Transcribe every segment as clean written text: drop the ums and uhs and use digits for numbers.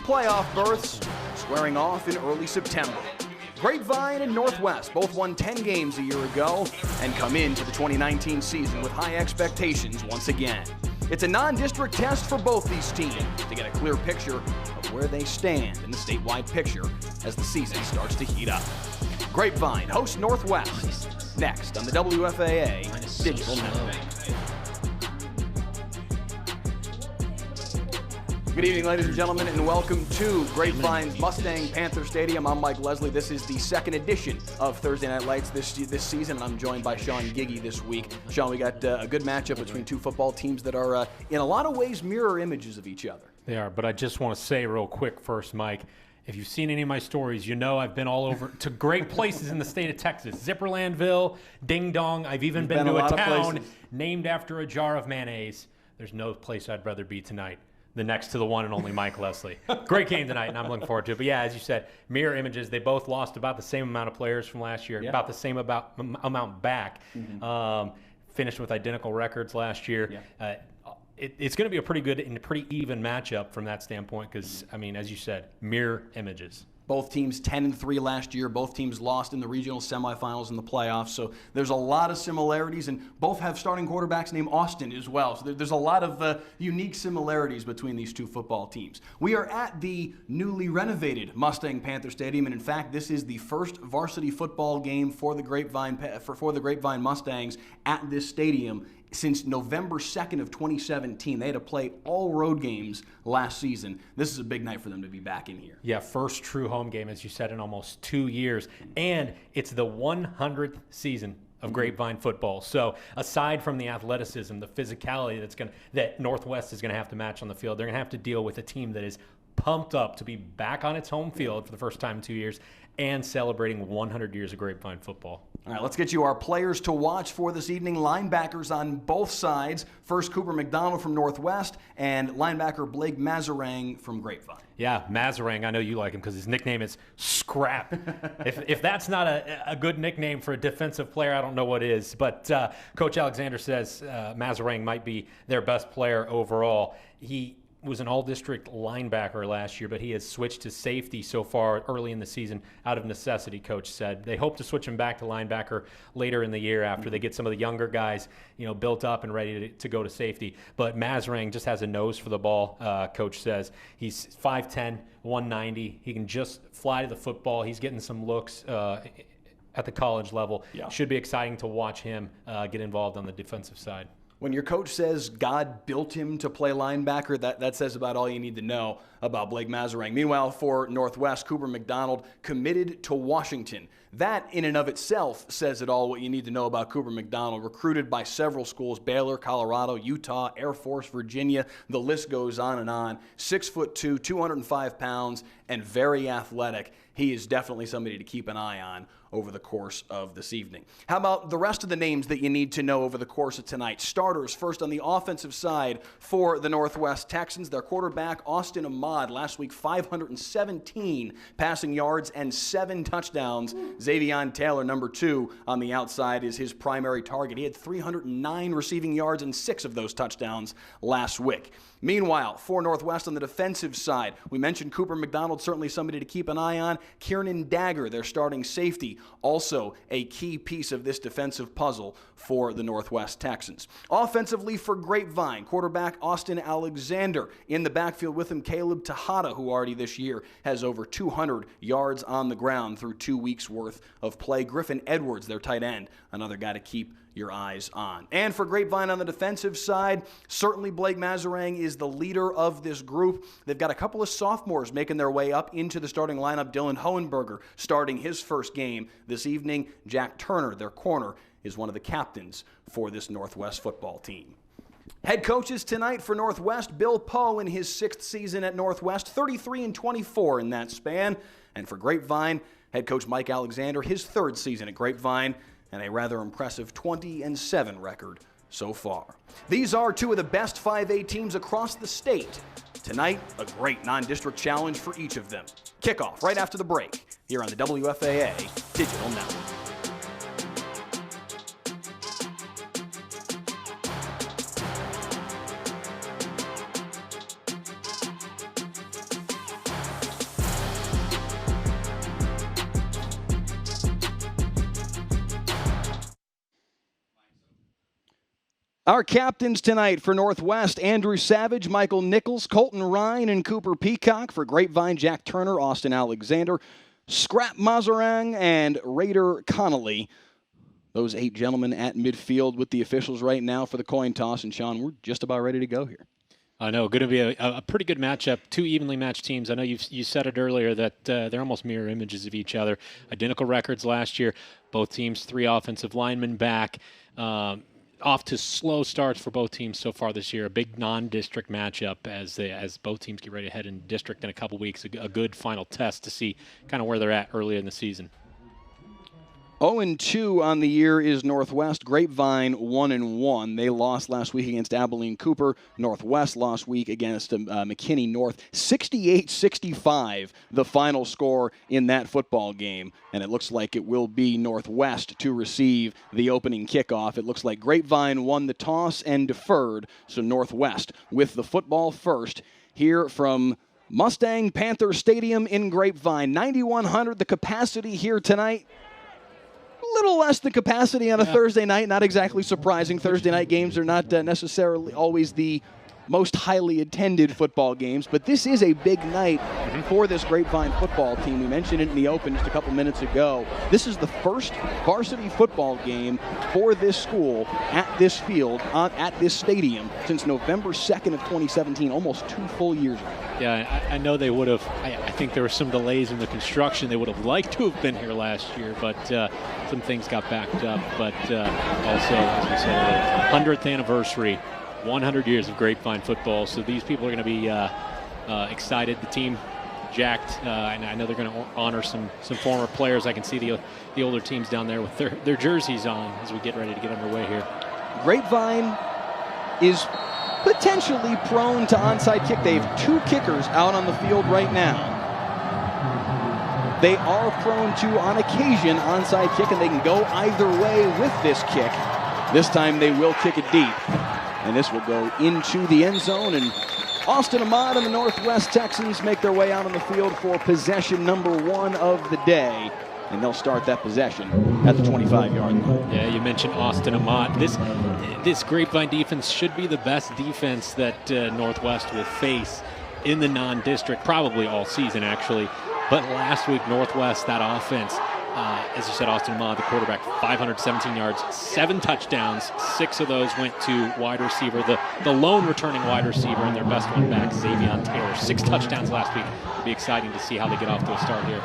playoff berths squaring off in early September. Grapevine and Northwest both won 10 games a year ago and come into the 2019 season with high expectations once again. It's a non-district test for both these teams to get a clear picture of where they stand in the statewide picture as the season starts to heat up. Grapevine hosts Northwest next on the WFAA Digital Network. Good evening, ladies and gentlemen, and welcome to Grapevine's Mustang Panther Stadium. I'm Mike Leslie. This is the second edition of Thursday Night Lights this season, and I'm joined by Sean Giggy this week. Sean, we got a good matchup between two football teams that are, in a lot of ways, mirror images of each other. They are, but I just want to say real quick first, Mike, if you've seen any of my stories, you know I've been all over to great places in the state of Texas. Zipperlandville, Ding Dong. I've even been to a town named after a jar of mayonnaise. There's no place I'd rather be tonight than next to the one and only Mike Leslie. Great game tonight, and I'm looking forward to it. But yeah, as you said, mirror images. They both lost about the same amount of players from last year, about the same amount back. Finished with identical records last year. It's going to be a pretty good and pretty even matchup from that standpoint because, I mean, as you said, mirror images. Both teams 10-3 last year. Both teams lost in the regional semifinals and the playoffs. So there's a lot of similarities, and both have starting quarterbacks named Austin as well. So there's a lot of unique similarities between these two football teams. We are at the newly renovated Mustang Panther Stadium, and in fact, this is the first varsity football game for the Grapevine Mustangs at this stadium since November 2nd of 2017. They had to play all road games last season. This is a big night for them to be back in here. Yeah, first true home game, as you said, in almost 2 years. And it's the 100th season of Grapevine football. So aside from the athleticism, the physicality that Northwest is going to have to match on the field, they're going to have to deal with a team that is pumped up to be back on its home field for the first time in 2 years and celebrating 100 years of Grapevine football. All right, let's get you our players to watch for this evening. Linebackers on both sides. First, Cooper McDonald from Northwest and linebacker Blake Mazarang from Grapevine. Yeah, Mazarang, I know you like him because his nickname is Scrap. if that's not a good nickname for a defensive player, I don't know what is. But Coach Alexander says Mazarang might be their best player overall. He was an all-district linebacker last year, but he has switched to safety so far early in the season out of necessity, Coach said. They hope to switch him back to linebacker later in the year after they get some of the younger guys, built up and ready to go to safety. But Mazarang just has a nose for the ball, Coach says. He's 5'10", 190. He can just fly to the football. He's getting some looks at the college level. Yeah. Should be exciting to watch him get involved on the defensive side. When your coach says God built him to play linebacker, that says about all you need to know about Blake Mazarang. Meanwhile, for Northwest, Cooper McDonald committed to Washington. That, in and of itself, says it all what you need to know about Cooper McDonald. Recruited by several schools, Baylor, Colorado, Utah, Air Force, Virginia. The list goes on and on. 6'2", 205 pounds, and very athletic. He is definitely somebody to keep an eye on over the course of this evening. How about the rest of the names that you need to know over the course of tonight? Starters first on the offensive side for the Northwest Texans. Their quarterback, Austin Ahmad, last week 517 passing yards and 7 touchdowns. Xavion Taylor, number 2 on the outside, is his primary target. He had 309 receiving yards and 6 of those touchdowns last week. Meanwhile, for Northwest on the defensive side, we mentioned Cooper McDonald, certainly somebody to keep an eye on. Kieran Dagger, their starting safety, also a key piece of this defensive puzzle for the Northwest Texans. Offensively for Grapevine, quarterback Austin Alexander. In the backfield with him, Caleb Tejada, who already this year has over 200 yards on the ground through 2 weeks' worth of play. Griffin Edwards, their tight end, another guy to keep your eyes on. And for Grapevine on the defensive side, certainly Blake Mazarang is the leader of this group. They've got a couple of sophomores making their way up into the starting lineup. Dylan Hohenberger starting his first game this evening. Jack Turner, their corner, is one of the captains for this Northwest football team. Head coaches tonight for Northwest, Bill Poe in his 6th season at Northwest, 33-24 in that span. And for Grapevine, head coach Mike Alexander, his 3rd season at Grapevine, and a rather impressive 20-7 record so far. These are 2 of the best 5A teams across the state. Tonight, a great non-district challenge for each of them. Kickoff right after the break here on the WFAA Digital Network. Our captains tonight for Northwest: Andrew Savage, Michael Nichols, Colton Ryan, and Cooper Peacock. For Grapevine, Jack Turner, Austin Alexander, Scrap Mazarang, and Raider Connolly. Those 8 gentlemen at midfield with the officials right now for the coin toss. And, Sean, we're just about ready to go here. I know, going to be a pretty good matchup. 2 evenly matched teams. I know you said it earlier that they're almost mirror images of each other. Identical records last year. Both teams 3 offensive linemen back. Off to slow starts for both teams so far this year. A big non-district matchup as both teams get ready to head in district in a couple weeks. A good final test to see kind of where they're at early in the season. 0-2 on the year is Northwest. Grapevine 1-1. They lost last week against Abilene Cooper. Northwest last week against McKinney North. 68-65 the final score in that football game. And it looks like it will be Northwest to receive the opening kickoff. It looks like Grapevine won the toss and deferred. So Northwest with the football first here from Mustang Panther Stadium in Grapevine. 9,100 the capacity here tonight. Little less than capacity on a Thursday night. Not exactly surprising. Thursday night games are not necessarily always the most highly attended football games, but this is a big night for this Grapevine football team. We mentioned it in the open just a couple minutes ago. This is the first varsity football game for this school at this field, at this stadium, since November 2nd of 2017, almost 2 full years ago. Yeah, I know they would have. I think there were some delays in the construction. They would have liked to have been here last year, but some things got backed up. But also, as we said, 100th anniversary. 100 years of Grapevine football, so these people are going to be excited. The team jacked, and I know they're going to honor some former players. I can see the older teams down there with their jerseys on as we get ready to get underway here. Grapevine is potentially prone to onside kick. They have 2 kickers out on the field right now. They are prone to, on occasion, onside kick, and they can go either way with this kick. This time they will kick it deep. And this will go into the end zone, and Austin Ahmad and the Northwest Texans make their way out on the field for possession number 1 of the day. And they'll start that possession at the 25-yard line. Yeah, you mentioned Austin Ahmad. This Grapevine defense should be the best defense that Northwest will face in the non-district, probably all season, actually. But last week, Northwest, that offense, as you said, Austin Ahmad, the quarterback, 517 yards, 7 touchdowns. 6 of those went to wide receiver, the lone returning wide receiver, and their best one back, Xavier Taylor. 6 touchdowns last week. It'll be exciting to see how they get off to a start here.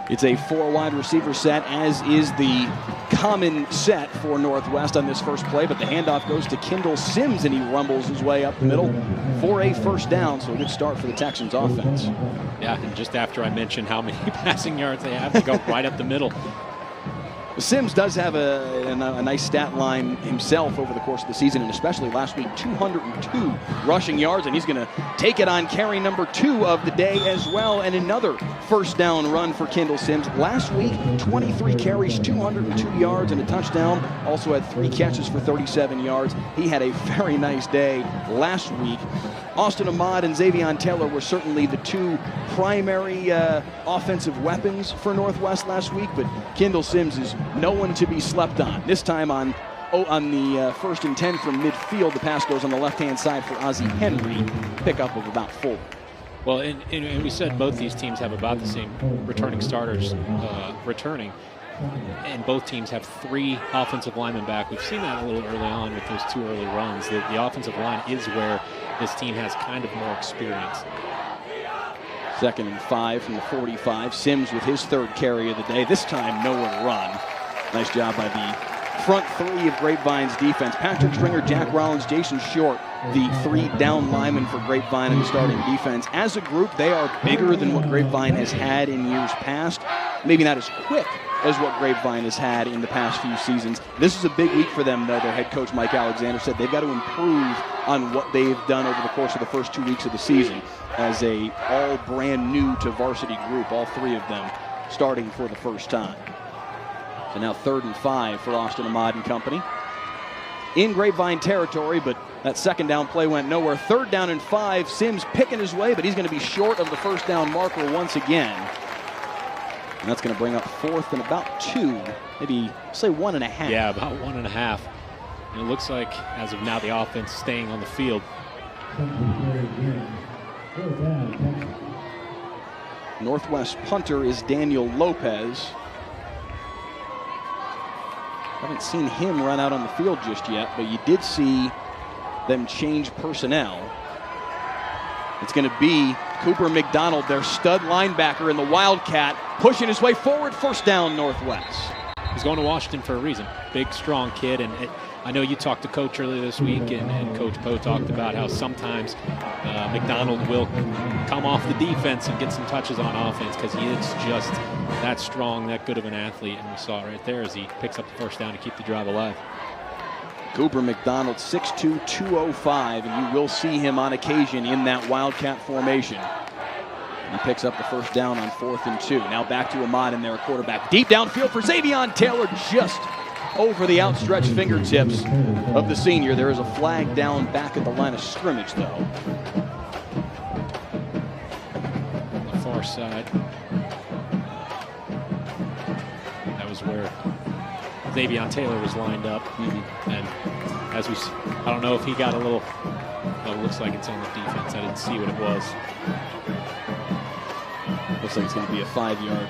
It's a 4 wide receiver set, as is the common set for Northwest on this first play, but the handoff goes to Kendall Sims, and he rumbles his way up the middle for a first down, so a good start for the Texans offense. Yeah, and just after I mentioned how many passing yards they have, they go right up the middle. Sims does have a nice stat line himself over the course of the season, and especially last week, 202 rushing yards, and he's going to take it on carry number 2 of the day as well, and another first down run for Kendall Sims. Last week, 23 carries, 202 yards, and a touchdown. Also had 3 catches for 37 yards. He had a very nice day last week. Austin Ahmad and Xavier Taylor were certainly the 2 primary offensive weapons for Northwest last week, but Kendall Sims is no one to be slept on. This time on the 1st and 10 from midfield, the pass goes on the left-hand side for Ozzie Henry. Pickup of about 4. Well, and we said both these teams have about the same returning starters returning, and both teams have 3 offensive linemen back. We've seen that a little early on with those 2 early runs. The offensive line is where this team has kind of more experience. 2nd and 5 from the 45. Sims with his 3rd carry of the day. This time, nowhere to run. Nice job by the front 3 of Grapevine's defense. Patrick Stringer, Jack Rollins, Jason Short, the 3 down linemen for Grapevine in the starting defense. As a group, they are bigger than what Grapevine has had in years past. Maybe not as quick as what Grapevine has had in the past few seasons. This is a big week for them, though. Their head coach, Mike Alexander, said they've got to improve on what they've done over the course of the first 2 weeks of the season as a all brand new to varsity group, all 3 of them starting for the first time. So now 3rd and 5 for Austin Ahmad and company. In Grapevine territory, but that 2nd down play went nowhere. 3rd down and 5, Sims picking his way, but he's going to be short of the first down marker once again. And that's going to bring up 4th and about 2, maybe say 1.5. Yeah, about 1.5. And it looks like, as of now, the offense staying on the field. Northwest punter is Daniel Lopez. Haven't seen him run out on the field just yet, but you did see them change personnel. It's going to be Cooper McDonald, their stud linebacker in the Wildcat, pushing his way forward, first down Northwest. He's going to Washington for a reason. Big, strong kid. And I know you talked to Coach earlier this week, and Coach Poe talked about how sometimes McDonald will come off the defense and get some touches on offense because he is just that strong, that good of an athlete. And we saw it right there as he picks up the first down to keep the drive alive. Cooper McDonald, 6'2", 205, and you will see him on occasion in that Wildcat formation. He picks up the first down on 4th and 2. Now back to Ahmad in there, quarterback. Deep downfield for Xavion Taylor, just over the outstretched fingertips of the senior. There is a flag down back at the line of scrimmage, though. On the far side. That was where Xavion Taylor was lined up. And as I don't know if he got a little, it looks like it's on the defense. I didn't see what it was. Looks like it's going to be a 5-yard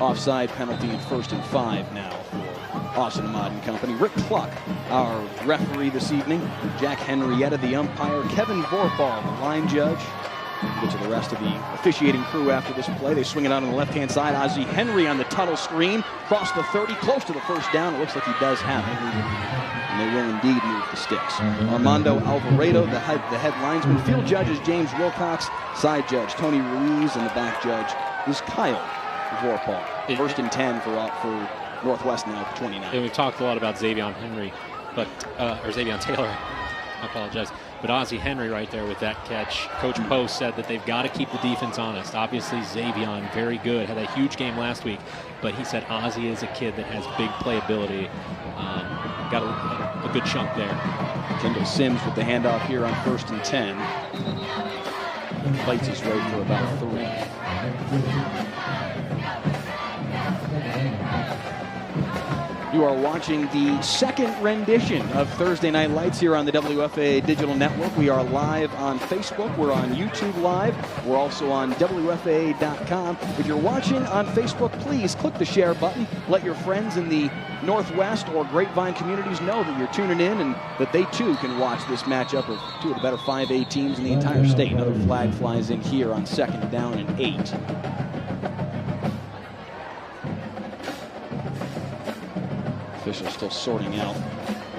offside penalty and 1st and 5 now for Austin Ahmad and company. Rick Cluck, our referee this evening. Jack Henrietta, the umpire. Kevin Vorpal, the line judge. We'll get to the rest of the officiating crew after this play. They swing it out on the left-hand side. Ozzie Henry on the tunnel screen. Cross the 30, close to the first down. It looks like he does have it. And they will indeed move the sticks. Armando Alvarado, the head linesman. Field judge is James Wilcox. Side judge Tony Ruiz. And the back judge is Kyle Vorpal. 1st and 10 for Northwest now, 29. And we've talked a lot about Xavion Henry, or Xavion Taylor. I apologize. But Ozzie Henry right there with that catch. Coach Poe said that they've got to keep the defense honest. Obviously, Xavion, very good. Had a huge game last week. But he said Ozzie is a kid that has big playability. Got a good chunk there. Kendall Sims with the handoff here on 1st and 10. Fights his way for about 3. You are watching the second rendition of Thursday Night Lights here on the WFAA Digital Network. We are live on Facebook. We're on YouTube Live. We're also on WFAA.com. If you're watching on Facebook, please click the share button. Let your friends in the Northwest or Grapevine communities know that you're tuning in and that they too can watch this matchup of two of the better 5A teams in the entire state. Another flag flies in here on 2nd down and 8. Officials still sorting out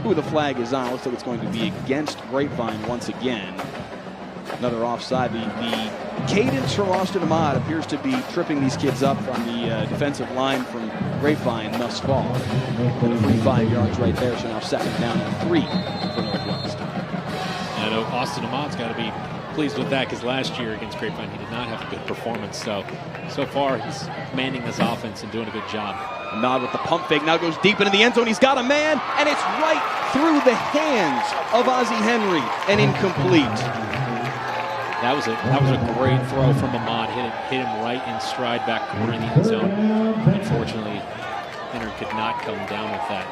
who the flag is on. Looks like it's going to be against Grapevine once again. Another offside. The cadence from Austin Ahmad appears to be tripping these kids up on the defensive line from Grapevine thus far. And a free 5 yards right there, so now 2nd down and 3 for Northwest. I know Austin Ahmad's got to be pleased with that because last year against Grapevine he did not have a good performance. So far he's commanding this offense and doing a good job. Ahmad with the pump fake, now goes deep into the end zone. He's got a man, and it's right through the hands of Ozzie Henry and incomplete. That was a great throw from Ahmad. Hit him right in stride back corner in the end zone. Unfortunately, Henry could not come down with that.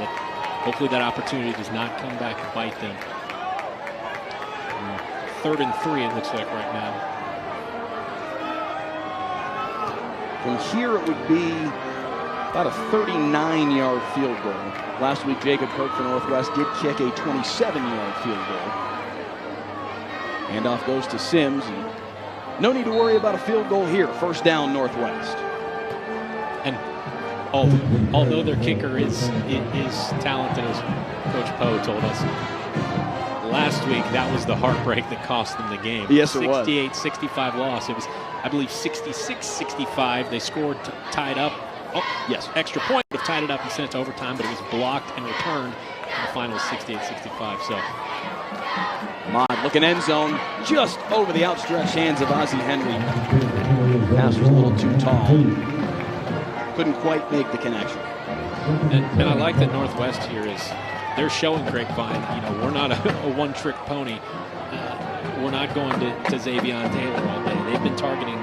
Hopefully that opportunity does not come back and bite them. 3rd and 3 it looks like right now. From here it would be about a 39-yard field goal. Last week, Jacob Kirk for Northwest did kick a 27-yard field goal. Handoff goes to Sims. And no need to worry about a field goal here. 1st down, Northwest. And although their kicker is talented, as Coach Poe told us, last week that was the heartbreak that cost them the game. Yes, it was. 68-65 loss. It was, I believe, 66-65. They scored, tied up. Oh, yes, extra point would have tied it up and sent it to overtime, but it was blocked and returned. And the final was 68-65. So Ahmad looking end zone, just over the outstretched hands of Ozzie Henry. Pass was a little too tall. Couldn't quite make the connection. And I like that Northwest here is they're showing Grapevine, we're not a one-trick pony. We're not going to Xavion Taylor all day. They've been targeting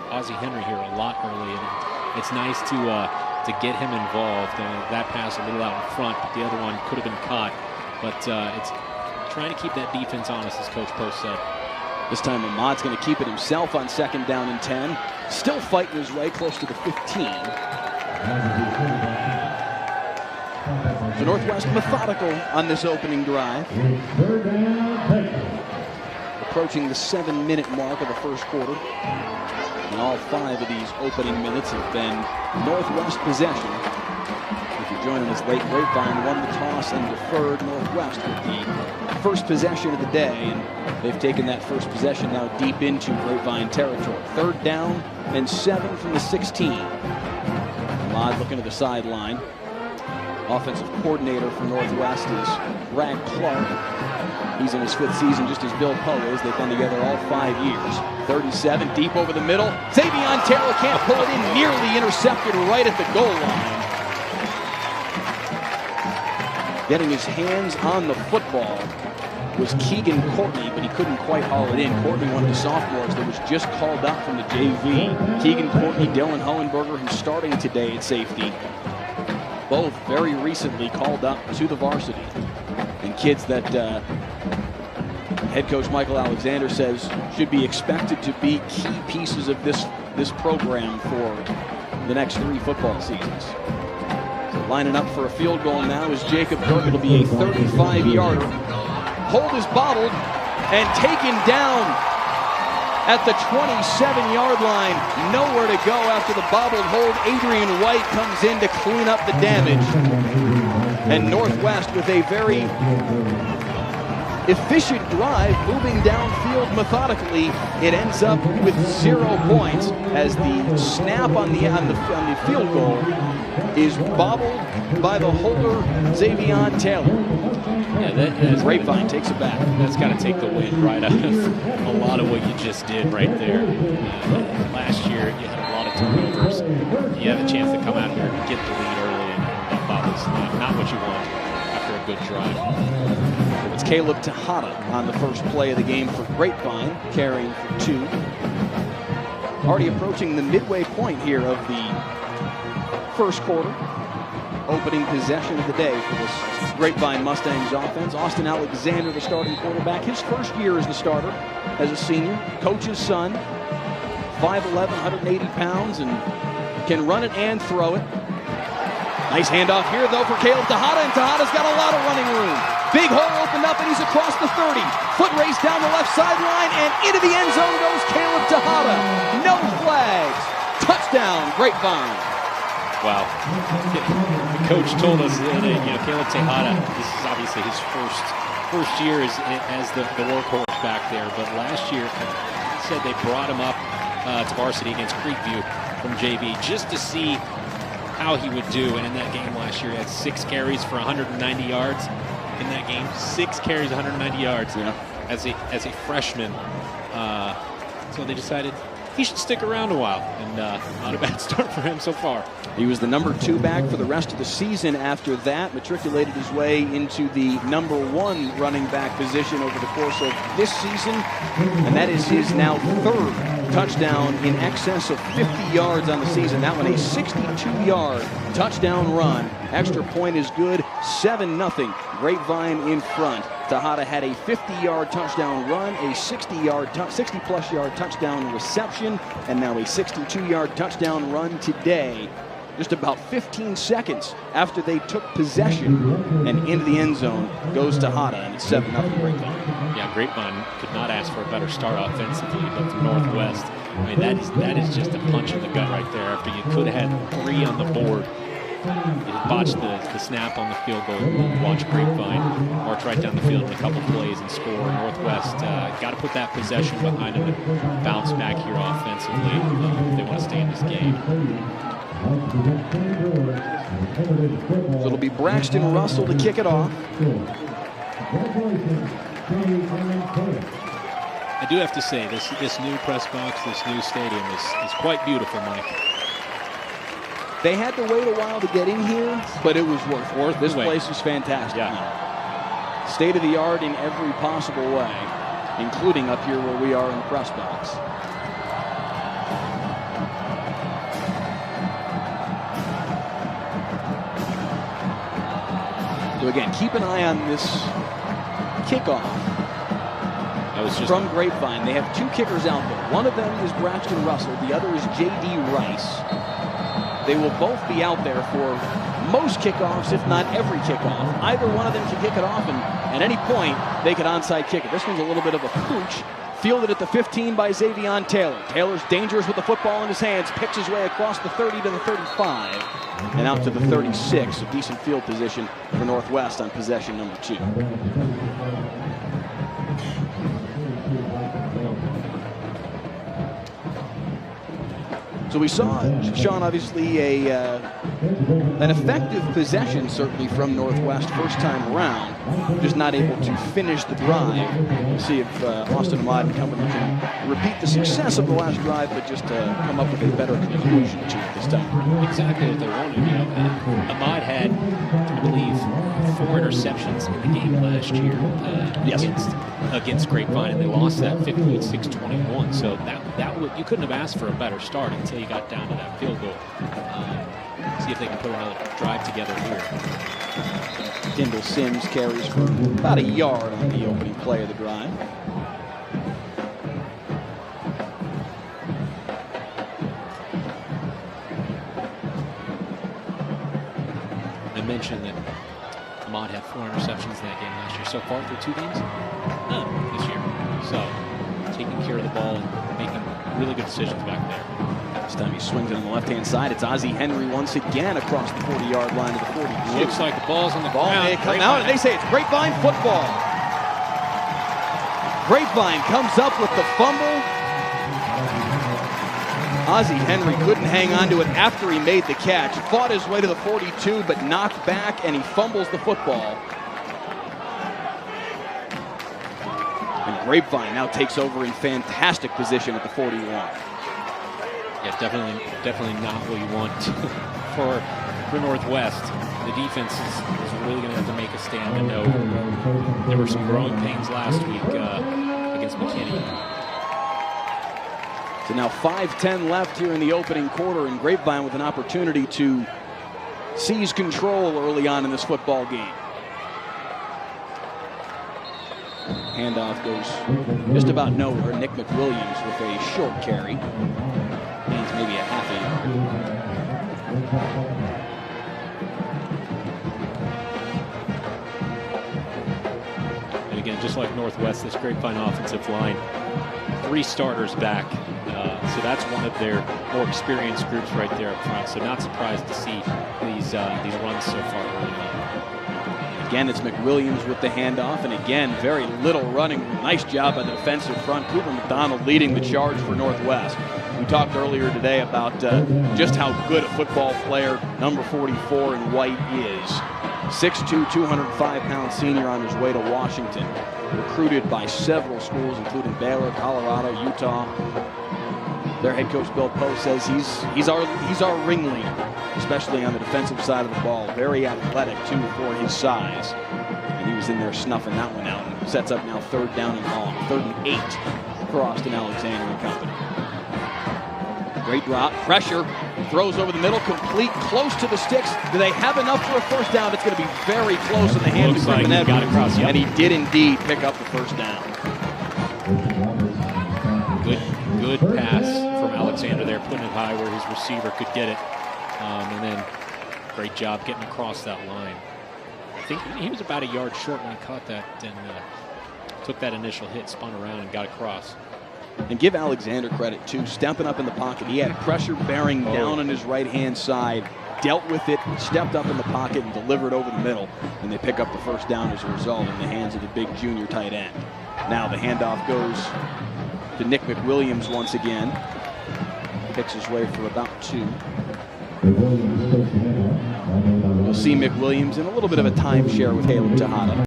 Ozzie Henry here a lot early, and it's nice to get him involved. That pass a little out in front, but the other one could have been caught. but it's trying to keep that defense honest, as Coach Post said. This time Ahmad's going to keep it himself on 2nd down and 10. Still fighting his way close to the 15. So Northwest methodical on this opening drive. Approaching the 7-minute mark of the first quarter. And all 5 of these opening minutes have been Northwest possession. If you're joining us late, Grapevine won the toss and deferred Northwest with the first possession of the day. And they've taken that first possession now deep into Grapevine territory. 3rd down and 7 from the 16. Ahmad looking to the sideline. Offensive coordinator for Northwest is Brad Clark. He's in his 5th season, just as Bill Poe is. They've been together all 5 years. 37 deep over the middle. Xavion Taylor can't pull it in, nearly intercepted right at the goal line. Getting his hands on the football was Keegan Courtney, but he couldn't quite haul it in. Courtney, one of the sophomores that was just called up from the JV. Keegan Courtney, Dylan Hohenberger, who's starting today at safety. Both very recently called up to the varsity. And kids that head coach Michael Alexander says should be expected to be key pieces of this program for the next 3 football seasons. So lining up for a field goal now is Jacob Kirk. It'll be a 35-yarder. Hold is bobbled and taken down at the 27-yard line. Nowhere to go after the bobbled hold. Adrian White comes in to clean up the damage. And Northwest with a very efficient drive, moving downfield methodically. It ends up with 0 points as the snap on the field goal is bobbled by the holder, Xavion Taylor. Yeah, Grapevine takes it back. That's got to take the wind right out of a lot of what you just did right there. Last year, you had a lot of turnovers. You have a chance to come out here and get the lead early, and that bobble snap, not what you want after a good drive. It's Caleb Tejada on the first play of the game for Grapevine, carrying for 2. Already approaching the midway point here of the first quarter. Opening possession of the day for this Grapevine Mustangs offense. Austin Alexander, the starting quarterback. His first year as the starter as a senior. Coach's son. 5'11", 180 pounds, and can run it and throw it. Nice handoff here, though, for Caleb Tejada, and Tejada's got a lot of running room. Big hole opened up, and he's across the 30. Foot race down the left sideline, and into the end zone goes Caleb Tejada. No flags. Touchdown, Grapevine. Wow. The coach told us that, Caleb Tejada, this is obviously his first year as the workhorse back there, but last year, he said they brought him up to varsity against Creekview from JV just to see how he would do. And in that game last year, he had 6 carries for 190 yards. In that game, 6 carries, 190 yards as a freshman. So they decided he should stick around a while, and not a bad start for him so far. He was the number 2 back for the rest of the season after that, matriculated his way into the number 1 running back position over the course of this season, and that is his now 3rd touchdown in excess of 50 yards on the season. That one a 62-yard touchdown run. Extra point is good, 7-0. Grapevine in front. Tejada had a 50-yard touchdown run, a 60-plus yard touchdown reception, and now a 62-yard touchdown run today. Just about 15 seconds after they took possession, and into the end zone goes Tejada, and it's 7-0 Grapevine. Yeah, Grapevine could not ask for a better start offensively, but the Northwest, I mean, that is just a punch in the gut right there. After you could have had 3 on the board, you botched the snap on the field goal. Watch Grapevine march right down the field in a couple plays and score. Northwest got to put that possession behind them and bounce back here offensively if they want to stay in this game. So it'll be Braxton Russell to kick it off. I do have to say, this new press box, this new stadium is quite beautiful, Mike. They had to wait a while to get in here, but it was worth it. This place is fantastic. Yeah. State of the art in every possible way, including up here where we are in the press box. So again, keep an eye on this kickoff from Grapevine. They have 2 kickers out there. One of them is Braxton Russell. The other is J.D. Rice. They will both be out there for most kickoffs, if not every kickoff. Either one of them can kick it off, and at any point, they can onside kick it. This one's a little bit of a pooch. Fielded at the 15 by Xavier Taylor. Taylor's dangerous with the football in his hands. Picks his way across the 30 to the 35 and out to the 36. A decent field position for Northwest on possession number 2. So we saw, Sean, obviously an effective possession, certainly from Northwest first time around, just not able to finish the drive. We'll see if Austin Ahmad and company can repeat the success of the last drive, but just come up with a better conclusion to it this time. Exactly what they wanted. Ahmad had, I believe, 4 interceptions in the game last year against Grapevine, and they lost that 58-6-21. So that you couldn't have asked for a better start until you got down to that field goal. See if they can put another drive together here. Kendall Sims carries for about a yard on the opening play of the drive. I mentioned that Ahmad had 4 interceptions in that game last year. So far through 2 games, none this year. So taking care of the ball and making really good decisions back there. This time he swings it on the left-hand side. It's Ozzie Henry once again across the 40-yard line to the 42. Looks like the ball's on the ball ground. May come out, and they say it's Grapevine football. Grapevine comes up with the fumble. Ozzie Henry couldn't hang on to it after he made the catch. Fought his way to the 42, but knocked back, and he fumbles the football. And Grapevine now takes over in fantastic position at the 41. Yeah, definitely not what you want for Northwest. The defense is really going to have to make a stand. I know there were some growing pains last week against McKinney. So now 5:10 left here in the opening quarter, and Grapevine with an opportunity to seize control early on in this football game. Handoff goes just about nowhere. Nick McWilliams with a short carry. Gains maybe a half a yard. And again, just like Northwest, this Grapevine offensive line, 3 starters back. So that's one of their more experienced groups right there up front. So not surprised to see these runs so far early on. Again, it's McWilliams with the handoff, and again, very little running. Nice job by the defensive front. Cooper McDonald leading the charge for Northwest. We talked earlier today about just how good a football player number 44 in white is. 6'2", 205-pound senior on his way to Washington. Recruited by several schools, including Baylor, Colorado, Utah. Their head coach Bill Poe says he's our ringleader, especially on the defensive side of the ball. Very athletic too for his size, and he was in there snuffing that one out. And sets up now 3rd down and long, 3rd and 8 for Austin Alexander and company. Great drop, pressure, throws over the middle, complete, close to the sticks. Do they have enough for a first down? It's going to be very close in the hands of Griffin Edwards, and he did indeed pick up the first down. Good pass from Alexander there, putting it high where his receiver could get it. And then great job getting across that line. I think he was about a yard short when he caught that and took that initial hit, spun around and got across. And give Alexander credit too, stepping up in the pocket. He had pressure bearing down on his right-hand side, dealt with it, stepped up in the pocket and delivered over the middle. And they pick up the first down as a result in the hands of the big junior tight end. Now the handoff goes to Nick McWilliams once again. Picks his way for about 2. We'll see McWilliams in a little bit of a timeshare with Caleb Tejada.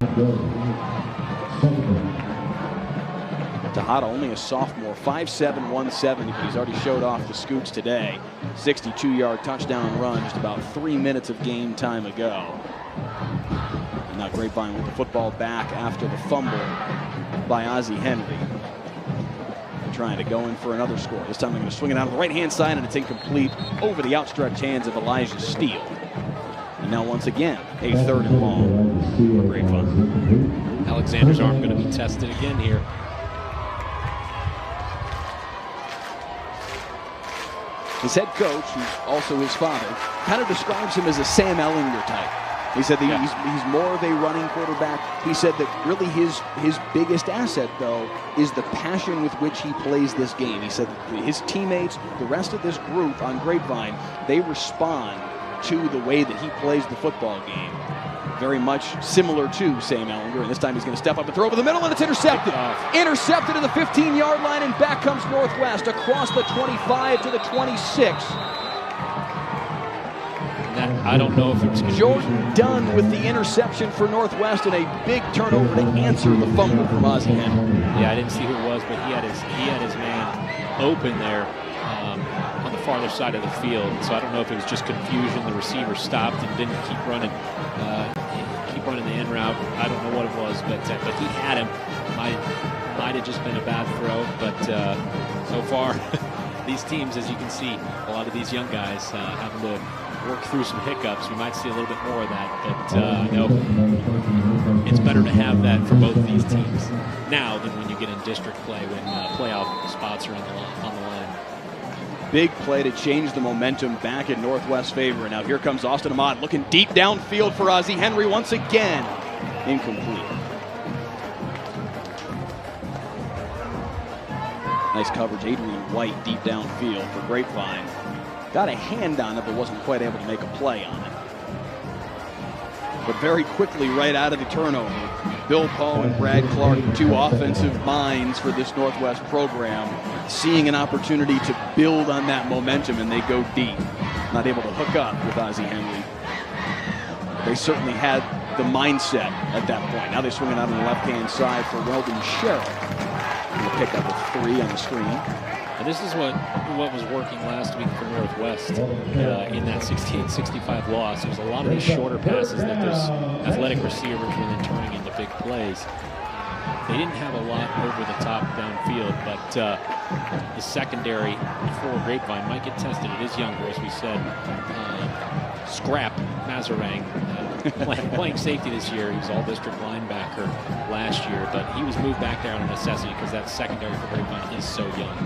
Tejada only a sophomore, 5'7", 170, but he's already showed off the scoots today. 62-yard touchdown run just about 3 minutes of game time ago. And now Grapevine with the football back after the fumble by Ozzie Henry. Trying to go in for another score. This time they're going to swing it out on the right-hand side, and it's incomplete over the outstretched hands of Elijah Steele. And Now once again, a 3rd and long for Grapevine. Alexander's arm going to be tested again here. His head coach, who's also his father, kind of describes him as a Sam Ellinger type. He said that he's more of a running quarterback. He said that really his biggest asset, though, is the passion with which he plays this game. He said that his teammates, the rest of this group on Grapevine, they respond to the way that he plays the football game. Very much similar to Sam Ellinger, and this time he's going to step up and throw over the middle, and it's intercepted. Intercepted to the 15-yard line, and back comes Northwest across the 25 to the 26. I don't know if it was Jordan Dunn with the interception for Northwest, and a big turnover to answer the fumble from Ozzie Henry. Yeah, I didn't see who it was, but he had his man open there on the farther side of the field. So I don't know if it was just confusion. The receiver stopped and didn't keep running the in route. I don't know what it was, but he had him. Might have just been a bad throw, but so far these teams, as you can see, a lot of these young guys having to work through some hiccups. We might see a little bit more of that, but I know it's better to have that for both of these teams now than when you get in district play when playoff spots are on the line. Big play to change the momentum back in Northwest's favor. And now here comes Austin Ahmad looking deep downfield for Ozzie Henry once again. Incomplete. Nice coverage, Adrian White deep downfield for Grapevine. Got a hand on it, but wasn't quite able to make a play on it. But very quickly, right out of the turnover, Bill Paul and Brad Clark, two offensive minds for this Northwest program, seeing an opportunity to build on that momentum, and they go deep. Not able to hook up with Ozzie Henry. They certainly had the mindset at that point. Now they swing it out on the left-hand side for Weldon Sherrill. He'll pick up a 3 on the screen. And this is what was working last week for Northwest in that 68-65 loss. There was a lot of these shorter passes that those athletic receivers were then turning into big plays. They didn't have a lot over the top downfield, but the secondary for Grapevine might get tested. It is younger, as we said. Scrap Mazarang playing safety this year. He was all-district linebacker last year, but he was moved back there on a necessity because that secondary for Grapevine is so young.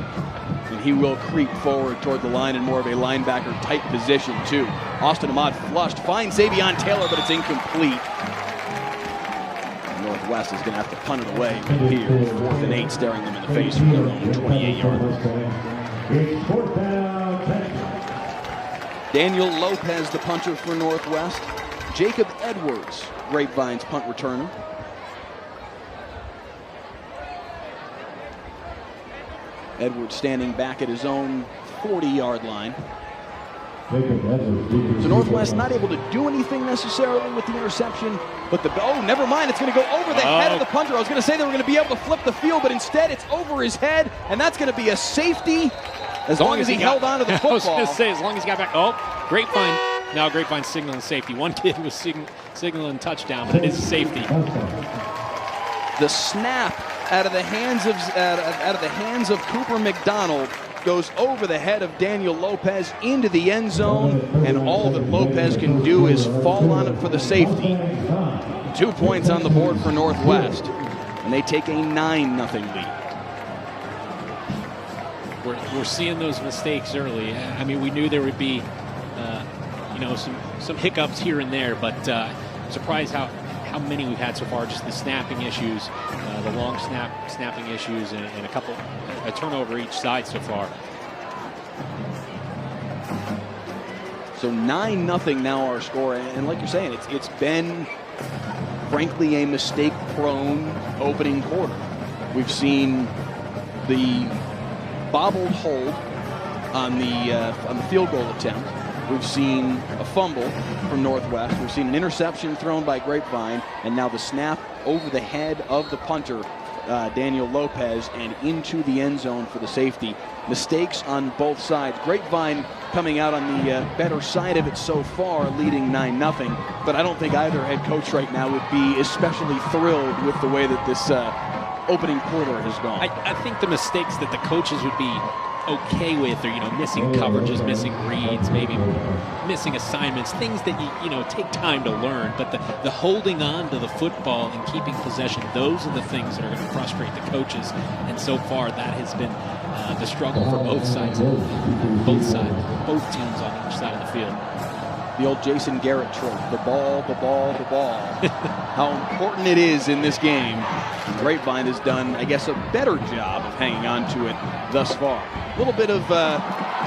And he will creep forward toward the line in more of a linebacker-type position, too. Austin Ahmad flushed, finds Xavion Taylor, but it's incomplete. Northwest is going to have to punt it away from here. 4th and 8 staring them in the face from their own 28-yard line. Daniel Lopez, the punter for Northwest. Jacob Edwards, Grapevine's punt returner. Edwards standing back at his own 40-yard line. So Northwest not able to do anything necessarily with the interception, but never mind, it's going to go over the head of the punter. I was going to say they were going to be able to flip the field, but instead it's over his head, and that's going to be a safety as long as he held on to the football. I was going to say, as long as he got back. Oh, Grapevine. Now Grapevine signaling safety. One kid was signaling touchdown, but it is safety. The snap out of the hands of Cooper McDonald goes over the head of Daniel Lopez into the end zone, and all that Lopez can do is fall on it for the safety. 2 points on the board for Northwest, and they take a 9-0 lead. We're seeing those mistakes early. I mean, we knew there would be, some hiccups here and there, but surprised how many we've had so far. Just the snapping issues, the long snapping issues, and a turnover each side so far. So 9-0 now our score, and like you're saying, it's been frankly a mistake-prone opening quarter. We've seen the bobbled hold on the field goal attempt. We've seen a fumble from Northwest. We've seen an interception thrown by Grapevine, and now the snap over the head of the punter, Daniel Lopez, and into the end zone for the safety. Mistakes on both sides. Grapevine coming out on the better side of it so far, leading 9-0. But I don't think either head coach right now would be especially thrilled with the way that this opening quarter has gone. I think the mistakes that the coaches would be okay with, or missing coverages, missing reads, maybe missing assignments, things that you take time to learn. But the holding on to the football and keeping possession, those are the things that are going to frustrate the coaches. And so far, that has been the struggle for both sides, both teams on each side of the field. The old Jason Garrett trope, the ball, the ball, the ball. How important it is in this game. And Grapevine has done, I guess, a better job of hanging on to it thus far. A little bit of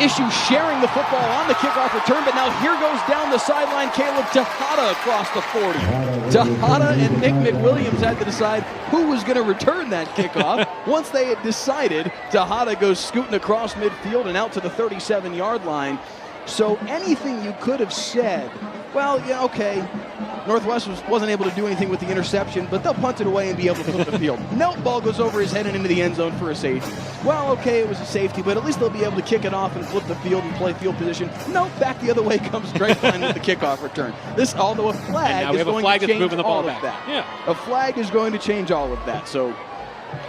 issue sharing the football on the kickoff return, but now here goes down the sideline Caleb Tejada across the 40. Tejada and Nick McWilliams had to decide who was going to return that kickoff. Once they had decided, Tejada goes scooting across midfield and out to the 37-yard line. So anything you could have said, well, yeah, okay, Northwest wasn't able to do anything with the interception, but they'll punt it away and be able to flip the field. Nope, ball goes over his head and into the end zone for a safety. Well, okay, it was a safety, but at least they'll be able to kick it off and flip the field and play field position. Nope, back the other way comes Grapevine with the kickoff return. This, although a flag is going to change all of that. Yeah. A flag is going to change all of that. So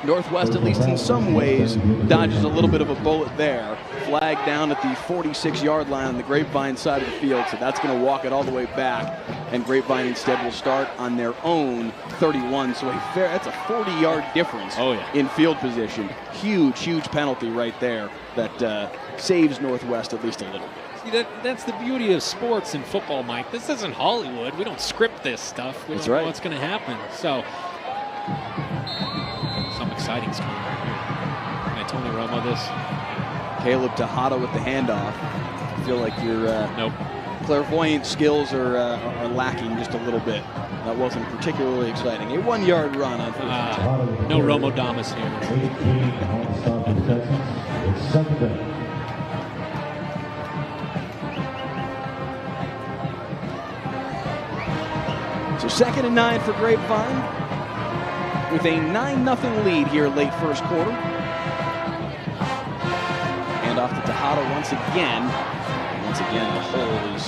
Northwest, at least in some ways, dodges a little bit of a bullet there. Flag down at the 46-yard line on the Grapevine side of the field, so that's going to walk it all the way back. And Grapevine instead will start on their own 31. So that's a 40-yard difference in field position. Huge penalty right there that saves Northwest at least a little bit. See, that's the beauty of sports and football, Mike. This isn't Hollywood. We don't script this stuff. We don't know what's going to happen. So some exciting's coming right here. Can I Tony Romo this? Caleb Tejada with the handoff. I feel like your clairvoyant skills are lacking just a little bit. That wasn't particularly exciting. A 1-yard run on first. No Romo Damas here. So 2nd and 9 for Grapevine with a 9-0 lead here late first quarter. And off to Tejada once again. Once again, the hole is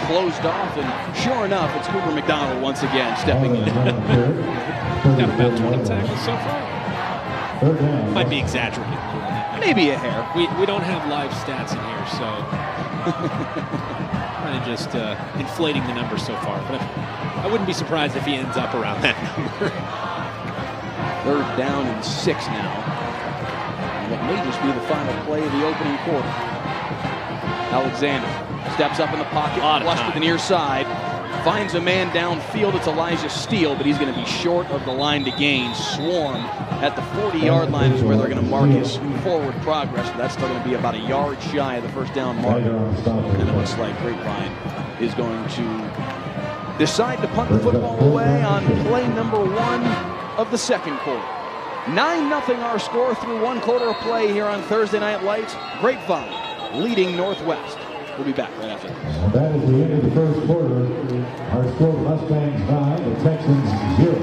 closed off, and sure enough, it's Cooper McDonald once again stepping in. Got about 20 tackles so far. Might be exaggerating a little bit. Maybe a hair. We don't have live stats in here, so kind of just inflating the numbers so far. But I wouldn't be surprised if he ends up around that number. 3rd down and 6 now. And it may just be the final play of the opening quarter. Alexander steps up in the pocket, flush to the near side, finds a man downfield. It's Elijah Steele, but he's going to be short of the line to gain. Swarm at the 40-yard line is where they're going to mark his forward progress. But that's still going to be about a yard shy of the first down marker. And it looks like Grapevine is going to decide to punt the football away on play number 1 of the second quarter. 9-0 our score through 1 quarter of play here on Thursday Night Lights. Grapevine leading Northwest. We'll be back right after this. And that is the end of the first quarter. Our score, Mustangs 9, the Texans 0.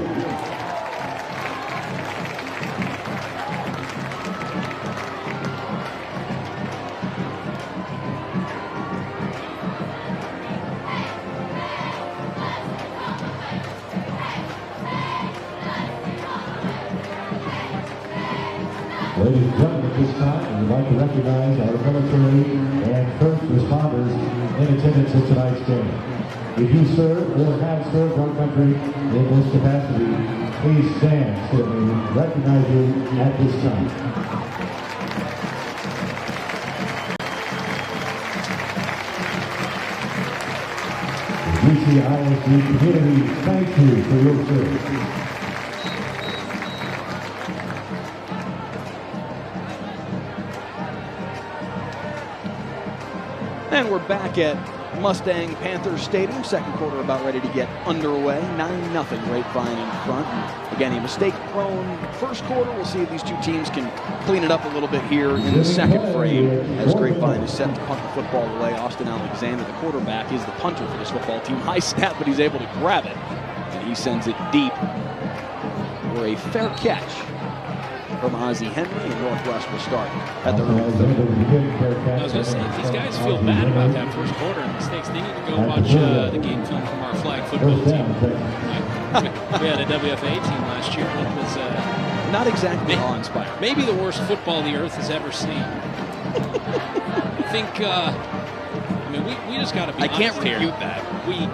Ladies and gentlemen, at this time, we'd like to recognize our military and first responders in attendance at tonight's game. If you serve or have served our country in this capacity, please stand so that we recognize you at this time. The GCISD community, thank you for your service. And we're back at Mustang Panthers Stadium. Second quarter about ready to get underway. 9-0 Grapevine in front. And again, a mistake-prone first quarter. We'll see if these two teams can clean it up a little bit here in the second frame as Grapevine is set to punt the football away. Austin Alexander, the quarterback, is the punter for this football team. High snap, but he's able to grab it. And he sends it deep for a fair catch from Ozzie Henry, and Northwest will start at the I was going to say, if these guys feel bad about that first quarter and mistakes, they need to go watch the game film from our flag football team. We had a WFAA team last year that was not exactly awe-inspiring. Maybe the worst football the earth has ever seen. think, we just got to be I can't honest here. refute that. We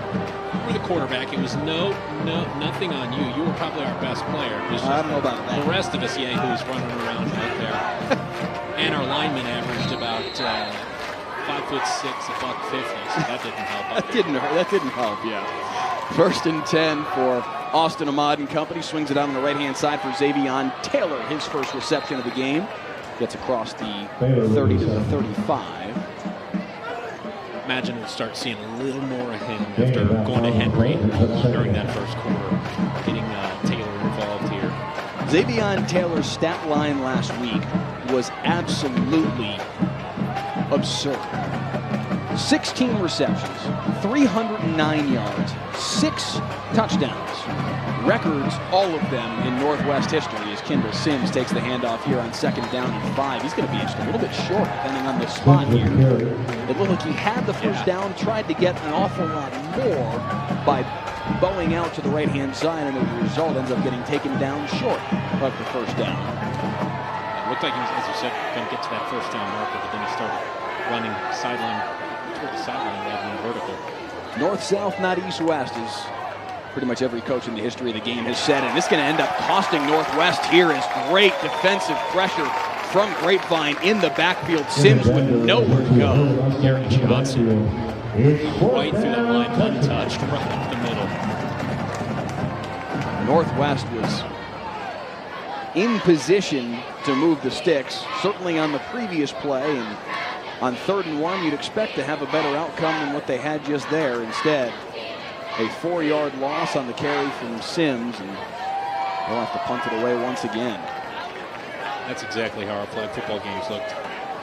were the quarterback. It was nothing on you. You were probably our best player. It was just I don't know about that. the rest of us yahoos running around right there. And our linemen averaged about 5'6", $150. So that didn't help. That didn't help, yeah. 1st and 10 for Austin Ahmad and company. Swings it out on the right-hand side for Xavion Taylor. His first reception of the game. Gets across the 30 to the 35. Imagine we'll start seeing a little more of him after going to Henry during that first quarter. Getting Taylor involved here. Xavion Taylor's stat line last week was absolutely absurd. 16 receptions, 309 yards, 6 touchdowns. Records, all of them in Northwest history, as Kendall Sims takes the handoff here on 2nd down and 5. He's going to be just a little bit short, depending on the spot here. It looked like he had the first down, tried to get an awful lot more by bowing out to the right-hand side, and as a result, ends up getting taken down short of the first down. It looked like he was, as you said, going to get to that first down marker, but then he started running sideline toward the sideline rather than vertical. North-south, not east-west, is pretty much every coach in the history of the game has said, and this is going to end up costing Northwest here as great defensive pressure from Grapevine in the backfield. Sims with nowhere to go. Garrett Johnson right through that line, untouched, right up the middle. Northwest was in position to move the sticks, certainly on the previous play, and on 3rd and 1, you'd expect to have a better outcome than what they had just there. Instead, a 4-yard loss on the carry from Sims, and they'll have to punt it away once again. That's exactly how our flag football games looked,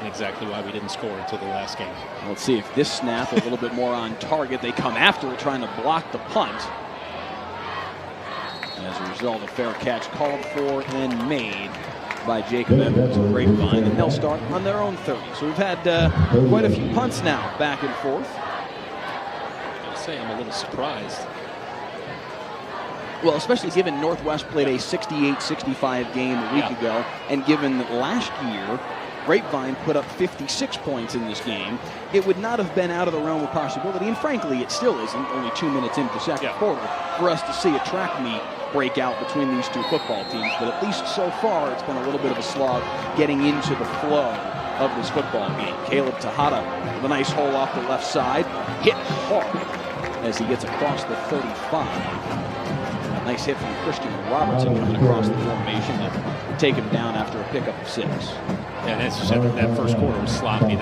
and exactly why we didn't score until the last game. Let's see if this snap a little bit more on target. They come after it, trying to block the punt. And as a result, a fair catch called for and made by Jacob Edwards of Grapevine, and they'll start on their own 30. So we've had quite a few punts now, back and forth. I'm a little surprised. Well, especially given Northwest played a 68-65 game a week ago, and given that last year Grapevine put up 56 points in this game, it would not have been out of the realm of possibility, and frankly, it still isn't, only 2 minutes into the second quarter, for us to see a track meet break out between these two football teams. But at least so far, it's been a little bit of a slog getting into the flow of this football game. Caleb Tejada with a nice hole off the left side, hit hard as he gets across the 35. A nice hit from Christian Robertson coming across the formation to take him down after a pickup of 6. Yeah, and as you said, that first quarter was sloppy.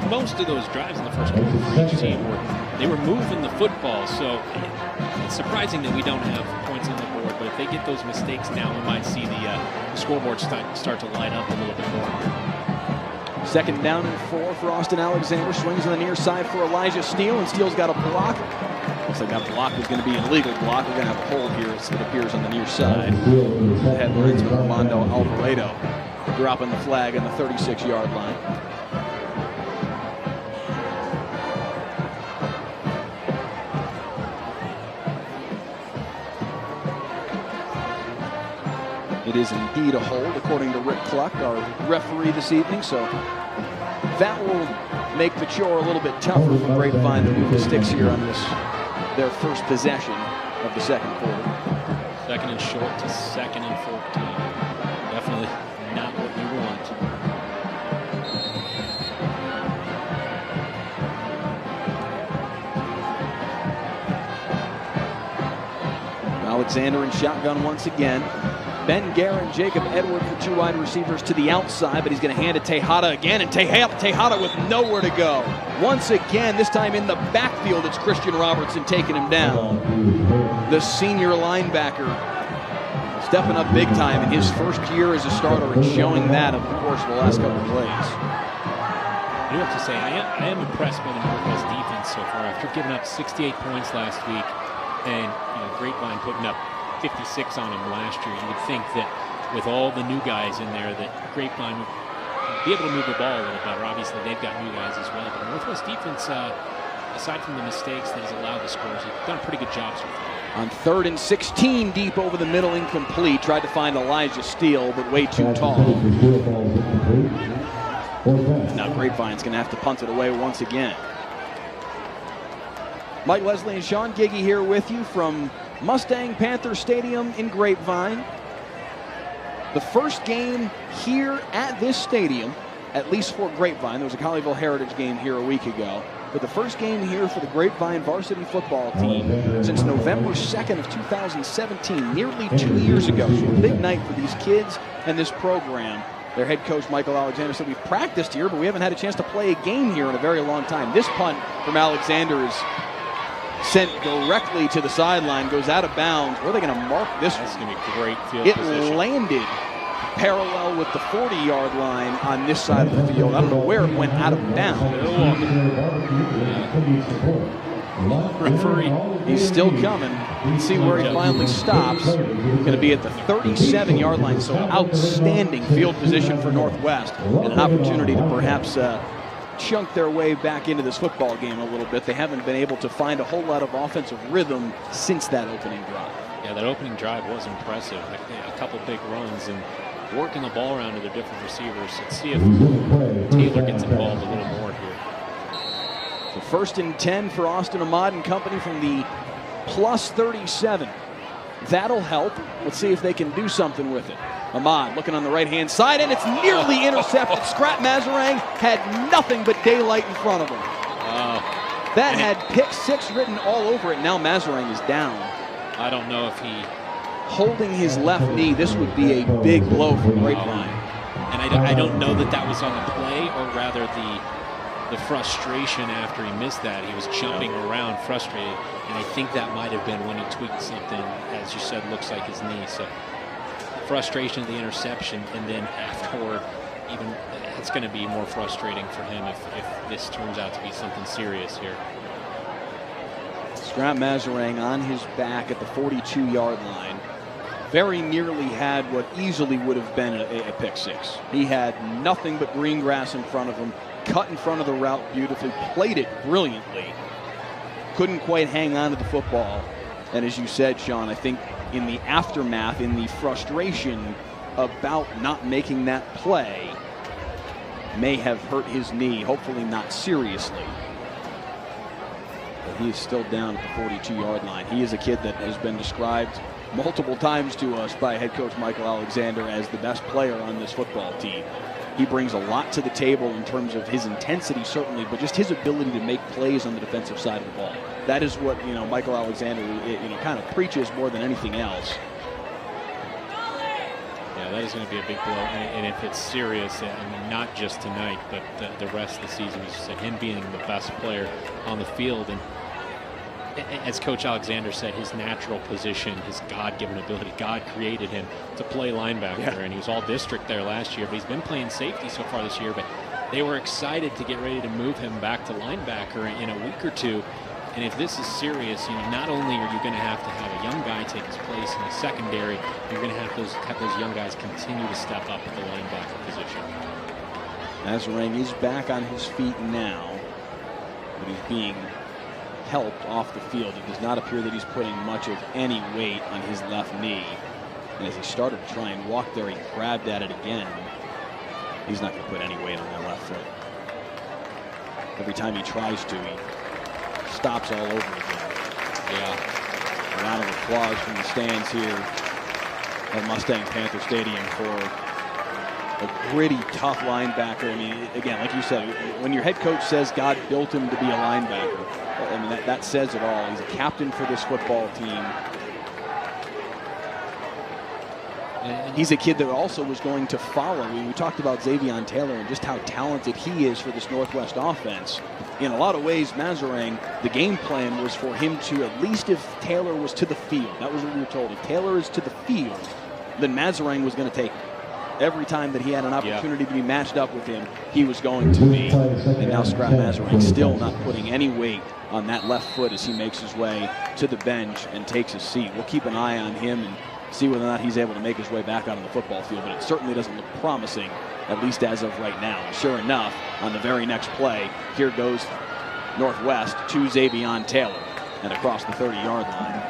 Most of those drives in the first quarter for each team were moving the football. So it's surprising that we don't have points on the board. But if they get those mistakes now, we might see the scoreboard start to light up a little bit more. 2nd down and 4 for Austin Alexander. Swings on the near side for Elijah Steele, and Steele's got a block. Looks like that block is going to be an illegal block. We're going to have a hold here, as it appears, on the near side. Head Lorenzo Armando Alvarado dropping the flag on the 36-yard line. It is indeed a hold, according to Rick Cluck, our referee this evening. So that will make the chore a little bit tougher for Grapevine to move the sticks here on their first possession of the second quarter. 2nd and short to 2nd and 14. Definitely not what you want. Alexander in shotgun once again. Ben Guerin, Jacob Edwards, the 2 wide receivers to the outside, but he's going to hand it to Tejada again, and Tejada with nowhere to go. Once again, this time in the backfield, it's Christian Robertson taking him down. The senior linebacker stepping up big time in his first year as a starter and showing that over the course of the last couple of plays. I do have to say, I am impressed by the Northwest defense so far. After giving up 68 points last week, and Grapevine putting up 56 on him last year, you would think that with all the new guys in there that Grapevine would be able to move the ball a little better. Obviously, they've got new guys as well. But Northwest defense, aside from the mistakes that has allowed the scores, have done a pretty good job so far. On 3rd and 16, deep over the middle, incomplete. Tried to find Elijah Steele, but way too tall. Now Grapevine's going to have to punt it away once again. Mike, Leslie, and Sean Giggy here with you from Mustang Panther Stadium in Grapevine. The first game here at this stadium, at least for Grapevine. There was a Colleyville Heritage game here a week ago. But the first game here for the Grapevine varsity football team since November 2nd of 2017, nearly 2 years ago. So a big night for these kids and this program. Their head coach, Michael Alexander, said, we've practiced here, but we haven't had a chance to play a game here in a very long time. This punt from Alexander is sent directly to the sideline, goes out of bounds. Where are they going to mark this? That's going to be great field It position. landed parallel with the 40-yard line on this side of the field. I don't know where it went out of bounds. Referee. He's still coming. You can see where he finally stops. Going to be at the 37-yard line, so outstanding field position for Northwest and an opportunity to perhaps chunk their way back into this football game a little bit. They haven't been able to find a whole lot of offensive rhythm since that opening drive. Yeah, that opening drive was impressive. A couple big runs and working the ball around to their different receivers. Let's see if Taylor gets involved a little more here. So 1st and 10 for Austin Ahmad and company from the +37. That'll help. Let's see if they can do something with it. Ahmad looking on the right-hand side, and it's nearly intercepted. Scrap Mazarang had nothing but daylight in front of him. That had pick 6 written all over it. Now Mazarang is down. I don't know if he... Holding his left knee, this would be a big blow for Grapevine. And I don't know that that was on the play, or rather the frustration after he missed that. He was jumping around frustrated, and I think that might have been when he tweaked something, as you said, looks like his knee. So frustration of the interception, and then afterward, even it's going to be more frustrating for him if this turns out to be something serious here. Scrap Mazarang on his back at the 42-yard line. Very nearly had what easily would have been a pick 6. He had nothing but green grass in front of him, cut in front of the route beautifully, played it brilliantly. Couldn't quite hang on to the football. And as you said, Sean, I think in the aftermath, in the frustration about not making that play, may have hurt his knee, hopefully not seriously. But he is still down at the 42-yard line. He is a kid that has been described multiple times to us by head coach Michael Alexander as the best player on this football team. He brings a lot to the table in terms of his intensity, certainly, but just his ability to make plays on the defensive side of the ball. That is what, Michael Alexander, kind of preaches more than anything else. Yeah, that is going to be a big blow, and if it's serious, and not just tonight, but the rest of the season, as you said, him being the best player on the field, and as Coach Alexander said, his natural position, his God-given ability, God created him to play linebacker, and he was all district there last year, but he's been playing safety so far this year, but they were excited to get ready to move him back to linebacker in a week or two. And if this is serious, not only are you going to have a young guy take his place in the secondary, you're going to have those young guys continue to step up at the linebacker position. Mazarang is back on his feet now, but he's being helped off the field. It does not appear that he's putting much of any weight on his left knee. And as he started to try and walk there, he grabbed at it again. He's not going to put any weight on that left foot. Every time he tries to, he stops all over again. Yeah. A round of applause from the stands here at Mustang Panther Stadium for a gritty, tough linebacker. I mean, again, like you said, when your head coach says God built him to be a linebacker, I mean, that says it all. He's a captain for this football team. And he's a kid that also was going to follow. We talked about Xavier Taylor and just how talented he is for this Northwest offense. In a lot of ways, Mazarang, the game plan was for him to, at least if Taylor was to the field, that was what we were told. If Taylor is to the field, then Mazarang was going to take it. Every time that he had an opportunity to be matched up with him, he was going to be. And now Scrap Mazarang still not putting any weight on that left foot as he makes his way to the bench and takes his seat. We'll keep an eye on him and see whether or not he's able to make his way back out on the football field, but it certainly doesn't look promising, at least as of right now. Sure enough, on the very next play, here goes Northwest to Xavier Taylor. and across the 30-yard line.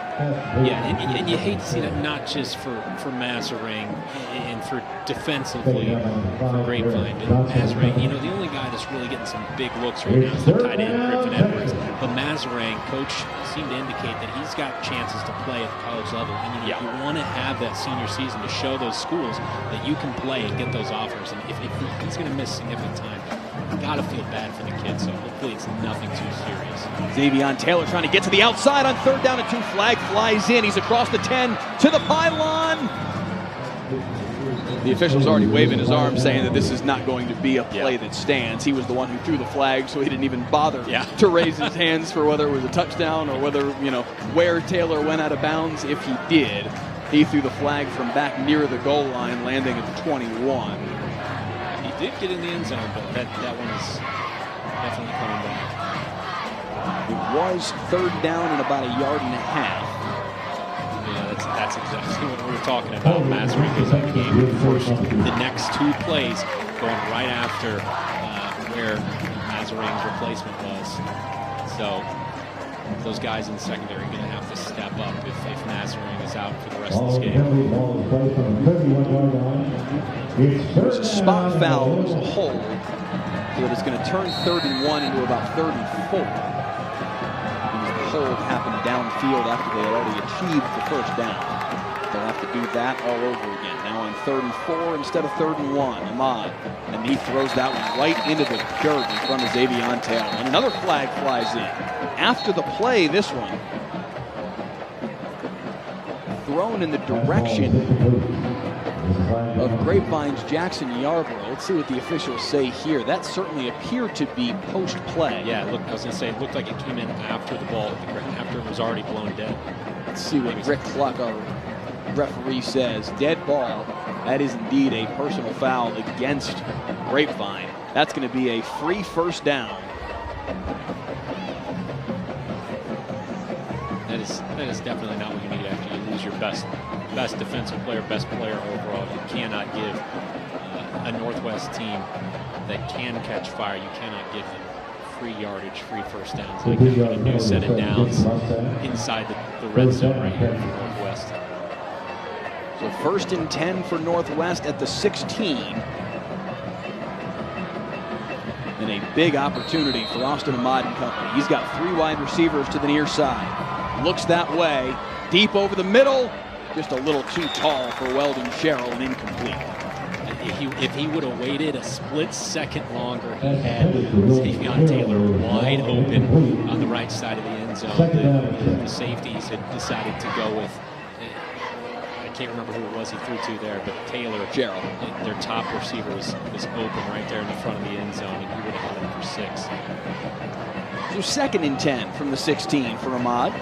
Yeah, and you hate to see that, not just for Mazarin and for defensively for Grapevine. But Mazarin, you know, the only guy that's really getting some big looks right now is the tight end, Griffin Edwards. But Mazarin, coach seemed to indicate that he's got chances to play at the college level. And you want to have that senior season to show those schools that you can play and get those offers. And if he's going to miss significant time, you got to feel bad for the kid. So hopefully it's nothing too serious. Xavier Taylor trying to get to the outside on 3rd down and 2. Flag flies in. He's across the 10 to the pylon. The official's already waving his arm saying that this is not going to be a play that stands. He was the one who threw the flag, so he didn't even bother to raise his hands for whether it was a touchdown or whether, you know, where Taylor went out of bounds. If he did, he threw the flag from back near the goal line, landing at the 21. He did get in the end zone, but that one is definitely coming back. It was 3rd down and about 1.5 yards. Yeah, that's exactly what we were talking about. Mazarin goes out of the game first. The next 2 plays going right after where Mazarin's replacement was. So those guys in the secondary are going to have to step up if Mazarin is out for the rest of this game. There's a spot foul, there's a hold, so it's going to turn 3rd and 1 into about 3rd and 4. Hold happened downfield after they had already achieved the 1st down. They'll have to do that all over again. Now on 3rd and 4 instead of 3rd and 1. Ahmad, and he throws that one right into the dirt in front of Xavier Taylor. And another flag flies in. After the play, this one thrown in the direction of Grapevine's Jackson Yarborough. Let's see what the officials say here. That certainly appeared to be post-play. Yeah, look, I was going to say, it looked like it came in after the ball, after it was already blown dead. Let's see what Rick Cluck, our referee, says. Dead ball. That is indeed a personal foul against Grapevine. That's going to be a free 1st down. That is definitely not what you need after you lose your best defensive player, best player overall. You cannot give a Northwest team that can catch fire, you cannot give them free yardage, free 1st downs like that. A new set of downs inside the red zone right here for Northwest. So 1st and 10 for Northwest at the 16. And a big opportunity for Austin Ahmad and company. He's got 3 wide receivers to the near side. Looks that way, deep over the middle, just a little too tall for Weldon Sherrill and incomplete. If he would have waited a split second longer, he had Xavier Taylor wide open on the right side of the end zone. The safeties had decided to go with, I can't remember who it was he threw to there, but Taylor, Sherrill, their top receiver was open right there in the front of the end zone, and he would have had him for 6. So 2nd and 10 from the 16 for Ahmad.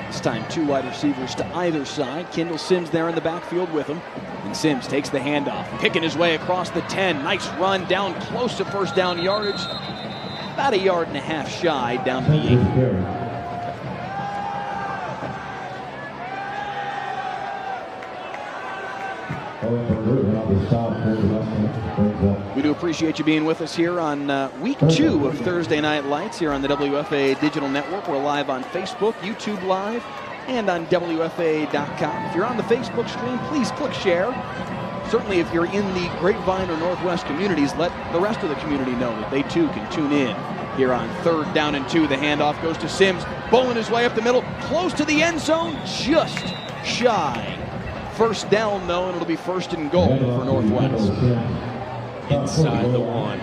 This time 2 wide receivers to either side. Kendall Sims there in the backfield with him. And Sims takes the handoff, picking his way across the 10. Nice run down close to 1st down yardage. About 1.5 yards shy down to the 8. We do appreciate you being with us here on week 2 of Thursday Night Lights here on the WFAA Digital Network. We're live on Facebook, YouTube Live, and on WFAA.com. If you're on the Facebook stream, please click share. Certainly if you're in the Grapevine or Northwest communities, let the rest of the community know that they too can tune in here on 3rd down and 2. The handoff goes to Sims, bowling his way up the middle, close to the end zone, just shy. 1st down though, and it'll be 1st and goal for Northwest. Inside the 1.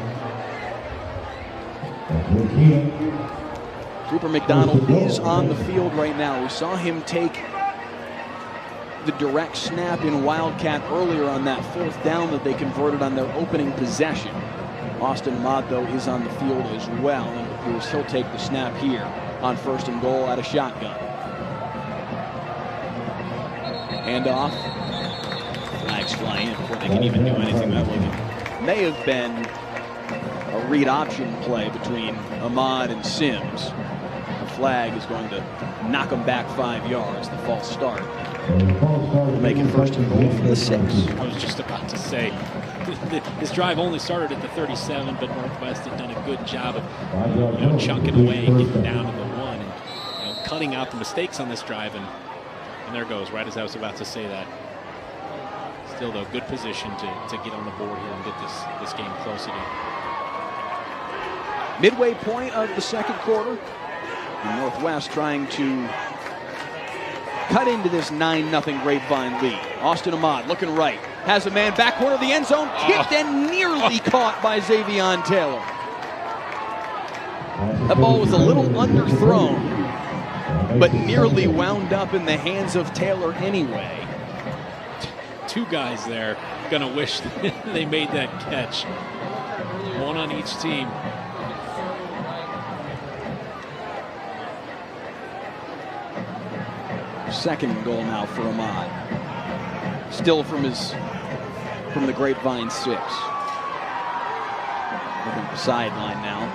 Cooper McDonald is on the field right now. We saw him take the direct snap in Wildcat earlier on that 4th down that they converted on their opening possession. Austin Ahmad, though, is on the field as well, and it appears he'll take the snap here on 1st and goal at a shotgun. Handoff. Flags fly in before they can even do anything. That may have been a read option play between Ahmad and Sims. The flag is going to knock them back 5 yards, the false start. We'll make it 1st and goal from the 6. I was just about to say, this drive only started at the 37, but Northwest had done a good job of chunking away and getting down to the 1. And cutting out the mistakes on this drive, and there goes, right as I was about to say that. Still, though, good position to get on the board here and get this game close again. Midway point of the second quarter. The Northwest trying to cut into this 9-0 Grapevine lead. Austin Ahmad looking right. Has a man back corner of the end zone. Kicked and nearly caught by Xavier Taylor. That ball was a little underthrown, but nearly wound up in the hands of Taylor anyway. Two guys there gonna wish they made that catch. One on each team. Second goal now for Ahmad. Still from the Grapevine 6. Looking at the sideline now.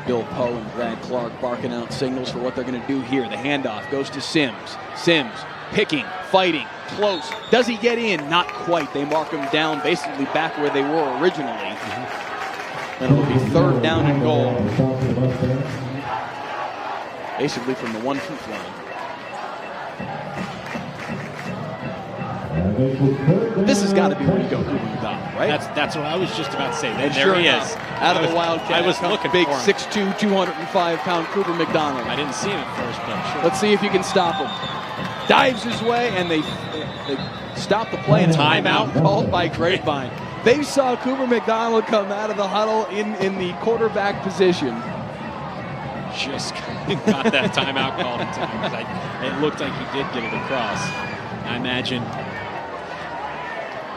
Bill Poe and Brad Clark barking out signals for what they're going to do here. The handoff goes to Sims. Sims picking, fighting, close. Does he get in? Not quite. They mark him down basically back where they were originally. And it'll be third down and goal. Basically from the 1-foot line. This has got to be where you go, Cooper McDonald, right? That's what I was just about to say. And there sure he enough, is. Out of the Wildcat. I was looking big for him. 6'2", 205-pound Cooper McDonald. I didn't see him at first, but sure. Let's see if you can stop him. Dives his way, and they stop the play. And a timeout called by Grapevine. They saw Cooper McDonald come out of the huddle in the quarterback position. Just got that timeout called in time, because it looked like he did get it across. I imagine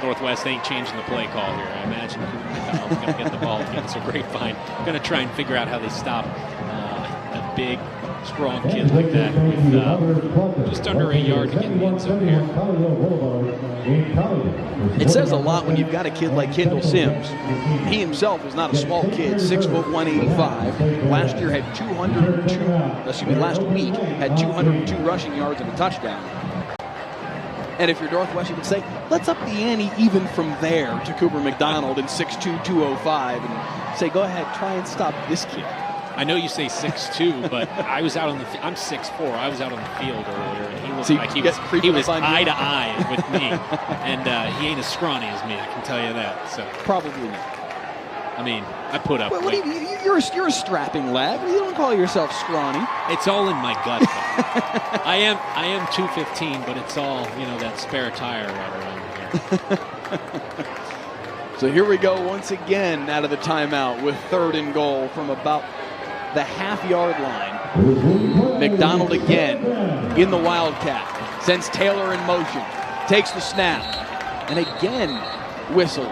Northwest ain't changing the play call here. I imagine Cooper McDonald's going to get the ball again. So Grapevine going to try and figure out how they stop a big, strong kid like that with just under 8 yards to get in the end zone here. It says a lot when you've got a kid like Kendall Sims. He himself is not a small kid, 6'1", 185. Last year had 202. Last week had 202 rushing yards and a touchdown. And if you're Northwest, you can say, let's up the ante even from there to Cooper McDonald in 6'2", 205, and say, go ahead, try and stop this kid. I know you say 6'2", but I was out on the. I'm 6'4". I was out on the field earlier, and he looked like he was eye to eye with me, and he ain't as scrawny as me. I can tell you that. So probably not. I mean, I put up. Well, you're a strapping lad. You don't call yourself scrawny. It's all in my gut. I am 215, but it's all that spare tire right around here. So here we go once again out of the timeout with third and goal from about the half-yard line. McDonald again in the Wildcat. Sends Taylor in motion. Takes the snap. And again whistles.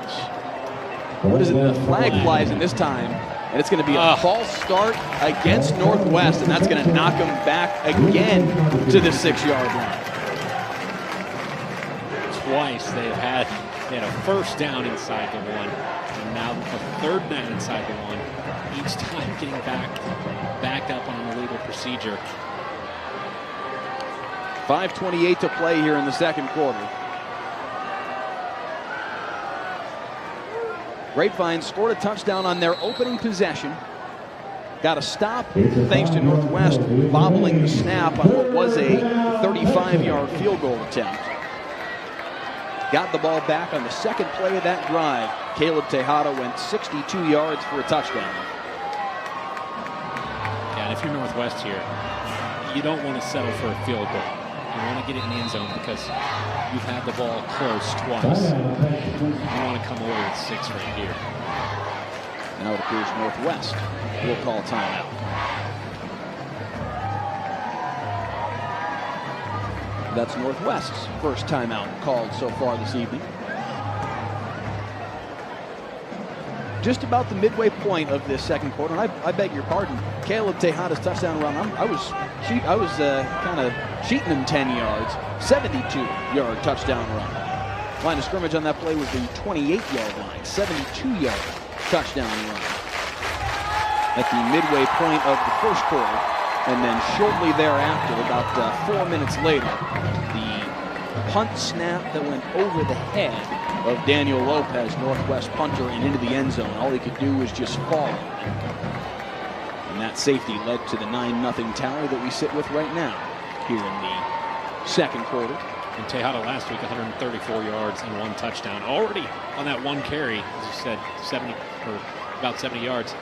What is it? The flag flies in this time. And it's going to be a false start against Northwest. And that's going to knock them back again to the 6-yard line. Twice they had a first down inside the one. And now a third down inside the one. Each time getting back up on the legal procedure. 5:28 to play here in the second quarter. Grapevine scored a touchdown on their opening possession. Got a stop thanks to Northwest bobbling the snap on what was a 35-yard field goal attempt. Got the ball back on the second play of that drive. Caleb Tejada went 62 yards for a touchdown. Yeah, and if you're Northwest here, you don't want to settle for a field goal. You want to get it in the end zone because you've had the ball close twice. You want to come away with 6 right here. Now it appears Northwest will call timeout. That's Northwest's first timeout called so far this evening. Just about the midway point of this second quarter, and I beg your pardon, Caleb Tejada's touchdown run, I was kind of cheating him 10 yards, 72-yard touchdown run. Line of scrimmage on that play was the 28-yard line, 72-yard touchdown run at the midway point of the first quarter. And then shortly thereafter, about 4 minutes later, the punt snap that went over the head of Daniel Lopez, Northwest punter, and into the end zone. All he could do was just fall. And that safety led to the 9-0 tally that we sit with right now here in the second quarter. And Tejada last week, 134 yards and 1 touchdown. Already on that 1 carry, as you said, about 70 yards.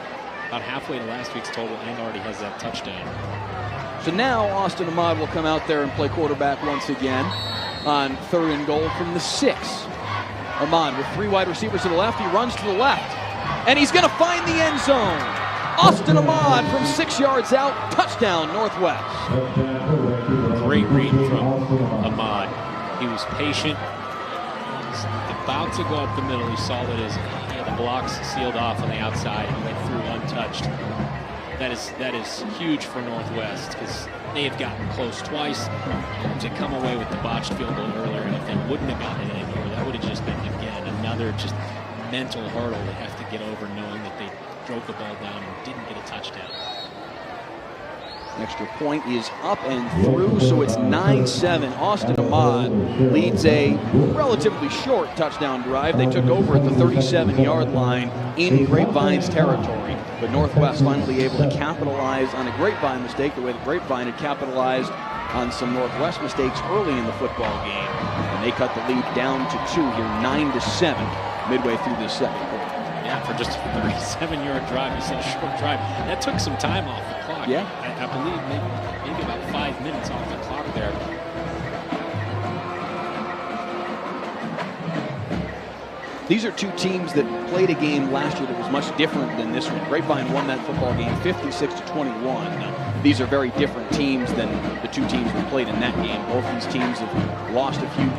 About halfway to last week's total, and already has that touchdown. So now Austin Ahmad will come out there and play quarterback once again on 3rd and goal from the 6. Ahmad with 3 wide receivers to the left. He runs to the left, and he's going to find the end zone. Austin Ahmad from 6 yards out. Touchdown, Northwest. Great read from Ahmad. He was patient. He's about to go up the middle. He saw that the blocks sealed off on the outside and went through untouched. That is huge for Northwest because they have gotten close twice. To come away with the botched field goal earlier, and if they wouldn't have gotten it in here, that would have just been, again, another just mental hurdle they have to get over, knowing that they drove the ball down and didn't get a touchdown. Extra point is up and through, so it's 9-7. Austin Ahmad leads a relatively short touchdown drive. They took over at the 37-yard line in Grapevine's territory, but Northwest finally able to capitalize on a Grapevine mistake, the way the Grapevine had capitalized on some Northwest mistakes early in the football game. And they cut the lead down to 2 here, 9-7, midway through this second quarter. Yeah, for just a 37-yard drive, you said a short drive. That took some time off the clock. Yeah. I believe maybe about 5 minutes off the clock there. These are 2 teams that played a game last year that was much different than this one. Grapevine won that football game 56-21. Now, these are very different teams than the 2 teams that played in that game. Both these teams have lost a few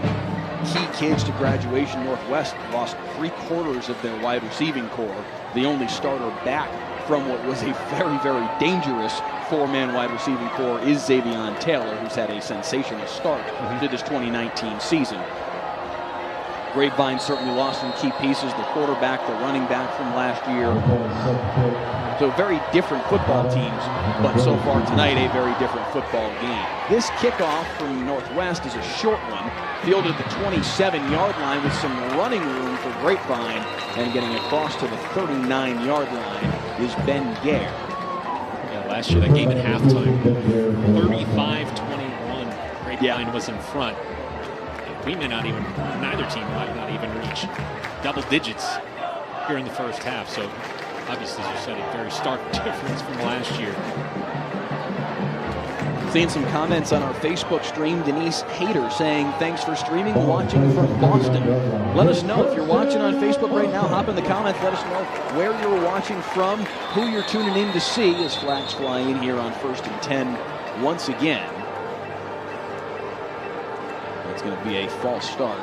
key kids to graduation. Northwest lost 3/4 of their wide receiving core. The only starter back from what was a very, very dangerous 4-man wide receiving core is Xavion Taylor, who's had a sensational start to this 2019 season. Grapevine certainly lost some key pieces, the quarterback, the running back from last year. So very different football teams, but so far tonight a very different football game. This kickoff from Northwest is a short one, fielded at the 27-yard line with some running room for Grapevine, and getting across to the 39-yard line is Ben Gare. Yeah, last year that game at halftime, 35-21, Grapevine was in front. Neither team might not even reach double digits here in the first half. So obviously, as you said, a very stark difference from last year. Seeing some comments on our Facebook stream. Denise Hayter saying, thanks for streaming, watching from Boston. Let us know if you're watching on Facebook right now. Hop in the comments. Let us know where you're watching from, who you're tuning in to see as flags fly in here on 1st and 10 once again. It's going to be a false start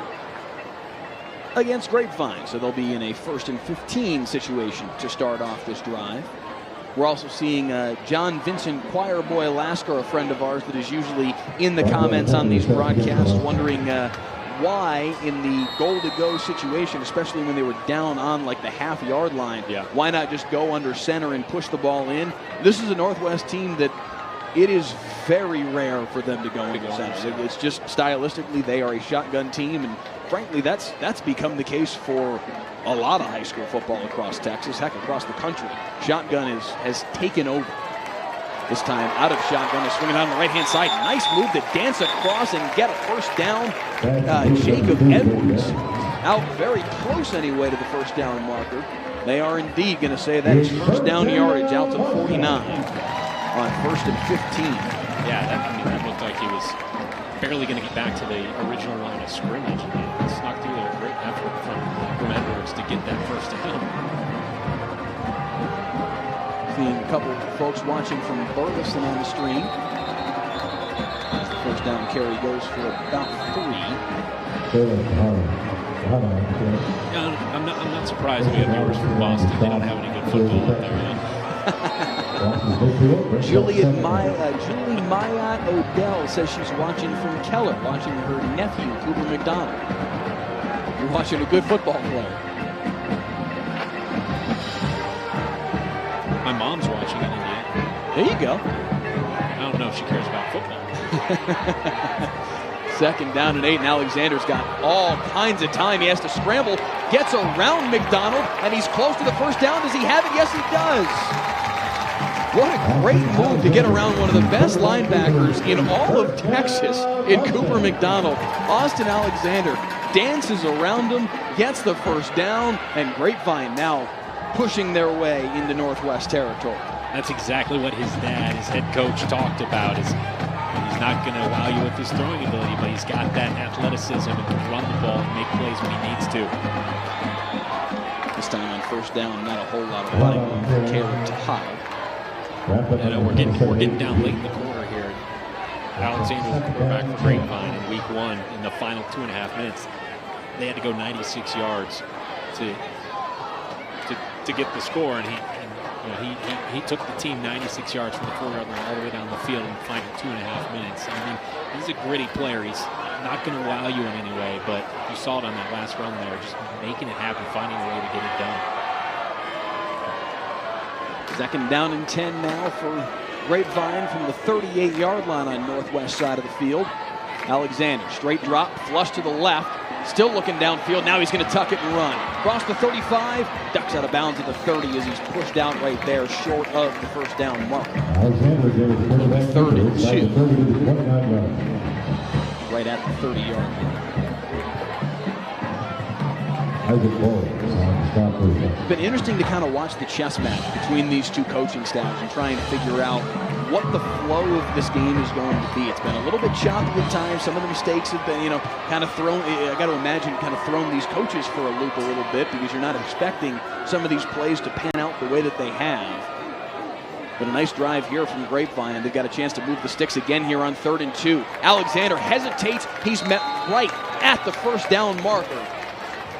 against Grapevine, so they'll be in a 1st and 15 situation to start off this drive. We're also seeing John Vincent Choirboy Lasker, a friend of ours that is usually in the comments on these broadcasts, wondering why in the goal-to-go situation, especially when they were down on like the half-yard line, why not just go under center and push the ball in? This is a Northwest team that it is very rare for them to go into center. It's just stylistically they are a shotgun team, and frankly that's become the case for a lot of high school football across Texas, heck, across the country. Shotgun has taken over. This time out of shotgun, is swinging on the right-hand side. Nice move to dance across and get a first down. Jacob Edwards out very close anyway to the first down marker. They are indeed going to say that is first down yardage out to the 49 on 1st and 15. Yeah, that looked like he was barely going to get back to the original line of scrimmage. He snuck through there. Great effort from Edwards to get that first down. Seeing a couple of folks watching from Burleson on the stream. As the first down carry goes for about 3. I'm not surprised we have viewers from Boston. They don't have any good football up there. Julie Mayat Odell says she's watching from Keller, watching her nephew, Cooper McDonald. You're watching a good football player. My mom's watching in Indiana. There you go. I don't know if she cares about football. 2nd down and 8, and Alexander's got all kinds of time. He has to scramble, gets around McDonald, and he's close to the first down. Does he have it? Yes, he does. What a great move to get around one of the best linebackers in all of Texas in Cooper McDonald. Austin Alexander dances around him, gets the first down, and Grapevine now pushing their way into Northwest territory. That's exactly what his dad, his head coach, talked about. He's not going to wow you with his throwing ability, but he's got that athleticism and can run the ball and make plays when he needs to. This time on first down, not a whole lot of running for Caleb Tejada. We're getting down late in the quarter here. Alexander, the quarterback for Grapevine in week 1, in the final 2.5 minutes, they had to go 96 yards to get the score, and he took the team 96 yards from the 4-yard line all the way down the field in the final 2.5 minutes. I mean, he's a gritty player. He's not going to wow you in any way, but you saw it on that last run there, just making it happen, finding a way to get it done. Second down and 10 now for Grapevine from the 38-yard line on northwest side of the field. Alexander, straight drop, flush to the left, still looking downfield. Now he's going to tuck it and run. Across the 35, ducks out of bounds at the 30 as he's pushed out right there, short of the first down mark. Third and 2. Right at the 30-yard line. It's been interesting to kind of watch the chess match between these two coaching staffs and trying to figure out what the flow of this game is going to be. It's been a little bit choppy at times. Some of the mistakes have been, kind of thrown, I got to imagine, kind of thrown these coaches for a loop a little bit because you're not expecting some of these plays to pan out the way that they have. But a nice drive here from Grapevine, and they've got a chance to move the sticks again here on 3rd and 2. Alexander hesitates. He's met right at the first down marker.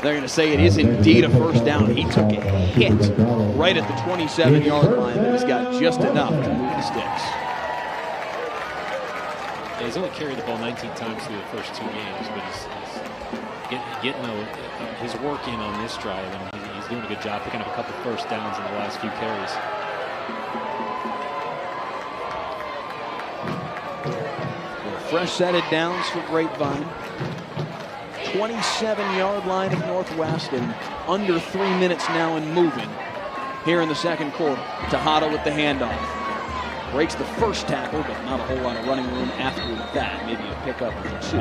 They're going to say it is indeed a first down. He took a hit right at the 27-yard line, but he's got just enough to move the sticks. Yeah, he's only carried the ball 19 times through the first 2 games, but he's getting his work in on this drive, and he's doing a good job picking up a couple first downs in the last few carries. Fresh set of downs for Grapevine. 27-yard line of Northwest, and under 3 minutes now and moving here in the second quarter. Tejada with the handoff. Breaks the first tackle, but not a whole lot of running room after that. Maybe a pickup for 2.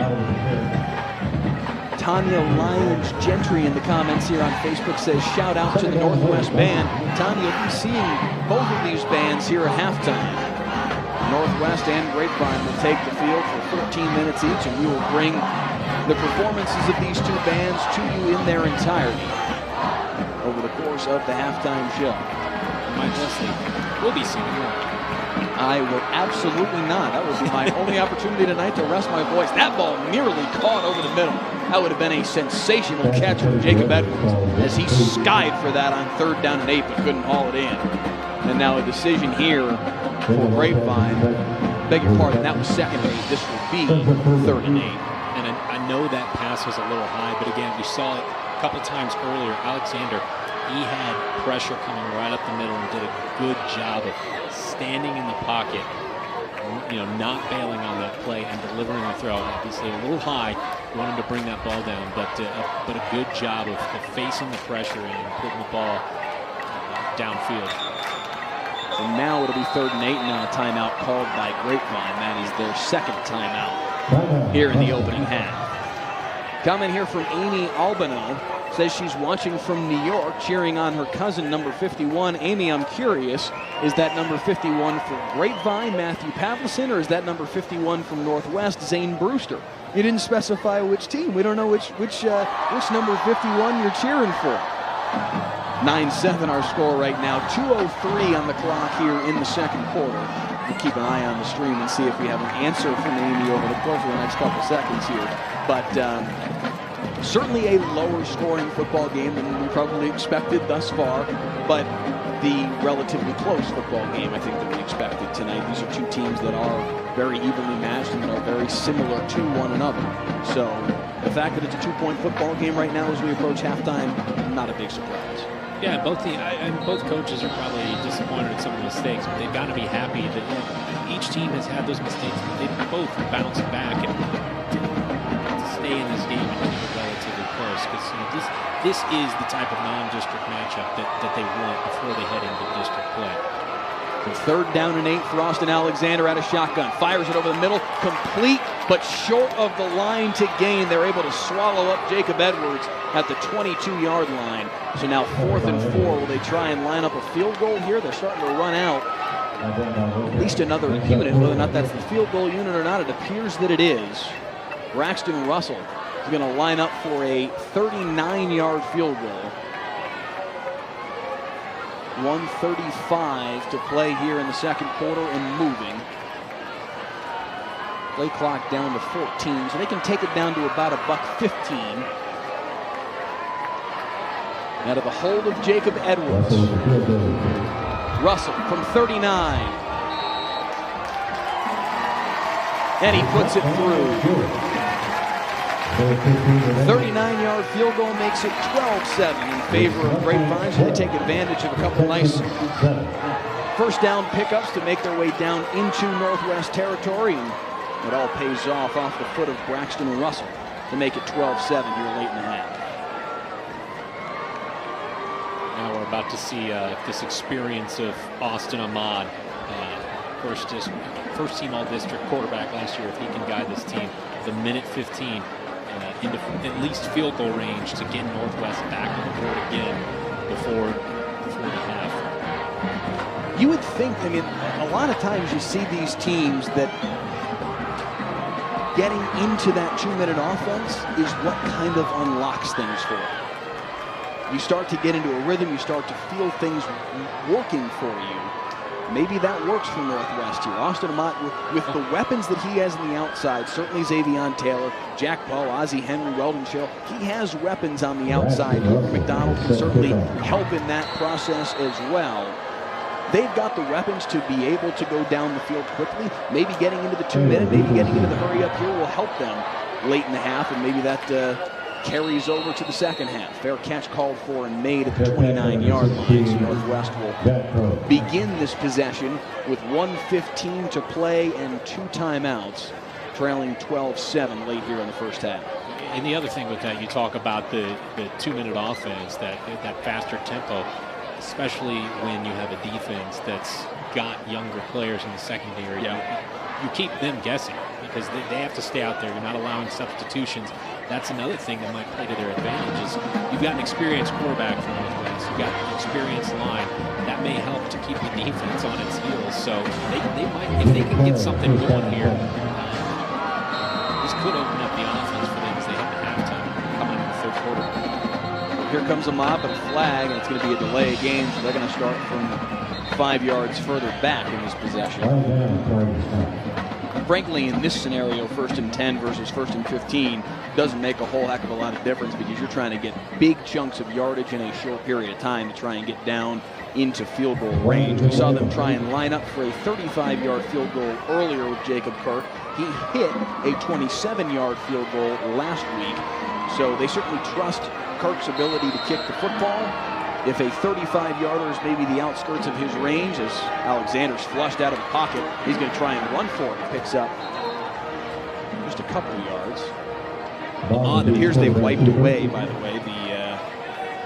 Tanya Lyons Gentry in the comments here on Facebook says, shout out to the Northwest band. Tanya, you'll be seeing both of these bands here at halftime. Northwest and Grapevine will take the field for 14 minutes each, and we will bring the performances of these two bands to you in their entirety over the course of the halftime show. Mike Leslie will be seeing you. I will absolutely not. That will be my only opportunity tonight to rest my voice. That ball nearly caught over the middle. That would have been a sensational catch from Jacob Edwards as he skied for that on 3rd down and 8, but couldn't haul it in. And now a decision here for Grapevine. Beg your pardon, that was 2nd and 8. This will be 3rd and 8. And I know that pass was a little high, but again, we saw it a couple times earlier. Alexander, he had pressure coming right up the middle and did a good job of standing in the pocket, not bailing on that play and delivering the throw. Obviously a little high, wanted to bring that ball down, but a good job of facing the pressure and putting the ball downfield. So now it'll be 3rd and 8, and now a timeout called by Grapevine. That is their 2nd timeout here in the opening half. Comment here from Amy Albano. Says she's watching from New York, cheering on her cousin, number 51. Amy, I'm curious, is that number 51 for Grapevine, Matthew Pavlison, or is that number 51 from Northwest, Zane Brewster? You didn't specify which team. We don't know which number 51 you're cheering for. 9-7 our score right now. 2:03 on the clock here in the second quarter. We'll keep an eye on the stream and see if we have an answer from Amy over the course of the next couple seconds here. But certainly a lower scoring football game than we probably expected thus far, but the relatively close football game I think that we expected tonight. These are two teams that are very evenly matched and that are very similar to one another. So the fact that it's a 2-point football game right now as we approach halftime, not a big surprise. Yeah, both coaches are probably disappointed at some of the mistakes, but they've got to be happy that each team has had those mistakes, but they've both bounced back and to stay in this game and keep it relatively close. Because this is the type of non-district matchup that they want before they head into district play. And 3rd down and 8 for Austin Alexander out of shotgun. Fires it over the middle, complete, but short of the line to gain. They're able to swallow up Jacob Edwards at the 22-yard line. So now 4th and 4. Will they try and line up a field goal here? They're starting to run out at least another unit. Whether or not that's the field goal unit or not, it appears that it is. Braxton Russell is going to line up for a 39-yard field goal. 1:35 to play here in the second quarter and moving. Play clock down to 14, so they can take it down to about $1.15. Out of the hold of Jacob Edwards. Russell from 39. And he puts it through. 39-yard field goal makes it 12-7 in favor of Grapevine, so they take advantage of a couple nice first down pickups to make their way down into Northwest territory, and it all pays off the foot of Braxton Russell to make it 12-7 here late in the half. Now we're about to see this experience of Austin Ahmad, first team All-District quarterback last year. If he can guide this team, the minute 15 into at least field goal range to get Northwest back on the board again before the half. You would think, I mean, a lot of times you see these teams that getting into that 2-minute offense is what kind of unlocks things for them. You start to get into a rhythm, you start to feel things working for you. Maybe that works for Northwest here. Austin Ahmad, with the weapons that he has on the outside, certainly Xavion Taylor, Jack Paul, Ozzie Henry, Weldon Schill, he has weapons on the outside. Cooper McDonald can certainly help in that process as well. They've got the weapons to be able to go down the field quickly. Maybe getting into the 2-minute, maybe getting into the hurry up here will help them late in the half, and maybe that carries over to the second half. Fair catch called for and made at the 29-yard line. So Northwest will begin this possession with 1:15 to play and 2 timeouts, trailing 12-7 late here in the first half. And the other thing with that, you talk about the 2-minute offense, that faster tempo, especially when you have a defense that's got younger players in the secondary. You keep them guessing because they have to stay out there. You're not allowing substitutions. That's another thing that might play to their advantage is you've got an experienced quarterback from Northwest. You've got an experienced line. That may help to keep the defense on its heels. So they might, if they can get something going here, this could open up the offense for them as they head to halftime coming in the third quarter. Here comes a mop and a flag, and it's going to be a delay game, so they're going to start from 5 yards further back in this possession. Frankly, in this scenario, 1st and 10 versus 1st and 15 doesn't make a whole heck of a lot of difference because you're trying to get big chunks of yardage in a short period of time to try and get down into field goal range. We saw them try and line up for a 35-yard field goal earlier with Jacob Kirk. He hit a 27-yard field goal last week, so they certainly trust Kirk's ability to kick the football. If a 35-yarder is maybe the outskirts of his range, as Alexander's flushed out of the pocket, he's going to try and run for it. He picks up just a couple of yards. It appears they wiped away, by the way,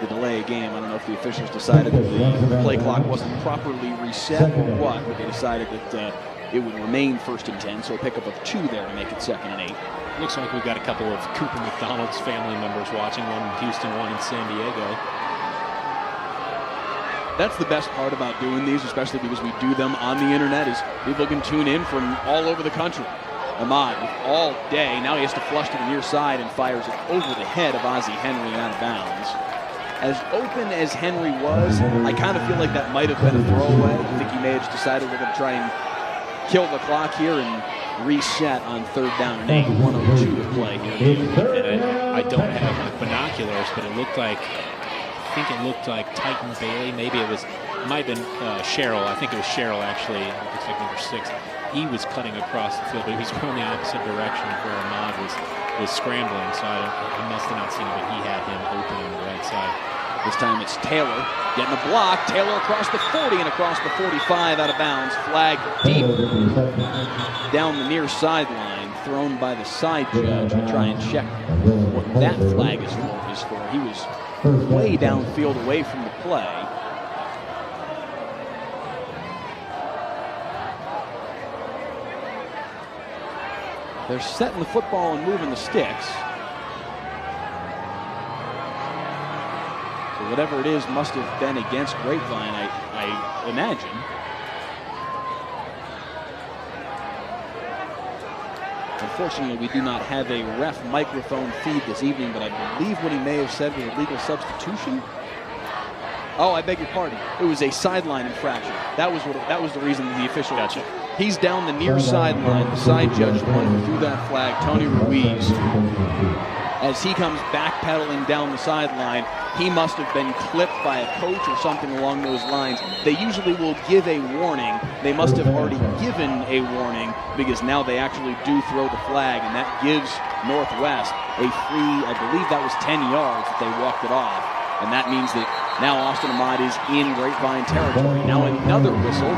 the delay game. I don't know if the officials decided that the play clock wasn't properly reset or what, but they decided that it would remain 1st and 10, so a pickup of 2 there to make it 2nd and 8. Looks like we've got a couple of Cooper McDonald's family members watching, one in Houston, one in San Diego. That's the best part about doing these, especially because we do them on the internet, is people can tune in from all over the country. Ahmad all day. Now he has to flush to the near side and fires it over the head of Ozzie Henry and out of bounds. As open as Henry was, I kind of feel like that might have been a throwaway. I think he may have just decided we're going to try and kill the clock here and reset on 3rd down and 8. 1:02 to play here. And I don't have my binoculars, but it looked like, I think it looked like Titan Bailey. Maybe it might have been Sherrill. I think it was Sherrill, actually. It looks like number 6. He was cutting across the field, but he was going the opposite direction of where Ahmad was scrambling. So I must have not seen it, but he had him open on the right side. This time it's Taylor getting a block. Taylor across the 40 and across the 45 out of bounds. Flag deep down the near sideline, thrown by the side judge. We'll try and check what that flag is for. He was way downfield away from the play. They're setting the football and moving the sticks. So whatever it is must have been against Grapevine, I imagine. Unfortunately, we do not have a ref microphone feed this evening, but I believe what he may have said was a legal substitution. Oh, I beg your pardon. It was a sideline infraction. That was the reason the official. Gotcha. He's down the near sideline. The side judge, the one who threw that flag, Tony Ruiz, as he comes backpedaling down the sideline, he must have been clipped by a coach or something along those lines. They usually will give a warning. They must have already given a warning because now they actually do throw the flag, and that gives Northwest a free, I believe that was 10 yards that they walked it off. And that means that now Austin Ahmad is in Grapevine territory. Now another whistle.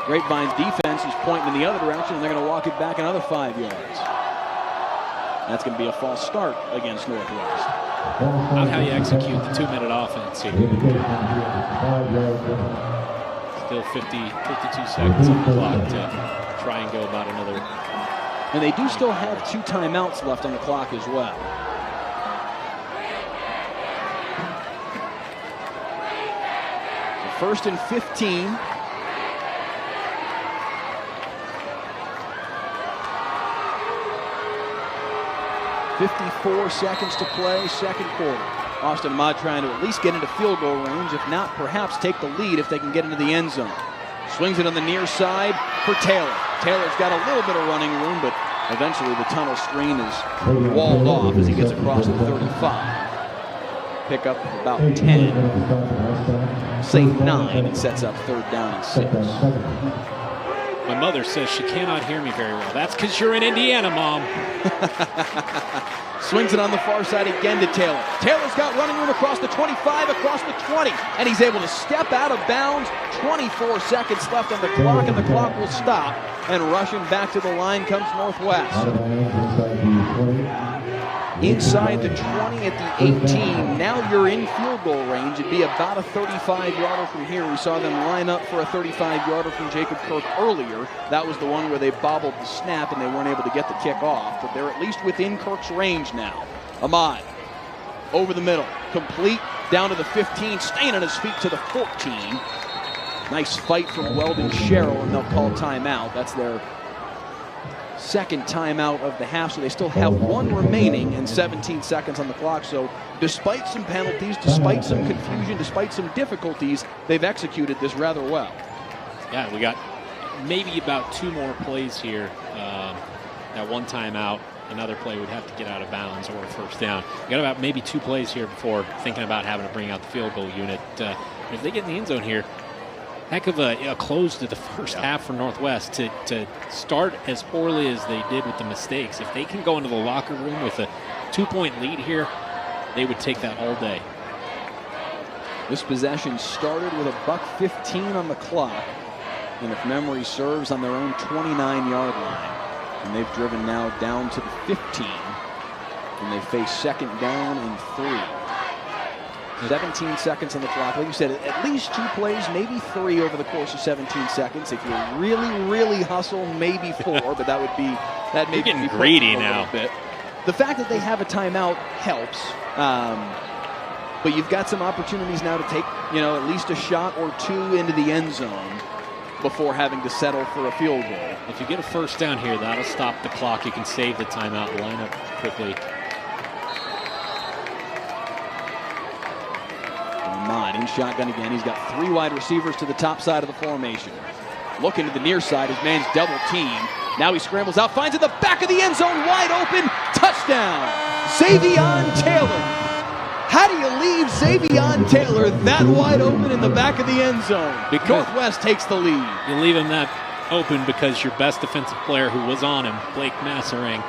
Grapevine's defense is pointing in the other direction, and they're going to walk it back another 5 yards. That's going to be a false start against Northwest. Not how you execute the 2-minute offense here. Still 52 seconds on the clock to try and go about another. And they do still have 2 timeouts left on the clock as well. So 1st and 15. .54 seconds to play, second quarter. Austin Ahmad trying to at least get into field goal range, if not, perhaps take the lead if they can get into the end zone. Swings it on the near side for Taylor. Taylor's got a little bit of running room, but eventually the tunnel screen is walled off as he gets across the 35. Pick up about 10. Safe 9 and sets up 3rd down and 6. My mother says she cannot hear me very well. That's because you're in Indiana, Mom. Swings it on the far side again to Taylor. Taylor's got running room across the 25, across the 20, and he's able to step out of bounds. 24 seconds left on the clock, and the clock will stop. And rushing back to the line comes Northwest. Inside the 20 at the 18. Now you're in field goal range. It'd be about a 35-yarder from here. We saw them line up for a 35-yarder from Jacob Kirk earlier. That was the one where they bobbled the snap and they weren't able to get the kick off. But they're at least within Kirk's range now. Ahmad over the middle. Complete down to the 15. Staying on his feet to the 14. Nice fight from Weldon Sherrill, and they'll call timeout. That's their second timeout of the half, so they still have 1 remaining and 17 seconds on the clock. So despite some penalties, despite some confusion, despite some difficulties, they've executed this rather well. Yeah, we got maybe about 2 more plays here. That 1 timeout, another play would have to get out of bounds or a 1st down. We got about maybe 2 plays here before thinking about having to bring out the field goal unit. If they get in the end zone here, heck of a close to the first half for Northwest to start as poorly as they did with the mistakes. If they can go into the locker room with a 2-point lead here, they would take that all day. This possession started with a $1:15 on the clock, and if memory serves, on their own 29-yard line. And they've driven now down to the 15, and they face 2nd down and 3. 17 seconds on the clock. Like you said, at least 2 plays, maybe 3 over the course of 17 seconds. If you really hustle, maybe 4, but that may be getting greedy now. Bit. The fact that they have a timeout helps, but you've got some opportunities now to take, at least a shot or 2 into the end zone before having to settle for a field goal. If you get a 1st down here, that'll stop the clock. You can save the timeout, line up quickly. Ahmad in shotgun again. He's got 3 wide receivers to the top side of the formation. Looking to the near side, his man's double team. Now he scrambles out, finds it in the back of the end zone, wide open, touchdown, Xavion Taylor. How do you leave Xavion Taylor that wide open in the back of the end zone? Northwest takes the lead. You leave him that open because your best defensive player who was on him, Blake Masserang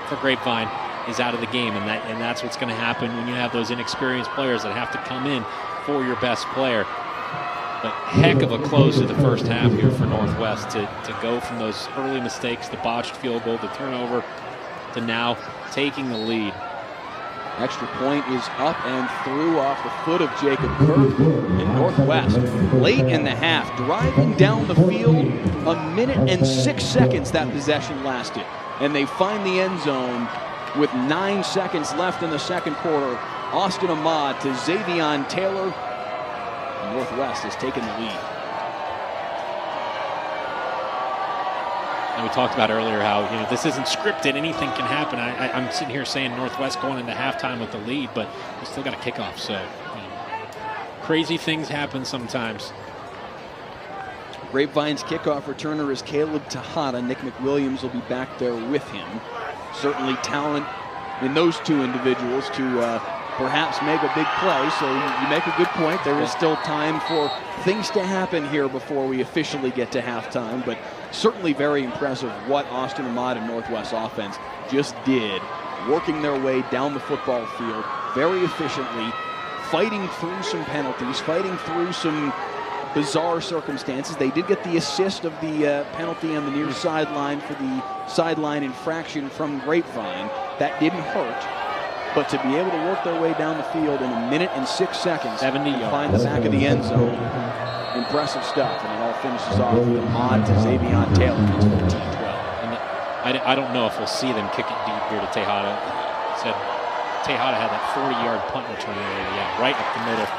for Grapevine, is out of the game, and that's what's going to happen when you have those inexperienced players that have to come in for your best player. But heck of a close to the first half here for Northwest to go from those early mistakes, the botched field goal, the turnover, to now taking the lead. Extra point is up and through off the foot of Jacob Kirk. And Northwest, late in the half, driving down the field, 1 minute and 6 seconds that possession lasted. And they find the end zone with 9 seconds left in the second quarter. Austin Ahmad to Xavion Taylor. And Northwest has taken the lead. And we talked about earlier how, this isn't scripted. Anything can happen. I'm sitting here saying Northwest going into halftime with the lead, but we still got a kickoff. So, crazy things happen sometimes. Grapevine's kickoff returner is Caleb Tejada. Nick McWilliams will be back there with him. Certainly talent in those two individuals to perhaps make a big play. So you make a good point. There is still time for things to happen here before we officially get to halftime. But certainly very impressive what Austin Ahmad and Northwest offense just did, working their way down the football field very efficiently, fighting through some penalties, fighting through some bizarre circumstances. They did get the assist of the penalty on the near sideline for the sideline infraction from Grapevine. That didn't hurt. But to be able to work their way down the field in 1 minute and 6 seconds 70 and yards. find the back of the end zone, impressive stuff. And it all finishes off with Ahmad to Xavion Taylor. It's 14-12. And I don't know if we'll see them kick it deep here to Tejada. Said Tejada had that 40-yard punt return area, right up the middle.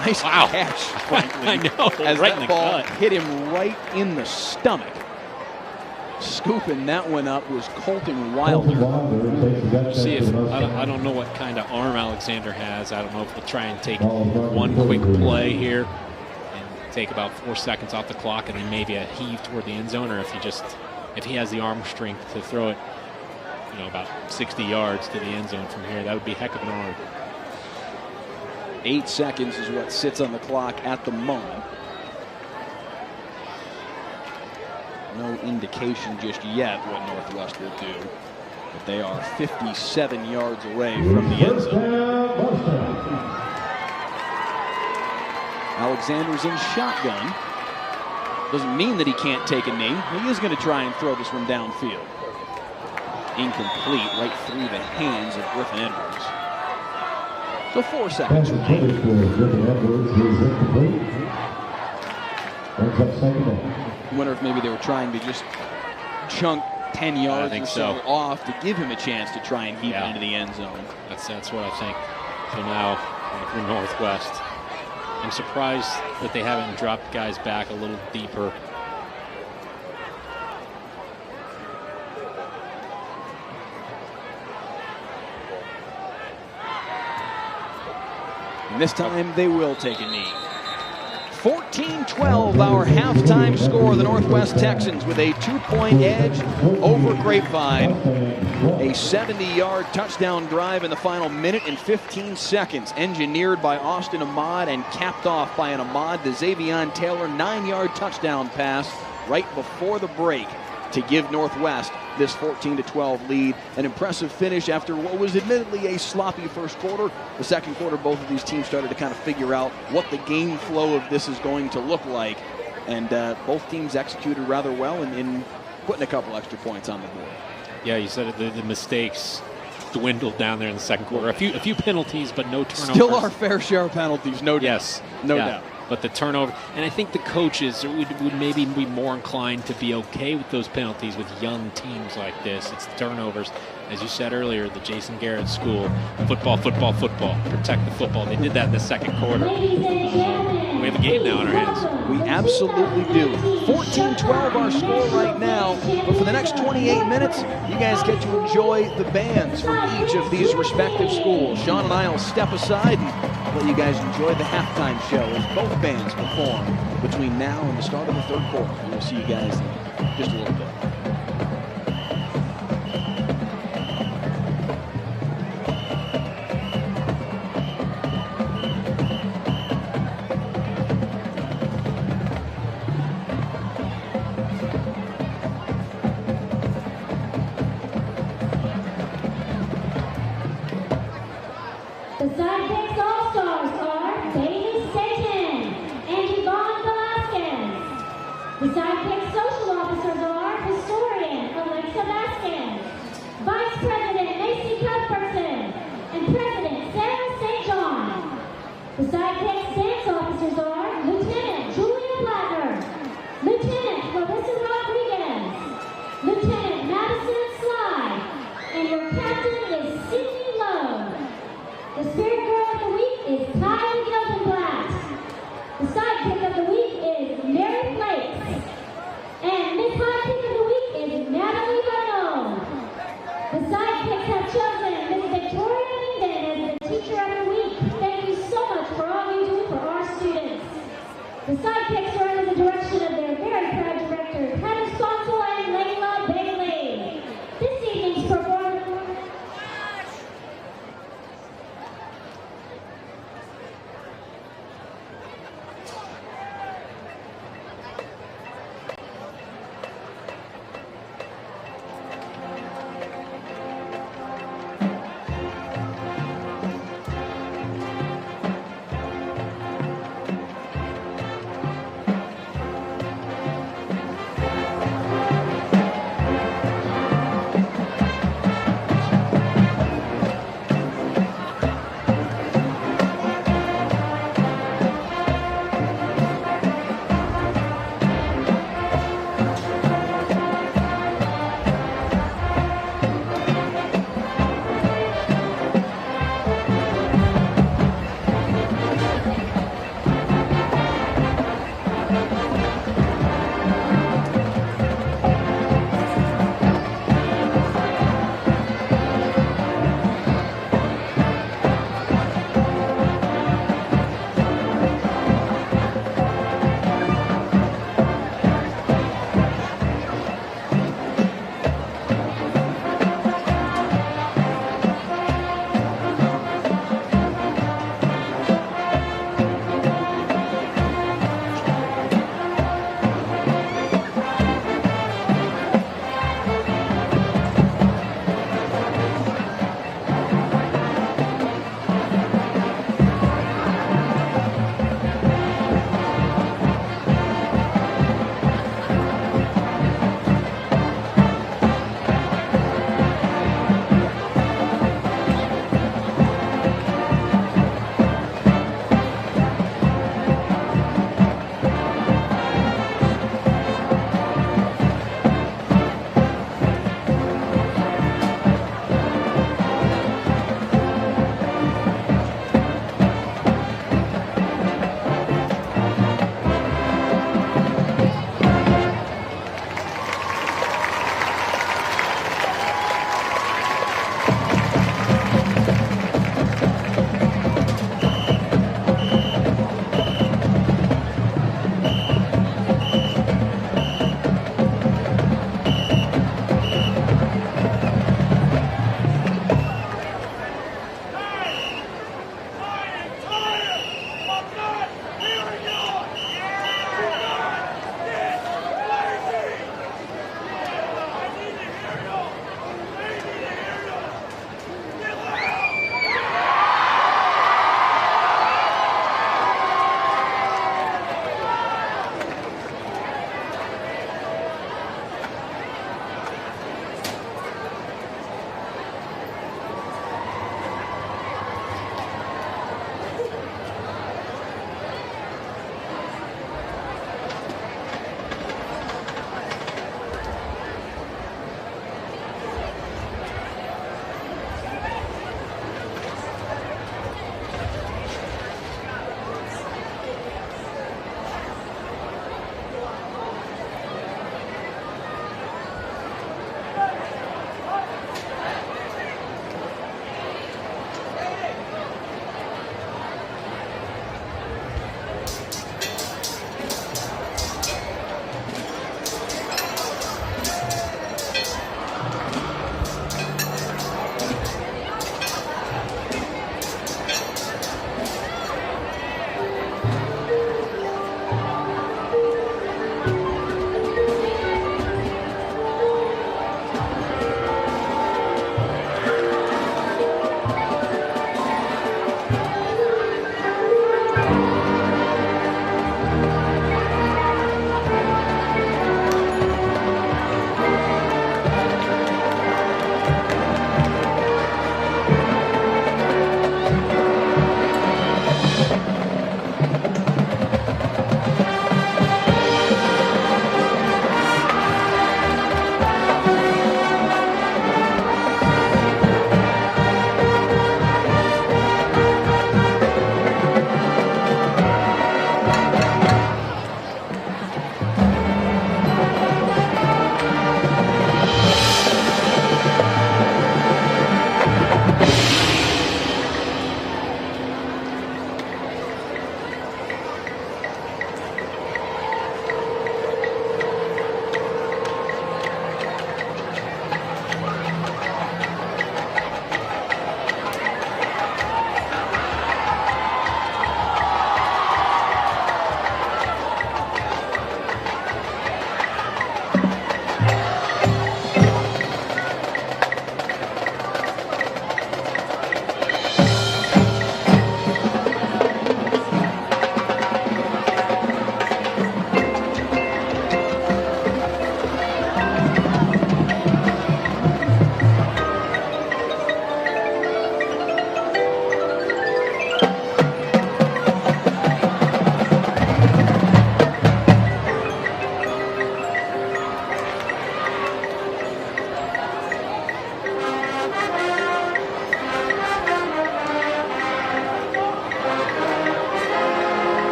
Nice catch, frankly. I know, as right in that the ball gut. hit him right in the stomach. Scooping that one up was Colton Wilder. We'll see if I don't know what kind of arm Alexander has. I don't know if we'll try and take one quick play here and take about 4 seconds off the clock and then maybe a heave toward the end zone, or if he has the arm strength to throw it, about 60 yards to the end zone from here. That would be a heck of an arm. 8 seconds is what sits on the clock at the moment. No indication just yet what Northwest will do, but they are 57 yards away from the end zone. Alexander's in shotgun. Doesn't mean that he can't take a knee. He is going to try and throw this one downfield. Incomplete, right through the hands of Griffin Edwards. So 4 seconds I wonder if maybe they were trying to just chunk 10 yards or so off to give him a chance to try and heave it into the end zone. That's what I think. So now for Northwest, I'm surprised that they haven't dropped guys back a little deeper. And this time they will take a knee. 14-12, our halftime score. The Northwest Texans with a 2-point edge over Grapevine. A 70-yard touchdown drive in the final minute and 15 seconds, engineered by Austin Ahmad and capped off by an Ahmad to Xavion Taylor 9-yard touchdown pass right before the break to give Northwest this 14-12 lead. An impressive finish after what was admittedly a sloppy first quarter. The second quarter, both of these teams started to kind of figure out what the game flow of this is going to look like. And both teams executed rather well in putting a couple extra points on the board. Yeah, you said it, the mistakes dwindled down there in the second quarter. A few penalties, but no turnovers. Still our fair share of penalties, no doubt. Yes, no doubt. But the turnover, and I think the coaches would maybe be more inclined to be okay with those penalties with young teams like this. It's the turnovers. As you said earlier, the Jason Garrett school, football, football, football, protect the football. They did that in the second quarter. We have a game now in our hands. We absolutely do. 14-12 our score right now, but for the next 28 minutes, you guys get to enjoy the bands from each of these respective schools. Sean and I will step aside and let you guys enjoy the halftime show as both bands perform between now and the start of the third quarter. We'll see you guys in just a little bit. The Sidekicks All-Stars are Bailey Staten and Yvonne Velasquez. The Sidekicks Social Officers are Historian Alexa Vasquez, Vice President Macy Cuthbertson, and The sidekicks are under the direction of their very proud directors, Heather Stossel and Layla Bailey. This evening's performance.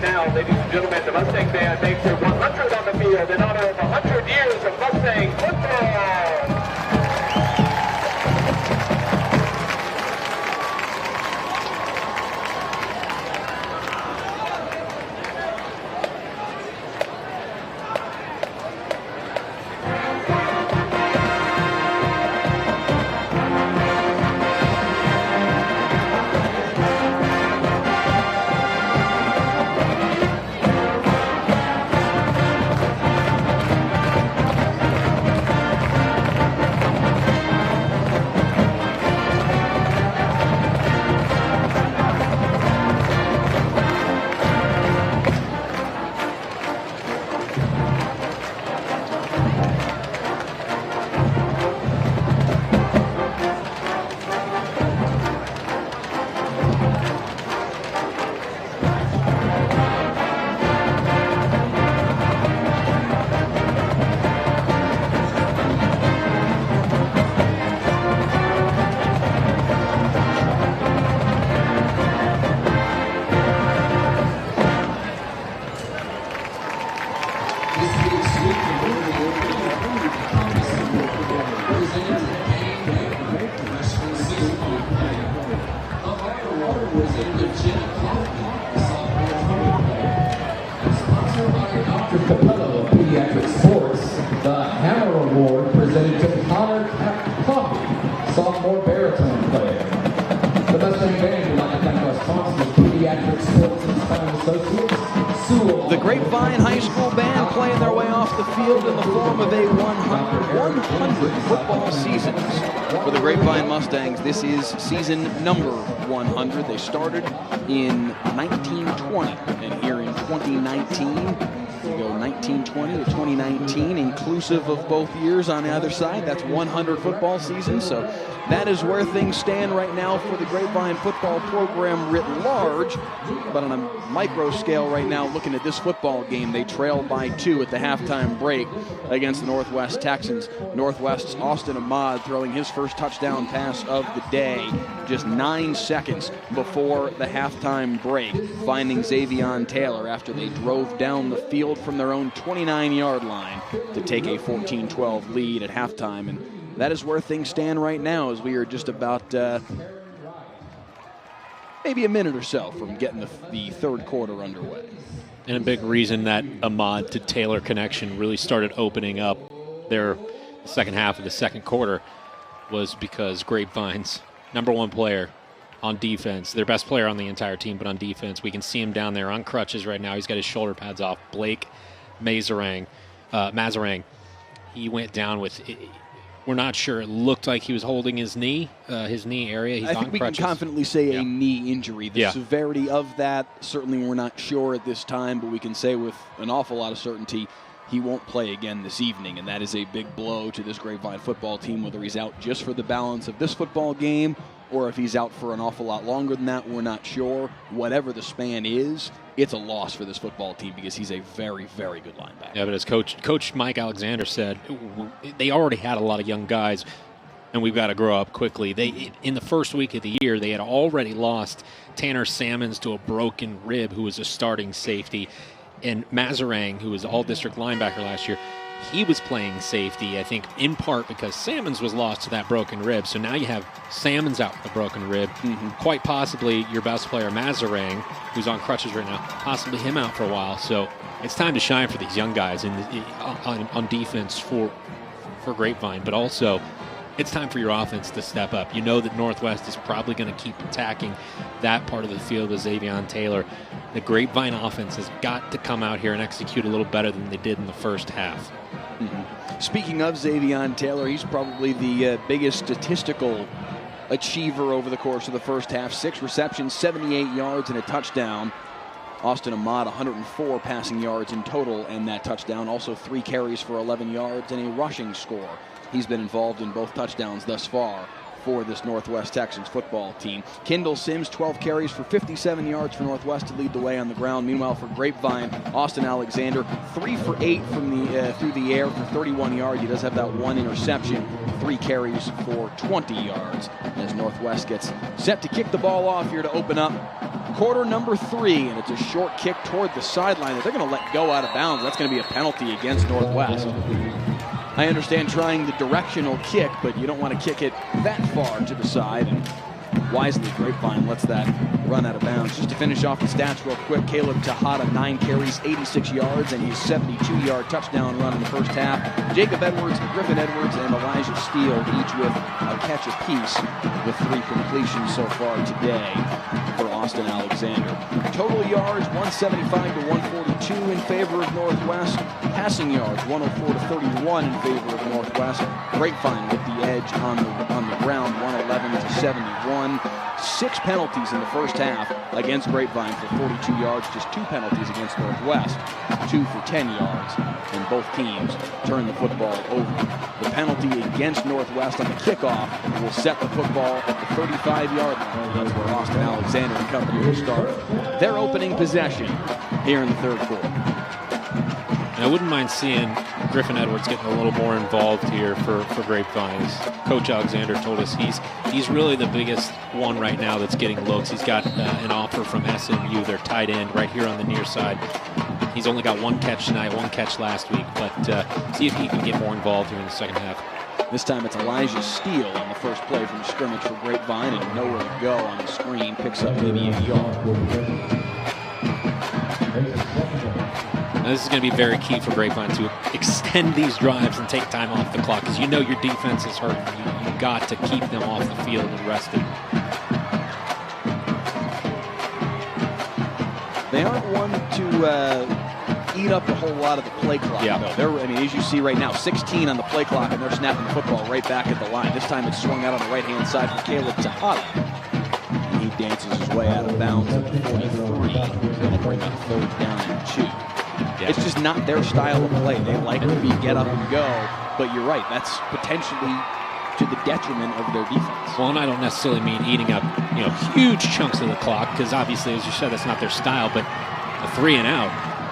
And now, ladies and gentlemen, the Mustang Band makes their 100 on the field in honor of 100 years of Mustang football. Sophomore baritone player. The Mustang Band would like to thank our sponsors, Pediatric Sports and Spine Associates. The Grapevine High School Band playing their way off the field in the form of a 100 football seasons. For the Grapevine Mustangs, this is season number 100. They started in 1920, and here in 2019, you go 1920 to 2019, inclusive of both years on either side. That's 100 football seasons. So that is where things stand right now for the Grapevine football program writ large. But on a micro scale right now, looking at this football game, they trail by 2 at the halftime break against the Northwest Texans. Northwest's Austin Ahmad throwing his first touchdown pass of the day just 9 seconds before the halftime break, finding Xavion Taylor after they drove down the field from their own 29-yard line to take a 14-12 lead at halftime. And that is where things stand right now, as we are just about maybe a minute or so from getting the third quarter underway. And a big reason that Ahmad to Taylor connection really started opening up their second half of the second quarter was because Grapevine's number one player on defense, their best player on the entire team, but on defense, we can see him down there on crutches right now. He's got his shoulder pads off. Blake Mazarang. He went down with, we're not sure. It looked like he was holding his knee area. He's I think we can confidently say a knee injury. The severity of that, certainly we're not sure at this time, but we can say with an awful lot of certainty he won't play again this evening, and that is a big blow to this Grapevine football team, whether he's out just for the balance of this football game or if he's out for an awful lot longer than that, we're not sure. Whatever the span is, it's a loss for this football team because he's a very, very good linebacker. Yeah, but as Coach Mike Alexander said, they already had a lot of young guys, and we've got to grow up quickly. In the first week of the year, they had already lost Tanner Salmons to a broken rib, who was a starting safety, and Mazarang, who was all-district linebacker last year. He was playing safety, I think, in part because Salmons was lost to that broken rib. So now you have Salmons out with a broken rib. Quite possibly your best player, Mazarang, who's on crutches right now, possibly him out for a while. So it's time to shine for these young guys on defense for Grapevine. But also, it's time for your offense to step up. You know that Northwest is probably going to keep attacking that part of the field with Xavion Taylor. The Grapevine offense has got to come out here and execute a little better than they did in the first half. Speaking of Xavion Taylor, he's probably the biggest statistical achiever over the course of the first half. 6 receptions, 78 yards, and a touchdown. Austin Ahmad, 104 passing yards in total, and that touchdown. Also 3 carries for 11 yards and a rushing score. He's been involved in both touchdowns thus far for this Northwest Texans football team. Kendall Sims, 12 carries for 57 yards for Northwest to lead the way on the ground. Meanwhile, for Grapevine, Austin Alexander, 3 for 8 from through the air for 31 yards. He does have that 1 interception, 3 carries for 20 yards. As Northwest gets set to kick the ball off here to open up Quarter number 3, and it's a short kick toward the sideline that they're going to let go out of bounds. That's going to be a penalty against Northwest. I understand trying the directional kick, but you don't want to kick it that far to the side. And wisely, Grapevine lets that run out of bounds. Just to finish off the stats real quick, Caleb Tejada, 9 carries, 86 yards, and his 72-yard touchdown run in the first half. Jacob Edwards, Griffin Edwards, and Elijah Steele, each with a catch apiece, with 3 completions so far today for Austin Alexander. Total yards, 175 to 142 in favor of Northwest. Passing yards, 104 to 31 in favor of Northwest. Grapevine with the edge on the ground, 111 to 71. 6 penalties in the first half against Grapevine for 42 yards, just 2 penalties against Northwest, 2 for 10 yards, and both teams turn the football over. The penalty against Northwest on the kickoff will set the football at the 35-yard line. That's where Austin Alexander and company will start their opening possession here in the third quarter. And I wouldn't mind seeing Griffin Edwards getting a little more involved here for Grapevine. As Coach Alexander told us, he's really the biggest one right now that's getting looks. He's got an offer from SMU, their tight end, right here on the near side. He's only got 1 catch tonight, 1 catch last week, but see if he can get more involved here in the second half. This time it's Elijah Steele on the first play from scrimmage for Grapevine, and nowhere to go on the screen. Picks up maybe a yard. Now, this is going to be very key for Grapevine to extend these drives and take time off the clock, because you know your defense is hurt. You've got to keep them off the field and rested. They aren't one to eat up a whole lot of the play clock, though. As you see right now, 16 on the play clock, and they're snapping the football right back at the line. This time it's swung out on the right-hand side for Caleb Tejada. And he dances his way out of bounds at the 43. Going to bring up 3rd down and 2. It's just not their style of play. They like to be get up and go, but you're right, that's potentially to the detriment of their defense. Well, and I don't necessarily mean eating up, huge chunks of the clock, because obviously, as you said, that's not their style, but a 3 and out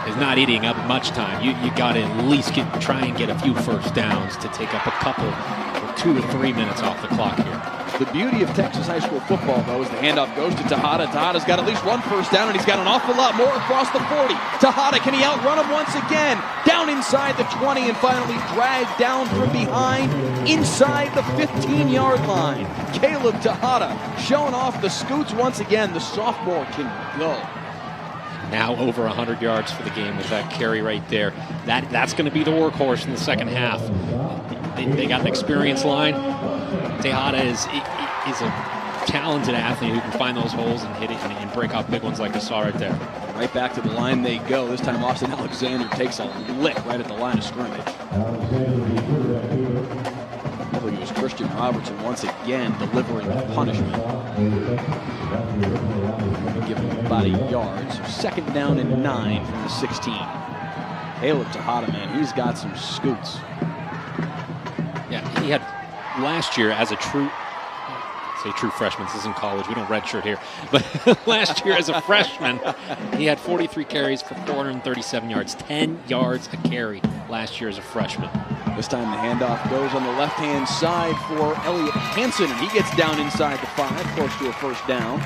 is not eating up much time. You got to at least try and get a few first downs to take up a couple, or 2 to 3 minutes off the clock here. The beauty of Texas high school football, though, is the handoff goes to Tejada. Tejada's got at least 1 first down, and he's got an awful lot more across the 40. Tejada, can he outrun him once again? Down inside the 20 and finally dragged down from behind inside the 15-yard line. Caleb Tejada showing off the scoots once again. The sophomore can go. Now over 100 yards for the game with that carry right there. That's going to be the workhorse in the second half. They got an experienced line. Tejada is a talented athlete who can find those holes and hit it and break out big ones like we saw right there. Right back to the line they go. This time Austin Alexander takes a lick right at the line of scrimmage. I believe it was Christian Robertson once again delivering the punishment. Giving him about a yard. So 2nd down and 9 from the 16. Caleb Tejada, man, he's got some scoots. Yeah, he had last year as a true freshman. This isn't college. We don't redshirt here. But last year as a freshman, he had 43 carries for 437 yards. 10 yards a carry last year as a freshman. This time the handoff goes on the left-hand side for Elliott Hansen, and he gets down inside the 5, close to a first down.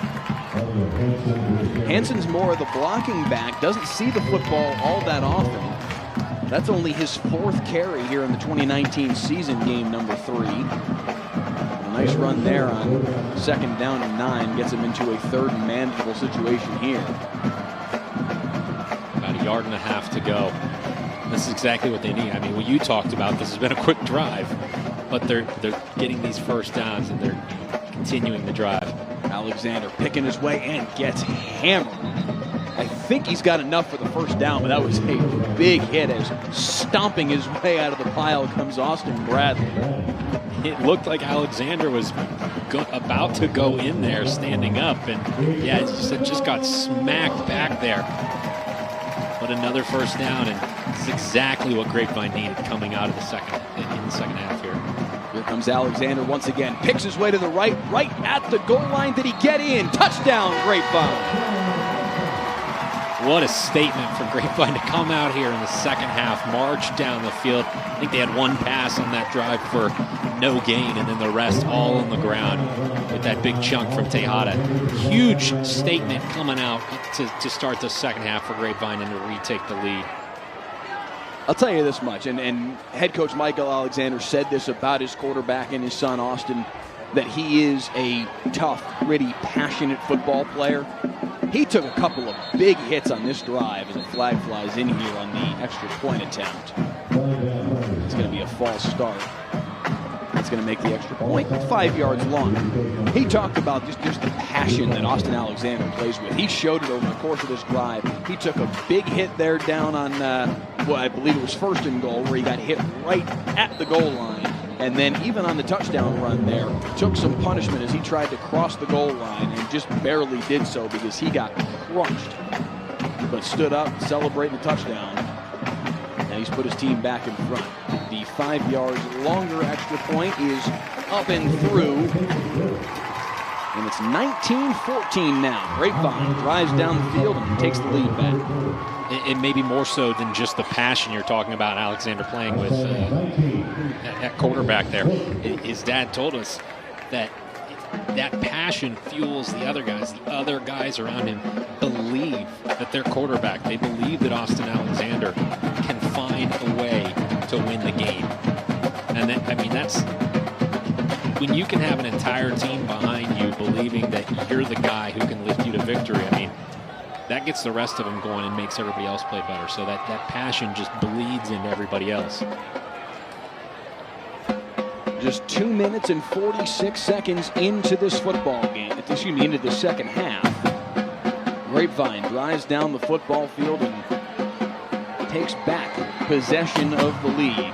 Hansen's more of the blocking back, doesn't see the football all that often. That's only his 4th carry here in the 2019 season, game number 3. A nice run there on 2nd down and 9, gets him into a 3rd and manageable situation here. About a yard and a half to go. This is exactly what they need. I mean, what you talked about, this has been a quick drive, but they're getting these first downs and they're continuing the drive. Alexander picking his way and gets hammered. I think he's got enough for the first down, but that was a big hit as stomping his way out of the pile comes Austin Bradley. It looked like Alexander was about to go in there standing up, and yeah, as you said, just got smacked back there. But another first down, and this is exactly what Grapevine needed coming out of in the second half here. Here comes Alexander once again, picks his way to the right at the goal line. Did he get in? Touchdown, Grapevine. What a statement for Grapevine to come out here in the second half, march down the field. I think they had one pass on that drive for no gain, and then the rest all on the ground with that big chunk from Tejada. Huge statement coming out to start the second half for Grapevine and to retake the lead. I'll tell you this much, and head coach Michael Alexander said this about his quarterback and his son Austin, that he is a tough, gritty, passionate football player. He took a couple of big hits on this drive as a flag flies in here on the extra point attempt. It's going to be a false start. It's going to make the extra point 5 yards long. He talked about just the passion that Austin Alexander plays with. He showed it over the course of this drive. He took a big hit there down on, I believe it was first and goal, where he got hit right at the goal line. And then even on the touchdown run there, took some punishment as he tried to cross the goal line and just barely did so because he got crunched. But stood up, celebrating the touchdown, and he's put his team back in front. The 5 yards longer extra point is up and through. And it's 19-14 now. Grapevine drives down the field and takes the lead back. And maybe more so than just the passion you're talking about Alexander playing with at quarterback there. His dad told us that that passion fuels the other guys. The other guys around him believe that they're quarterback. They believe that Austin Alexander can find a way to win the game. And that, I mean, that's when you can have an entire team behind you believing that you're the guy who can lift you to victory. I mean, that gets the rest of them going and makes everybody else play better. So that passion just bleeds into everybody else. Just 2 minutes and 46 seconds into this football game, into the second half. Grapevine drives down the football field and takes back possession of the lead.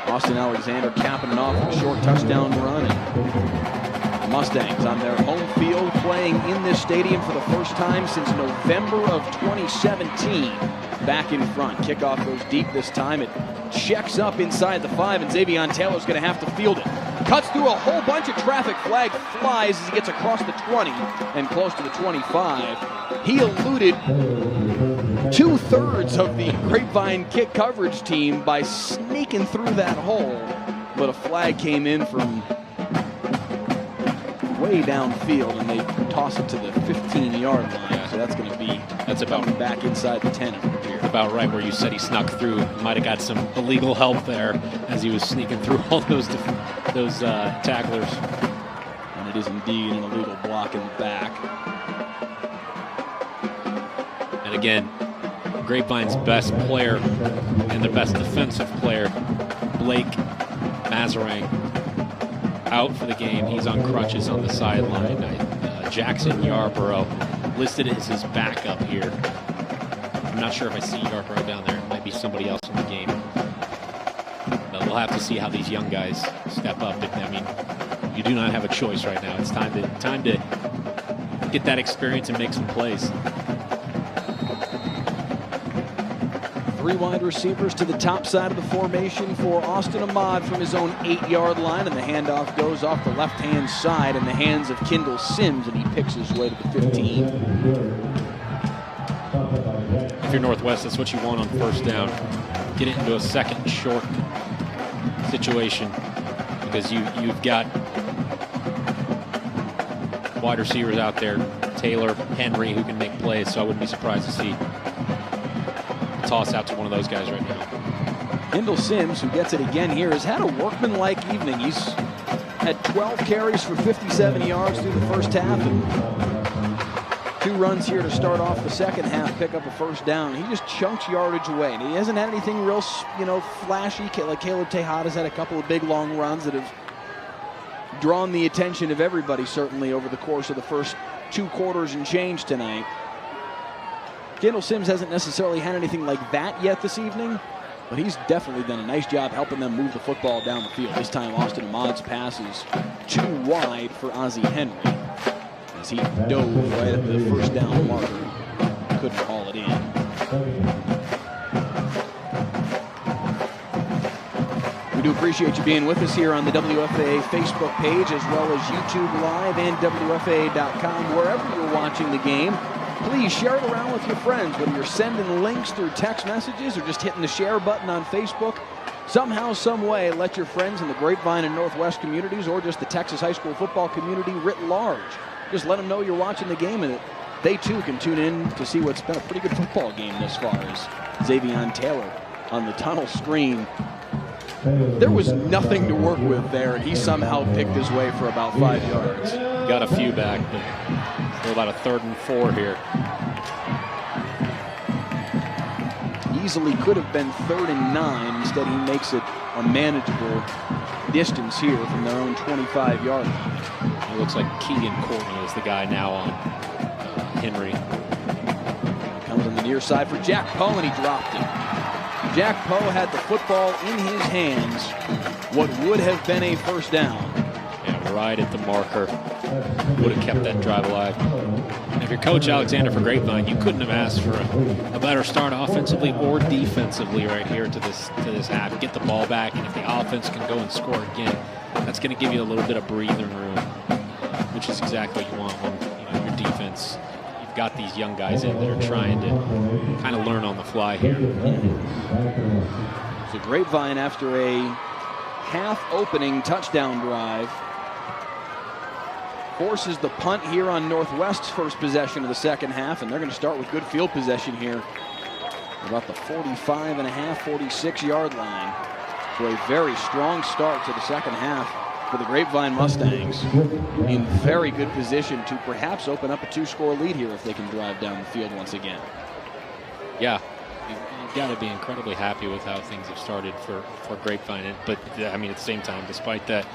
Austin Alexander capping it off with a short touchdown run. And Mustangs on their home field playing in this stadium for the first time since November of 2017. Back in front. Kickoff goes deep this time. It checks up inside the 5, and Xavier Taylor's going to have to field it. Cuts through a whole bunch of traffic. Flag flies as he gets across the 20 and close to the 25. He eluded 2/3 of the Grapevine kick coverage team by sneaking through that hole, but a flag came in from way downfield, and they toss it to the 15-yard line. So that's going to be about back inside the 10 here. About right where you said he snuck through. Might have got some illegal help there as he was sneaking through all those tacklers. And it is indeed an illegal block in the back. And again, Grapevine's best player and their best defensive player, Blake Mazarang, out for the game. He's on crutches on the sideline. Jackson Yarborough listed as his backup here. I'm not sure if I see Yarborough down there. It might be somebody else in the game. But we'll have to see how these young guys step up. I mean, you do not have a choice right now. It's time to get that experience and make some plays. 3 wide receivers to the top side of the formation for Austin Ahmad from his own 8-yard line, and the handoff goes off the left-hand side in the hands of Kendall Sims, and he picks his way to the 15. If you're Northwest, that's what you want on first down. Get it into a second short situation because you've got wide receivers out there, Taylor, Henry, who can make plays, so I wouldn't be surprised to see toss out to one of those guys right now. Kendall Sims, who gets it again here, has had a workman-like evening. He's had 12 carries for 57 yards through the first half, and 2 runs here to start off the second half, pick up a first down. He just chunks yardage away, and he hasn't had anything real, flashy. Like Caleb Tejada's had a couple of big long runs that have drawn the attention of everybody, certainly over the course of the first 2 quarters and change tonight. Kendall Sims hasn't necessarily had anything like that yet this evening, but he's definitely done a nice job helping them move the football down the field. This time, Austin Ahmad's pass is too wide for Ozzie Henry as he dove right at the first down marker. Couldn't haul it in. We do appreciate you being with us here on the WFAA Facebook page, as well as YouTube Live and WFAA.com, wherever you're watching the game. Please share it around with your friends, whether you're sending links through text messages or just hitting the share button on Facebook. Somehow, some way, let your friends in the Grapevine and Northwest communities or just the Texas high school football community writ large, just let them know you're watching the game and that they too can tune in to see what's been a pretty good football game this far. As Xavier Taylor on the tunnel screen. There was nothing to work with there, and he somehow picked his way for about 5 yards. Got a few back, but still about a 3rd and 4 here. Easily could have been 3rd and 9. Instead, he makes it a manageable distance here from their own 25-yard line. It looks like Keegan Courtney is the guy now on Henry. Comes on the near side for Jack Poe, and he dropped it. Jack Poe had the football in his hands, what would have been a first down. Yeah, right at the marker. Would have kept that drive alive. And if you're Coach Alexander for Grapevine, you couldn't have asked for a better start offensively or defensively right here to this half. Get the ball back, and if the offense can go and score again, that's going to give you a little bit of breathing room, which is exactly what you want when your defense. You've got these young guys in that are trying to kind of learn on the fly here. So Grapevine, after a half-opening touchdown drive, forces the punt here on Northwest's first possession of the second half, and they're going to start with good field possession here. About the 45.5, 46-yard line. So a very strong start to the second half for the Grapevine Mustangs, in very good position to perhaps open up a 2-score lead here if they can drive down the field once again. Yeah, you've got to be incredibly happy with how things have started for Grapevine. But I mean, at the same time, despite that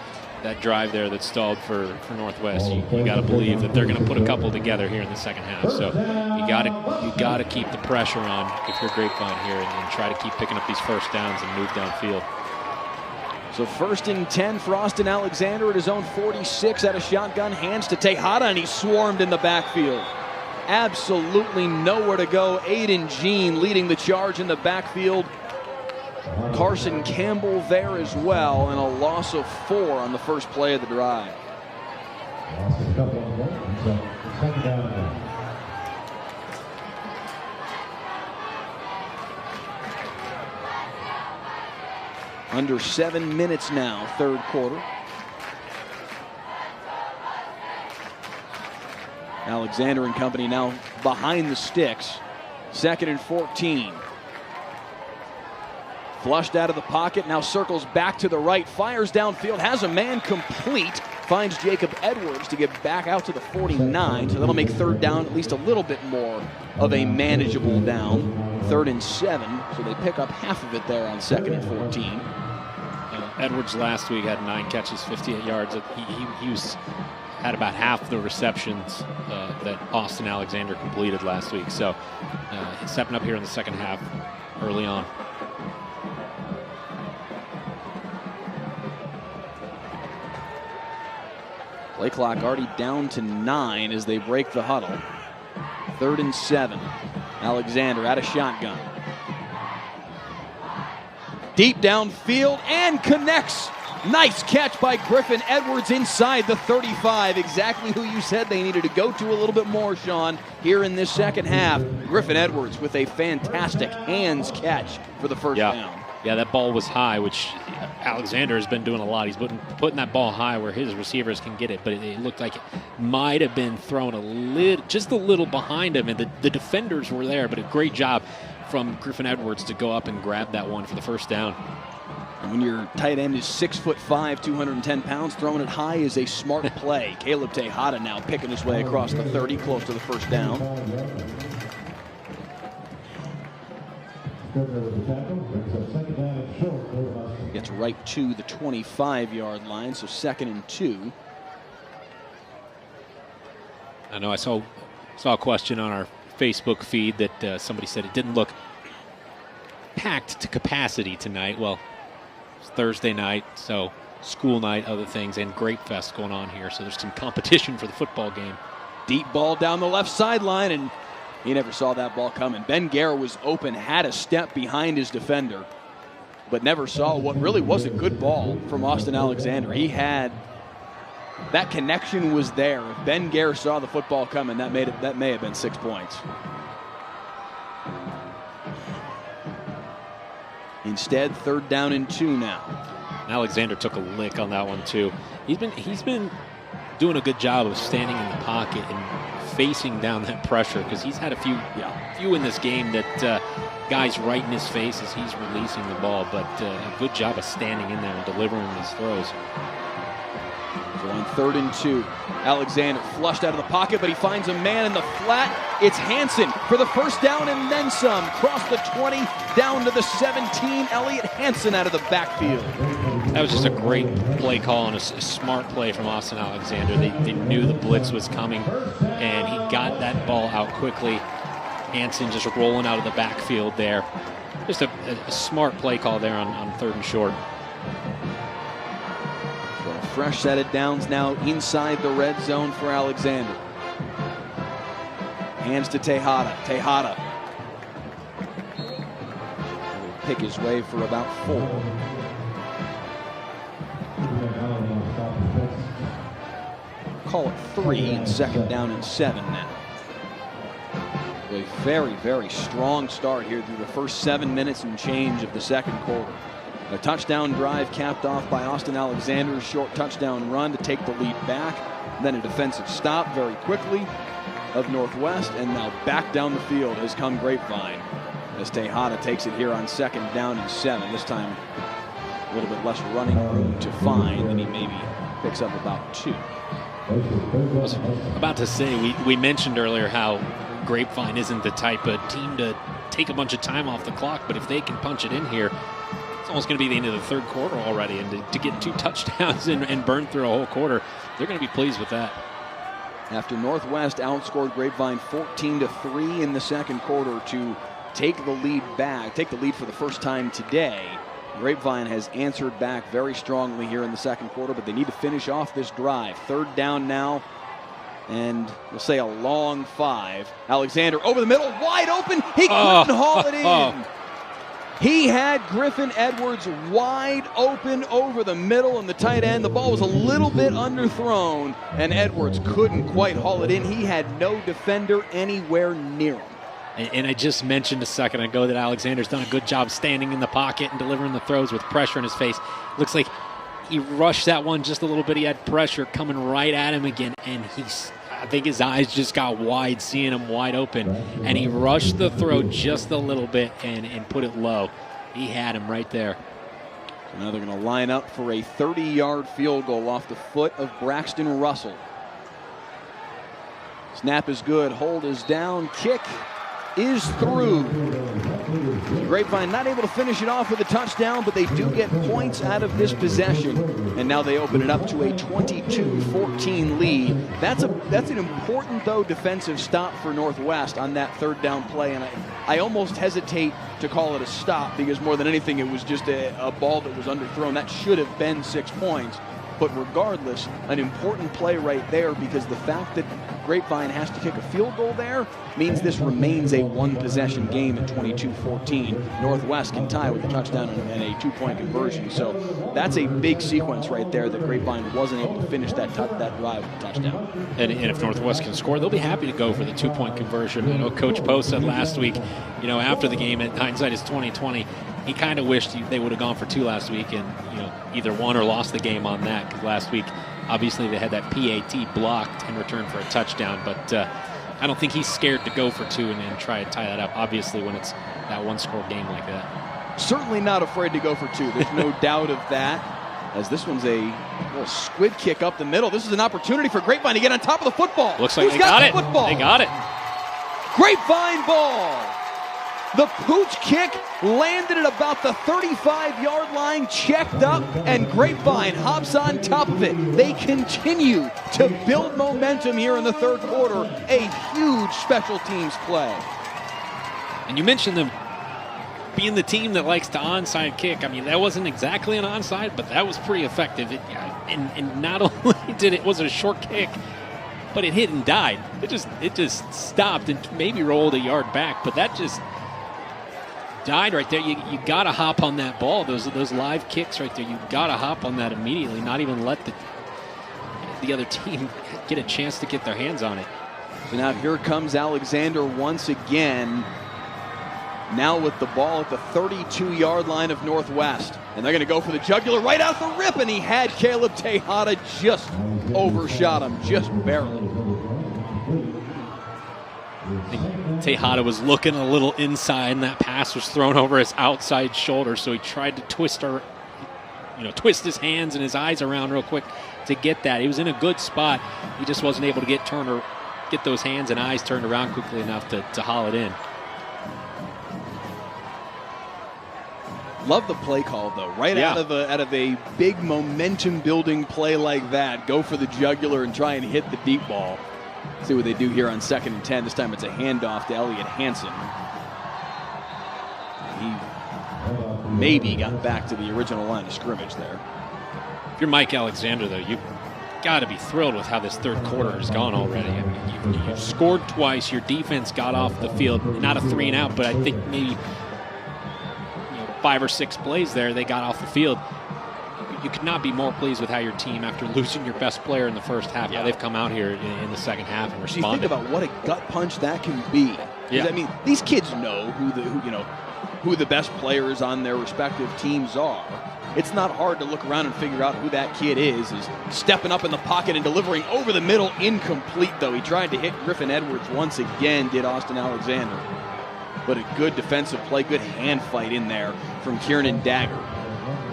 drive there that stalled for Northwest, you got to believe that they're going to put a couple together here in the second half. So you got to keep the pressure on if you're Grapevine here and try to keep picking up these first downs and move downfield. So 1st and 10 for Austin Alexander at his own 46 out of shotgun, hands to Tejada, and he's swarmed in the backfield. Absolutely nowhere to go. Aiden Jean leading the charge in the backfield. Carson Campbell there as well, and a loss of 4 on the first play of the drive. Under 7 minutes now, third quarter. Alexander and company now behind the sticks. 2nd and 14. Flushed out of the pocket, now circles back to the right, fires downfield, has a man complete, finds Jacob Edwards to get back out to the 49, so that'll make third down at least a little bit more of a manageable down. 3rd and 7, so they pick up half of it there on 2nd and 14. Edwards last week had 9 catches, 58 yards. He had about half the receptions that Austin Alexander completed last week. So he's stepping up here in the second half early on. Play clock already down to 9 as they break the huddle. 3rd and 7. Alexander out of shotgun. Deep downfield and connects. Nice catch by Griffin Edwards inside the 35. Exactly who you said they needed to go to a little bit more, Sean, here in this second half. Griffin Edwards with a fantastic hands catch for the first down. Yeah, that ball was high, which Alexander has been doing a lot. He's putting that ball high where his receivers can get it, but it looked like it might have been thrown just a little behind him, and the defenders were there, but a great job from Griffin Edwards to go up and grab that one for the first down. And when your tight end is 6'5", 210 pounds, throwing it high is a smart play. Caleb Tejada now picking his way across the 30, close to the first down. Gets right to the 25-yard line, so 2nd and 2. I know I saw a question on our Facebook feed that somebody said it didn't look packed to capacity tonight. Well, it's Thursday night, so school night, other things, and Grape Fest going on here, so there's some competition for the football game. Deep ball down the left sideline, and he never saw that ball coming. Ben Guerra was open, had a step behind his defender, but never saw what really was a good ball from Austin Alexander. He had that connection was there. If Ben Gare saw the football coming, that may have been 6 points. Instead, 3rd down and 2 now. Alexander took a lick on that one too. He's been doing a good job of standing in the pocket and facing down that pressure, because he's had a few in this game that guys right in his face as he's releasing the ball, but a good job of standing in there and delivering these throws. So on 3rd and 2, Alexander flushed out of the pocket, but he finds a man in the flat. It's Hansen for the 1st down and then some. Cross the 20, down to the 17. Elliott Hansen out of the backfield. That was just a great play call and a smart play from Austin Alexander. They knew the blitz was coming, and he got that ball out quickly. Hansen just rolling out of the backfield there. Just a smart play call there on 3rd and short. So a fresh set of downs now inside the red zone for Alexander. Hands to Tejada. Tejada will pick his way for about 4. Call it 3, and 2nd down and 7 now. A very, very strong start here through the first 7 minutes and change of the 2nd quarter. A touchdown drive capped off by Austin Alexander's short touchdown run to take the lead back. Then a defensive stop very quickly of Northwest, and now back down the field has come Grapevine as Tejada takes it here on 2nd down and 7. This time a little bit less running room to find, and he maybe picks up about 2. I was about to say, we mentioned earlier how Grapevine isn't the type of team to take a bunch of time off the clock, but if they can punch it in here, it's almost going to be the end of the 3rd quarter already, and to get 2 touchdowns and burn through a whole quarter, they're going to be pleased with that. After Northwest outscored Grapevine 14-3 in the 2nd quarter to take the lead for the first time today, Grapevine has answered back very strongly here in the 2nd quarter, but they need to finish off this drive. 3rd down now, and we'll say a long 5. Alexander over the middle, wide open. He couldn't haul it in. He had Griffin Edwards wide open over the middle, and the tight end, the ball was a little bit underthrown, and Edwards couldn't quite haul it in. He had no defender anywhere near him. And I just mentioned a second ago that Alexander's done a good job standing in the pocket and delivering the throws with pressure in his face. Looks like he rushed that one just a little bit. He had pressure coming right at him again, and I think his eyes just got wide, seeing him wide open, and he rushed the throw just a little bit and put it low. He had him right there. So now they're going to line up for a 30-yard field goal off the foot of Braxton Russell. Snap is good, hold is down, kick is through. Grapevine not able to finish it off with a touchdown, but they do get points out of this possession. And now they open it up to a 22-14 lead. That's an important, though, defensive stop for Northwest on that 3rd down play. And I almost hesitate to call it a stop, because more than anything, it was just a ball that was underthrown. That should have been 6 points. But regardless, an important play right there, because the fact that Grapevine has to kick a field goal there means this remains a 1-possession game at 22-14. Northwest can tie with a touchdown and a 2-point conversion. So that's a big sequence right there that Grapevine wasn't able to finish that drive with a touchdown. And if Northwest can score, they'll be happy to go for the 2-point conversion. I know Coach Poe said last week, after the game, at hindsight is 20/20, he kind of wished they would have gone for 2 last week and either won or lost the game on that, because last week obviously they had that PAT blocked in return for a touchdown, but I don't think he's scared to go for 2 and try to tie that up, obviously, when it's that 1-score game like that. Certainly not afraid to go for 2. There's no doubt of that, as this one's a little squid kick up the middle. This is an opportunity for Grapevine to get on top of the football. Looks like they got it. Football? They got it. Grapevine ball. The pooch kick landed at about the 35-yard line, checked up, and Grapevine hops on top of it. They continue to build momentum here in the 3rd quarter. A huge special teams play. And you mentioned them being the team that likes to onside kick. I mean, that wasn't exactly an onside, but that was pretty effective. And not only was it a short kick, but it hit and died. It just stopped and maybe rolled a yard back, but that just died right there. You got to hop on that ball. Those live kicks right there. You got to hop on that immediately. Not even let the other team get a chance to get their hands on it. So now here comes Alexander once again. Now with the ball at the 32-yard line of Northwest. And they're going to go for the jugular right out the rip, and he had Caleb Tejada, just overshot him, just barely. Tejada was looking a little inside, and that pass was thrown over his outside shoulder, so he tried to twist his hands and his eyes around real quick to get that. He was in a good spot. He just wasn't able to get those hands and eyes turned around quickly enough to haul it in. Love the play call, though. Out of a big momentum-building play like that, go for the jugular and try and hit the deep ball. See what they do here on 2nd and 10. This time it's a handoff to Elliott Hansen. He maybe got back to the original line of scrimmage there. If you're Mike Alexander, though, you've got to be thrilled with how this third quarter has gone already. I mean, you've scored twice. Your defense got off the field. Not a 3-and-out, but I think maybe 5 or 6 plays there, they got off the field. You could not be more pleased with how your team, after losing your best player in the first half, how they've come out here in the second half and responded. You think about what a gut punch that can be. Yeah. I mean, these kids know who the best players on their respective teams are. It's not hard to look around and figure out who that kid is stepping up in the pocket and delivering over the middle. Incomplete, though. He tried to hit Griffin Edwards once again, did Austin Alexander. But a good defensive play, good hand fight in there from Kieran Dagger,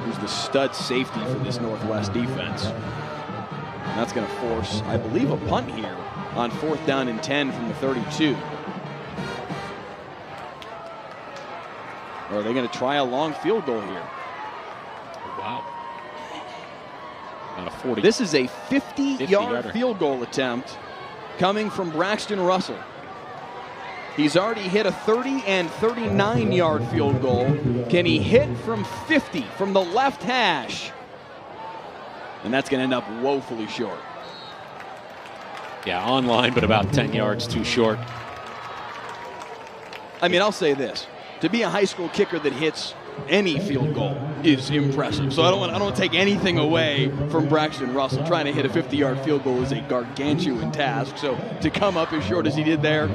who's the stud safety for this Northwest defense. And that's going to force, I believe, a punt here on 4th down and 10 from the 32. Or are they going to try a long field goal here? Wow. About a 40. This is a 50-yard field goal attempt coming from Braxton Russell. He's already hit a 30 and 39-yard field goal. Can he hit from 50 from the left hash? And that's going to end up woefully short. Yeah, on line, but about 10 yards too short. I mean, I'll say this. To be a high school kicker that hits any field goal is impressive. So I don't want to take anything away from Braxton Russell. Trying to hit a 50-yard field goal is a gargantuan task. So to come up as short as he did there,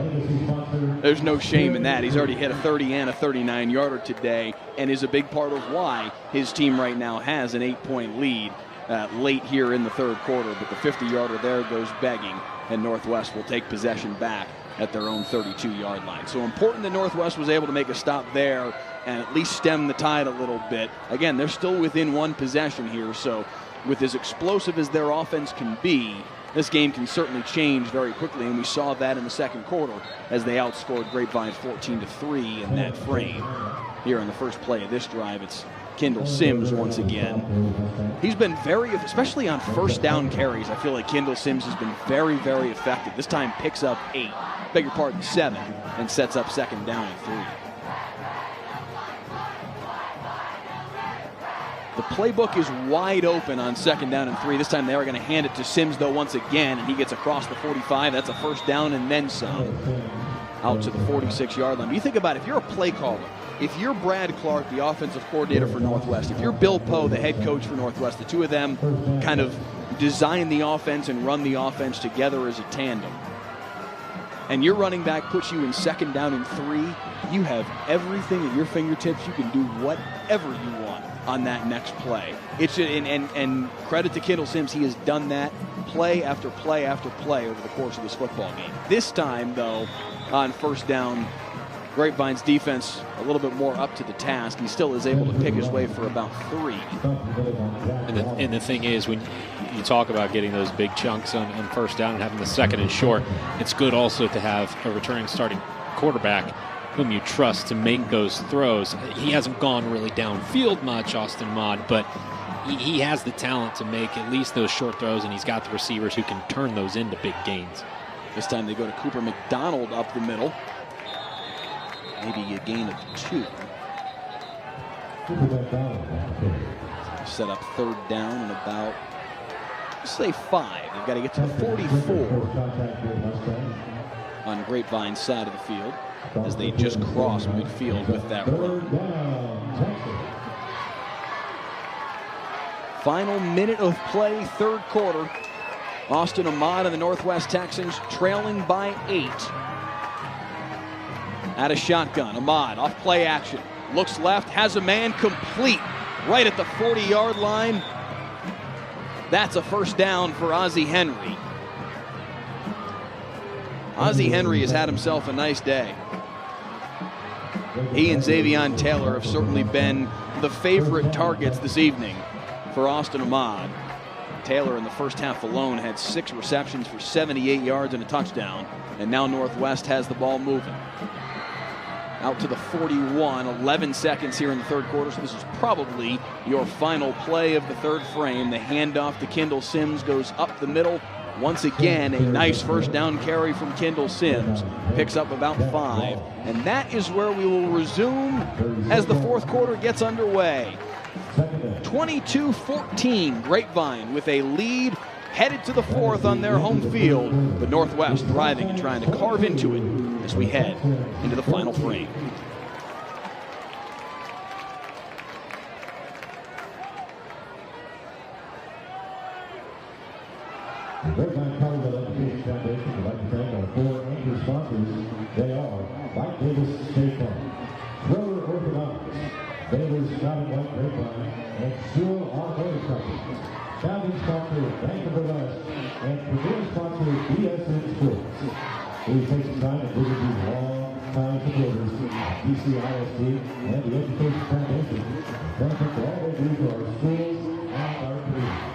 there's no shame in that. He's already hit a 30 and a 39-yarder today, and is a big part of why his team right now has an 8-point lead late here in the third quarter. But the 50-yarder there goes begging, and Northwest will take possession back at their own 32-yard line. So important that Northwest was able to make a stop there and at least stem the tide a little bit. Again, they're still within one possession here, so with as explosive as their offense can be, this game can certainly change very quickly, and we saw that in the second quarter as they outscored Grapevine 14-3 in that frame. Here on the first play of this drive, it's Kendall Sims once again. He's been very, especially on first down carries, I feel like Kendall Sims has been very, very effective. This time picks up 7, and sets up 2nd down and 3. The playbook is wide open on 2nd down and 3. This time they are going to hand it to Sims, though, once again, and he gets across the 45. That's a 1st down and then some. Out to the 46-yard line. You think about it, if you're a play caller, if you're Brad Clark, the offensive coordinator for Northwest, if you're Bill Poe, the head coach for Northwest, the two of them kind of design the offense and run the offense together as a tandem, and your running back puts you in 2nd down and 3, you have everything at your fingertips. You can do whatever you want on that next play. And credit to Kendall Sims, he has done that play after play after play over the course of this football game. This time, though, on 1st down, Grapevine's defense a little bit more up to the task. He still is able to pick his way for about 3. And the thing is, when you talk about getting those big chunks on 1st down and having the 2nd and short, it's good also to have a returning starting quarterback whom you trust to make those throws. He hasn't gone really downfield much, Austin Maude, but he has the talent to make at least those short throws, and he's got the receivers who can turn those into big gains. This time they go to Cooper McDonald up the middle. Maybe a gain of 2. Set up 3rd down and about, say, 5. They've got to get to the 44 on Grapevine's side of the field as they just cross midfield with that run. Final minute of play, third quarter. Austin Ahmad and the Northwest Texans trailing by 8. At a shotgun, Ahmad off play action. Looks left, has a man complete right at the 40-yard line. That's a first down for Ozzie Henry. Ozzie Henry has had himself a nice day. He and Xavion Taylor have certainly been the favorite targets this evening for Austin Ahmad. Taylor in the first half alone had 6 receptions for 78 yards and a touchdown, and now Northwest has the ball moving. Out to the 41, 11 seconds here in the third quarter, so this is probably your final play of the third frame. The handoff to Kendall Sims goes up the middle. Once again, a nice first down carry from Kendall Sims. Picks up about 5. And that is where we will resume as the fourth quarter gets underway. 22-14, Grapevine with a lead headed to the fourth on their home field. But Northwest thriving and trying to carve into it as we head into the final frame. The Grapevine College Education Foundation would like to thank our 4 anchor sponsors. They are Mike Davis State Farm, Thriller Orthodontics, Baylor's Shouting White Grapevine, and Sewell Automotive Company. Founding sponsor Bank of the West, and premier sponsor BSN Sports. Please take some time and visit these long-time supporters, PCISD, and the Education Foundation. Thank you for all they do for our schools and our community.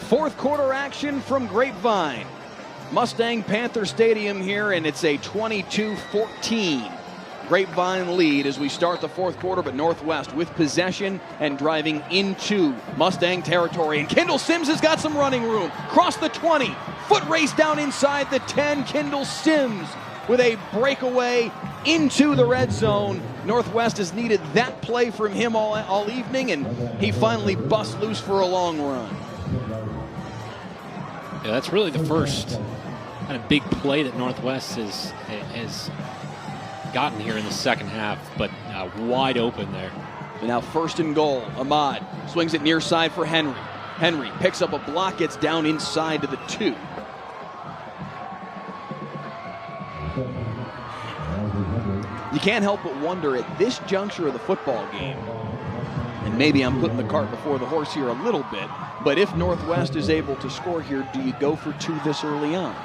Fourth quarter action from Grapevine. Mustang Panther Stadium here, and it's a 22-14 Grapevine lead as we start the fourth quarter, but Northwest with possession and driving into Mustang territory. And Kendall Sims has got some running room. Cross the 20, foot race down inside the 10. Kendall Sims with a breakaway into the red zone. Northwest has needed that play from him all evening, and he finally busts loose for a long run. Yeah, that's really the first kind of big play that Northwest has gotten here in the second half, but wide open there. And now first and goal. Ahmad swings it near side for Henry. Henry picks up a block, gets down inside to the 2. You can't help but wonder at this juncture of the football game, and maybe I'm putting the cart before the horse here a little bit, but if Northwest is able to score here, do you go for 2 this early on?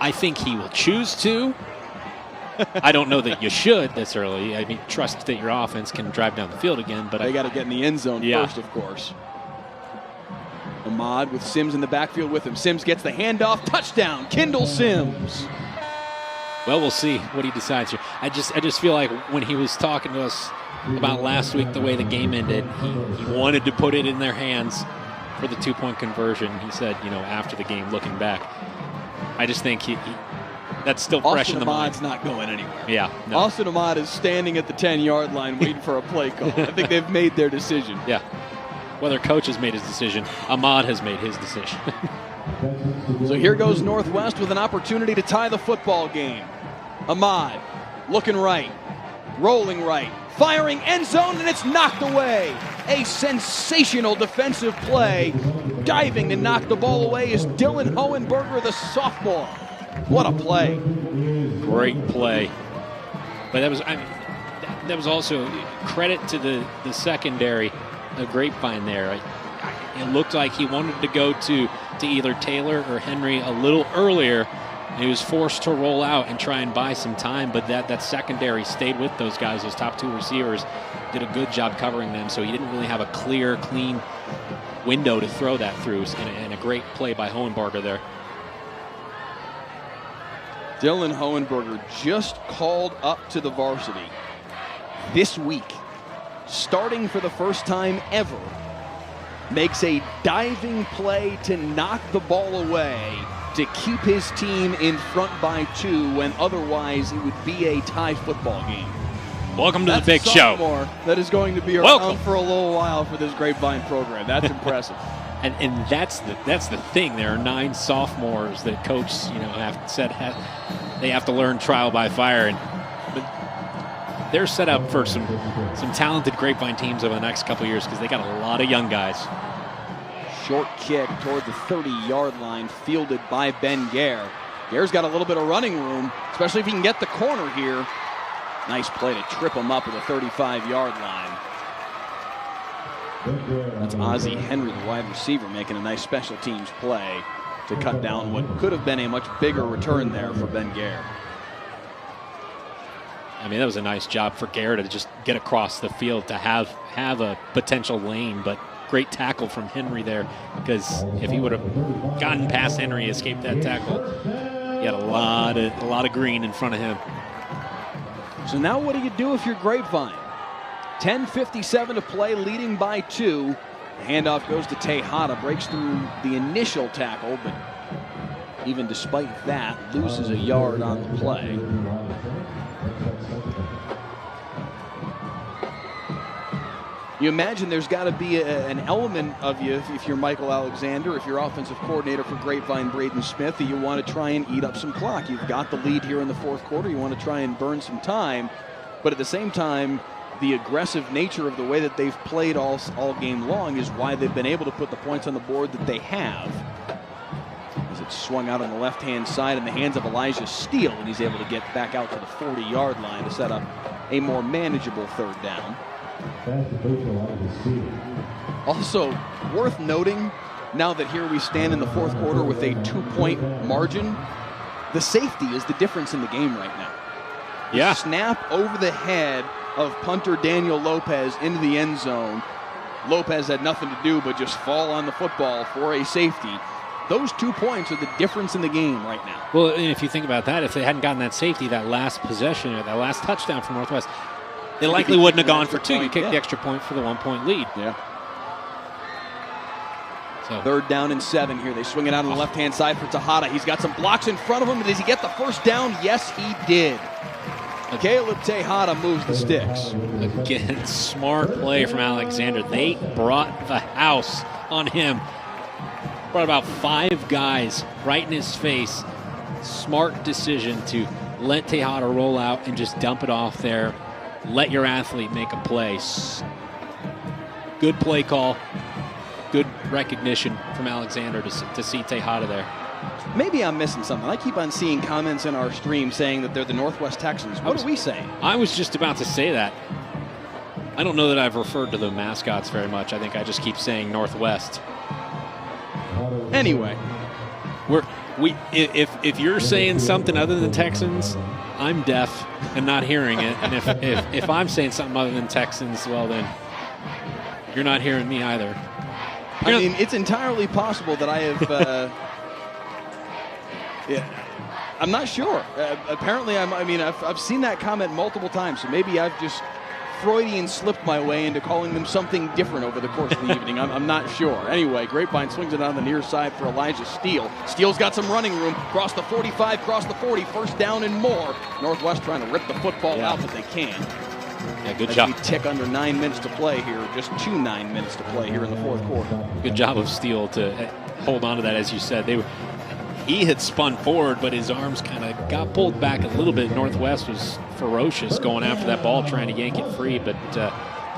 I think he will choose to. I don't know that you should this early. I mean, trust that your offense can drive down the field again, but they got to get in the end zone first, of course. Ahmad with Sims in the backfield with him. Sims gets the handoff. Touchdown, Kendall Sims. Well, we'll see what he decides here. I just feel like when he was talking to us about last week, the way the game ended, he wanted to put it in their hands for the 2-point conversion. He said, after the game, looking back, I just think he that's still fresh in the mind. Austin Ahmad's not going anywhere. Yeah. No. Austin Ahmad is standing at the 10-yard line waiting for a play call. I think they've made their decision. Yeah. Whether coach has made his decision, Ahmad has made his decision. So here goes Northwest with an opportunity to tie the football game. Ahmad looking right, rolling right, firing end zone, and it's knocked away. A sensational defensive play. Diving to knock the ball away is Dylan Hohenberger, the sophomore. What a play. Great play. But that was also credit to the secondary, the Grapevine there. It looked like he wanted to go to either Taylor or Henry a little earlier. He was forced to roll out and try and buy some time, but that secondary stayed with those guys. Those top 2 receivers did a good job covering them, so he didn't really have a clear, clean window to throw that through, and a great play by Hohenberger there. Dylan Hohenberger just called up to the varsity this week, starting for the first time ever makes a diving play to knock the ball away to keep his team in front by 2 when otherwise it would be a tie football game. Welcome to That's the big a show. sophomore that is going to be around for a little while for this Grapevine program. That's impressive. And that's the thing. There are 9 sophomores that coach have said they have to learn trial by fire, but they're set up for some talented Grapevine teams over the next couple of years because they got a lot of young guys. Short kick toward the 30-yard line, fielded by Ben Gare. Gare's got a little bit of running room, especially if he can get the corner here. Nice play to trip him up at the 35-yard line. That's Ozzie Henry, the wide receiver, making a nice special teams play to cut down what could have been a much bigger return there for Ben Gare. I mean, that was a nice job for Gare to just get across the field to have a potential lane, but great tackle from Henry there, because if he would have gotten past Henry, escaped that tackle, he had a lot of green in front of him. So now what do you do if you're Grapevine? 10:57 to play, leading by 2. The handoff goes to Tejada, breaks through the initial tackle, but even despite that, loses a yard on the play. You imagine there's got to be an element of you, if you're Michael Alexander, if you're offensive coordinator for Grapevine, Braden Smith, that you want to try and eat up some clock. You've got the lead here in the fourth quarter. You want to try and burn some time. But at the same time, the aggressive nature of the way that they've played all game long is why they've been able to put the points on the board that they have. As it's swung out on the left-hand side in the hands of Elijah Steele, and he's able to get back out to the 40-yard line to set up a more manageable third down. Also, worth noting, now that here we stand in the fourth quarter with a 2-point margin, the safety is the difference in the game right now. Yeah. Snap over the head of punter Daniel Lopez into the end zone. Lopez had nothing to do but just fall on the football for a safety. Those 2 points are the difference in the game right now. Well, if you think about that, if they hadn't gotten that safety, that last possession, or that last touchdown from Northwest, they likely wouldn't have gone for 2. You kicked the extra point for the 1-point lead. Yeah. So. Third down and 7 here. They swing it out on the left-hand side for Tejada. He's got some blocks in front of him. Does he get the first down? Yes, he did. Caleb Tejada moves the sticks. Again, smart play from Alexander. They brought the house on him. Brought about 5 guys right in his face. Smart decision to let Tejada roll out and just dump it off there. Let your athlete make a play. Good play call. Good recognition from Alexander to see Tejada there. Maybe I'm missing something. I keep on seeing comments in our stream saying that they're the Northwest Texans. What are we saying? I was just about to say that. I don't know that I've referred to the mascots very much. I think I just keep saying Northwest. Anyway. If you're saying something other than Texans, I'm deaf and not hearing it. And if I'm saying something other than Texans, well then, you're not hearing me either. I mean, it's entirely possible that I have... yeah, I'm not sure. Apparently, I've seen that comment multiple times, so maybe I've just Freudian slipped my way into calling them something different over the course of the evening. I'm not sure. Anyway, Grapevine swings it on the near side for Elijah Steele. Steele's got some running room. Cross the 45, cross the 40, first down and more. Northwest trying to rip the football out, but they can't. Yeah, good job. We tick under 9 minutes to play here, just 9 minutes to play here in the fourth quarter. Good job of Steele to hold on to that, as you said. He had spun forward, but his arms kind of got pulled back a little bit. Northwest was ferocious going after that ball, trying to yank it free, but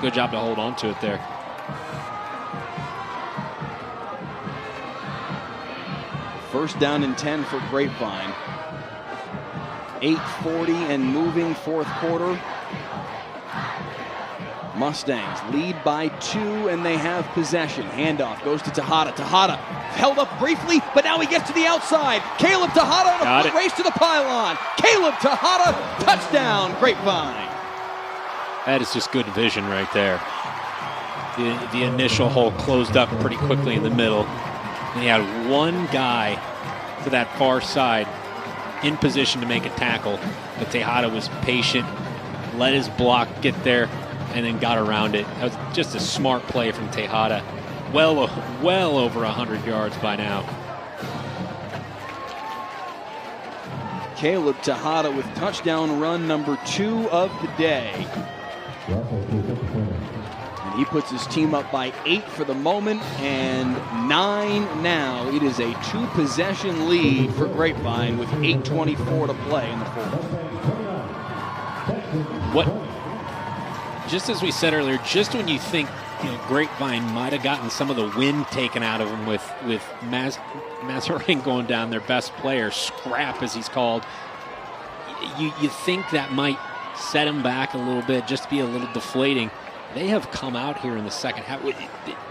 good job to hold on to it there. First down and 10 for Grapevine. 8:40 and moving fourth quarter. Mustangs lead by 2, and they have possession. Handoff goes to Tejada. Tejada held up briefly, but now he gets to the outside. Caleb Tejada on a foot race to the pylon. Caleb Tejada, touchdown, Grapevine. That is just good vision right there. The initial hole closed up pretty quickly in the middle. And he had one guy to that far side in position to make a tackle, but Tejada was patient, let his block get there, and then got around it. That was just a smart play from Tejada. well over 100 yards by now. Caleb Tejada with touchdown run number 2 of the day. And he puts his team up by 8 for the moment and 9 now. It is a 2-possession lead for Grapevine with 8:24 to play in the fourth. Just as we said earlier, just when you think Grapevine might have gotten some of the wind taken out of them with Mazarine going down, their best player, Scrap as he's called, you think that might set him back a little bit, just be a little deflating. They have come out here in the second half.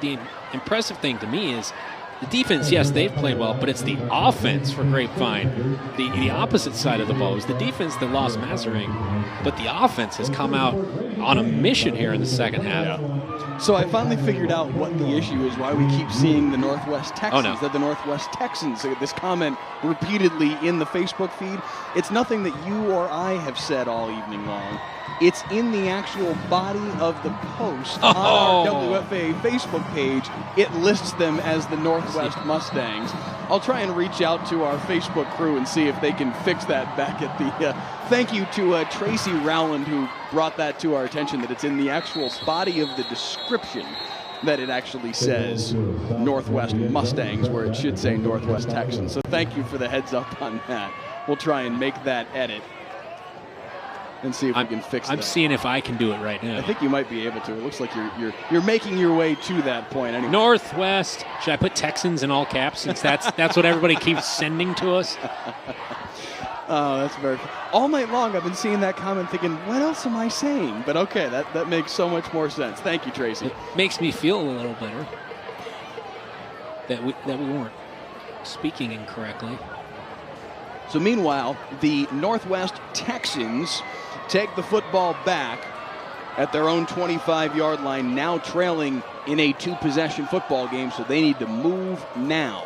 The impressive thing to me is the defense, yes, they've played well, but it's the offense for Grapevine. The opposite side of the ball is the defense that lost Mazarine, but the offense has come out on a mission here in the second half. Yeah. So I finally figured out what the issue is, why we keep seeing the Northwest Texans. Oh, no. They're the Northwest Texans. This comment repeatedly in the Facebook feed. It's nothing that you or I have said all evening long. It's in the actual body of the post on our WFAA Facebook page. It lists them as the Northwest Mustangs. I'll try and reach out to our Facebook crew and see if they can fix that back at the... Thank you to Tracy Rowland, who brought that to our attention, that it's in the actual body of the description that it actually says Northwest Mustangs, where it should say Northwest Texans. So thank you for the heads up on that. We'll try and make that edit and see if we can fix it. I'm seeing if I can do it right now. I think you might be able to. It looks like you're making your way to that point anyway. Northwest. Should I put Texans in all caps, since that's what everybody keeps sending to us? Oh, that's very... All night long I've been seeing that comment thinking, what else am I saying? But okay, that makes so much more sense. Thank you, Tracy. It makes me feel a little better that we weren't speaking incorrectly. So meanwhile, the Northwest Texans take the football back at their own 25-yard line, now trailing in a 2-possession football game, so they need to move now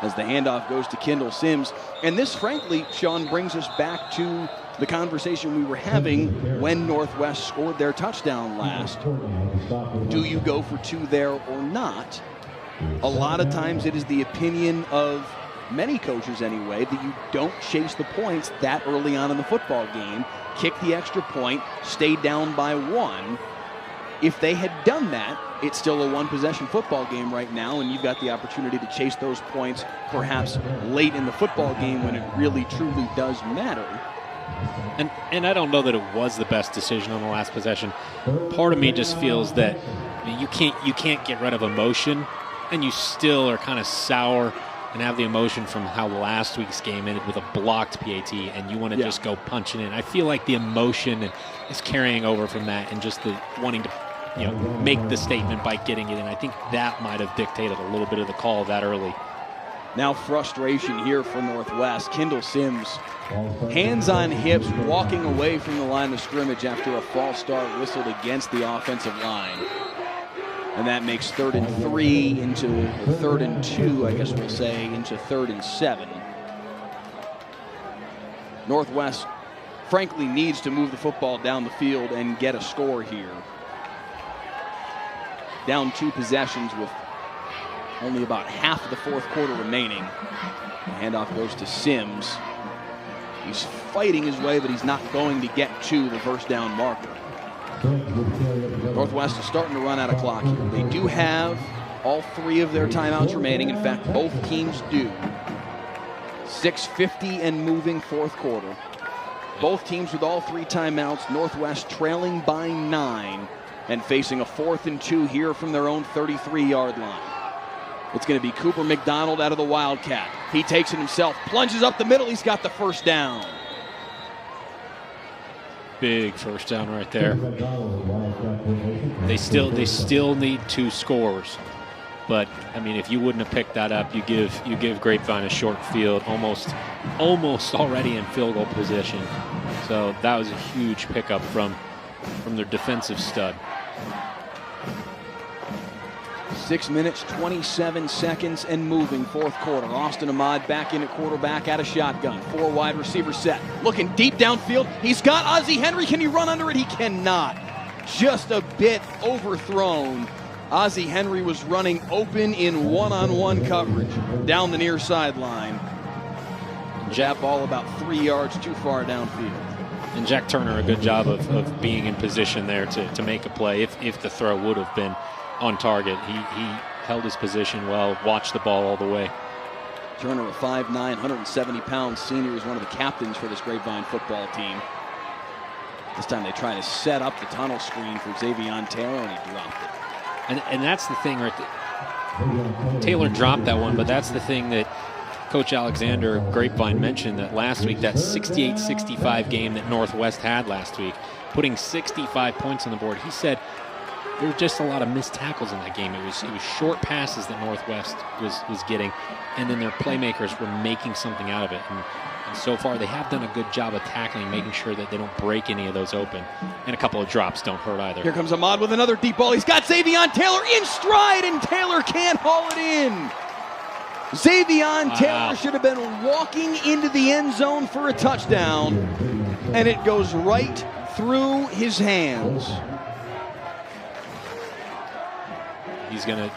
as the handoff goes to Kendall Sims. And this, frankly, Sean, brings us back to the conversation we were having when Northwest scored their touchdown last. Do you go for 2 there or not? A lot of times it is the opinion of many coaches anyway that you don't chase the points that early on in the football game, kick the extra point, stay down by 1. If they had done that, it's still a 1-possession football game right now, and you've got the opportunity to chase those points perhaps late in the football game when it really truly does matter. And I don't know that it was the best decision on the last possession. Part of me just feels that you can't get rid of emotion, and you still are kind of sour and have the emotion from how last week's game ended with a blocked PAT, and you want to just go punching in. I feel like the emotion is carrying over from that, and just the wanting to make the statement by getting it in. I think that might have dictated a little bit of the call that early. Now frustration here for Northwest. Kendall Sims, hands on hips, walking away from the line of scrimmage after a false start whistled against the offensive line. And that makes 3rd and 3 into 3rd and 2, I guess we'll say, into 3rd and 7. Northwest, frankly, needs to move the football down the field and get a score here. Down 2 possessions with only about half of the fourth quarter remaining. The handoff goes to Sims. He's fighting his way, but he's not going to get to the first down marker. Northwest is starting to run out of clock here. They do have all 3 of their timeouts remaining. In fact, both teams do. 6:50 and moving fourth quarter. Both teams with all 3 timeouts. Northwest trailing by 9 and facing a 4th and 2 here from their own 33-yard line. It's going to be Cooper McDonald out of the Wildcat. He takes it himself, plunges up the middle. He's got the first down. Big first down right there. They still need 2 scores. But I mean, if you wouldn't have picked that up, you give Grapevine a short field, almost already in field goal position. So that was a huge pickup from their defensive stud. 6 minutes, 27 seconds and moving fourth quarter. Austin Ahmad back in at quarterback out of shotgun. 4 wide receiver set. Looking deep downfield. He's got Ozzie Henry. Can he run under it? He cannot. Just a bit overthrown Ozzie Henry was running open in one-on-one coverage down the near sideline. Jab ball about 3 yards too far downfield. And Jack Turner, a good job of being in position there to make a play. If the throw would have been on target, he held his position well, watched the ball all the way. Turner, a 5'9", 170-pound senior, is one of the captains for this Grapevine football team. This time they try to set up the tunnel screen for Xavion Taylor, and he dropped it. And that's the thing, right? Taylor dropped that one, but that's the thing that Coach Alexander Grapevine mentioned, that last week, that 68-65 game that Northwest had last week, putting 65 points on the board. He said there were just a lot of missed tackles in that game. It was short passes that Northwest was getting, and then their playmakers were making something out of it. And so far, they have done a good job of tackling, making sure that they don't break any of those open. And a couple of drops don't hurt either. Here comes Ahmad with another deep ball. He's got Xavion Taylor in stride, and Taylor can't haul it in. Xavion Taylor should have been walking into the end zone for a touchdown, and it goes right through his hands. He's gonna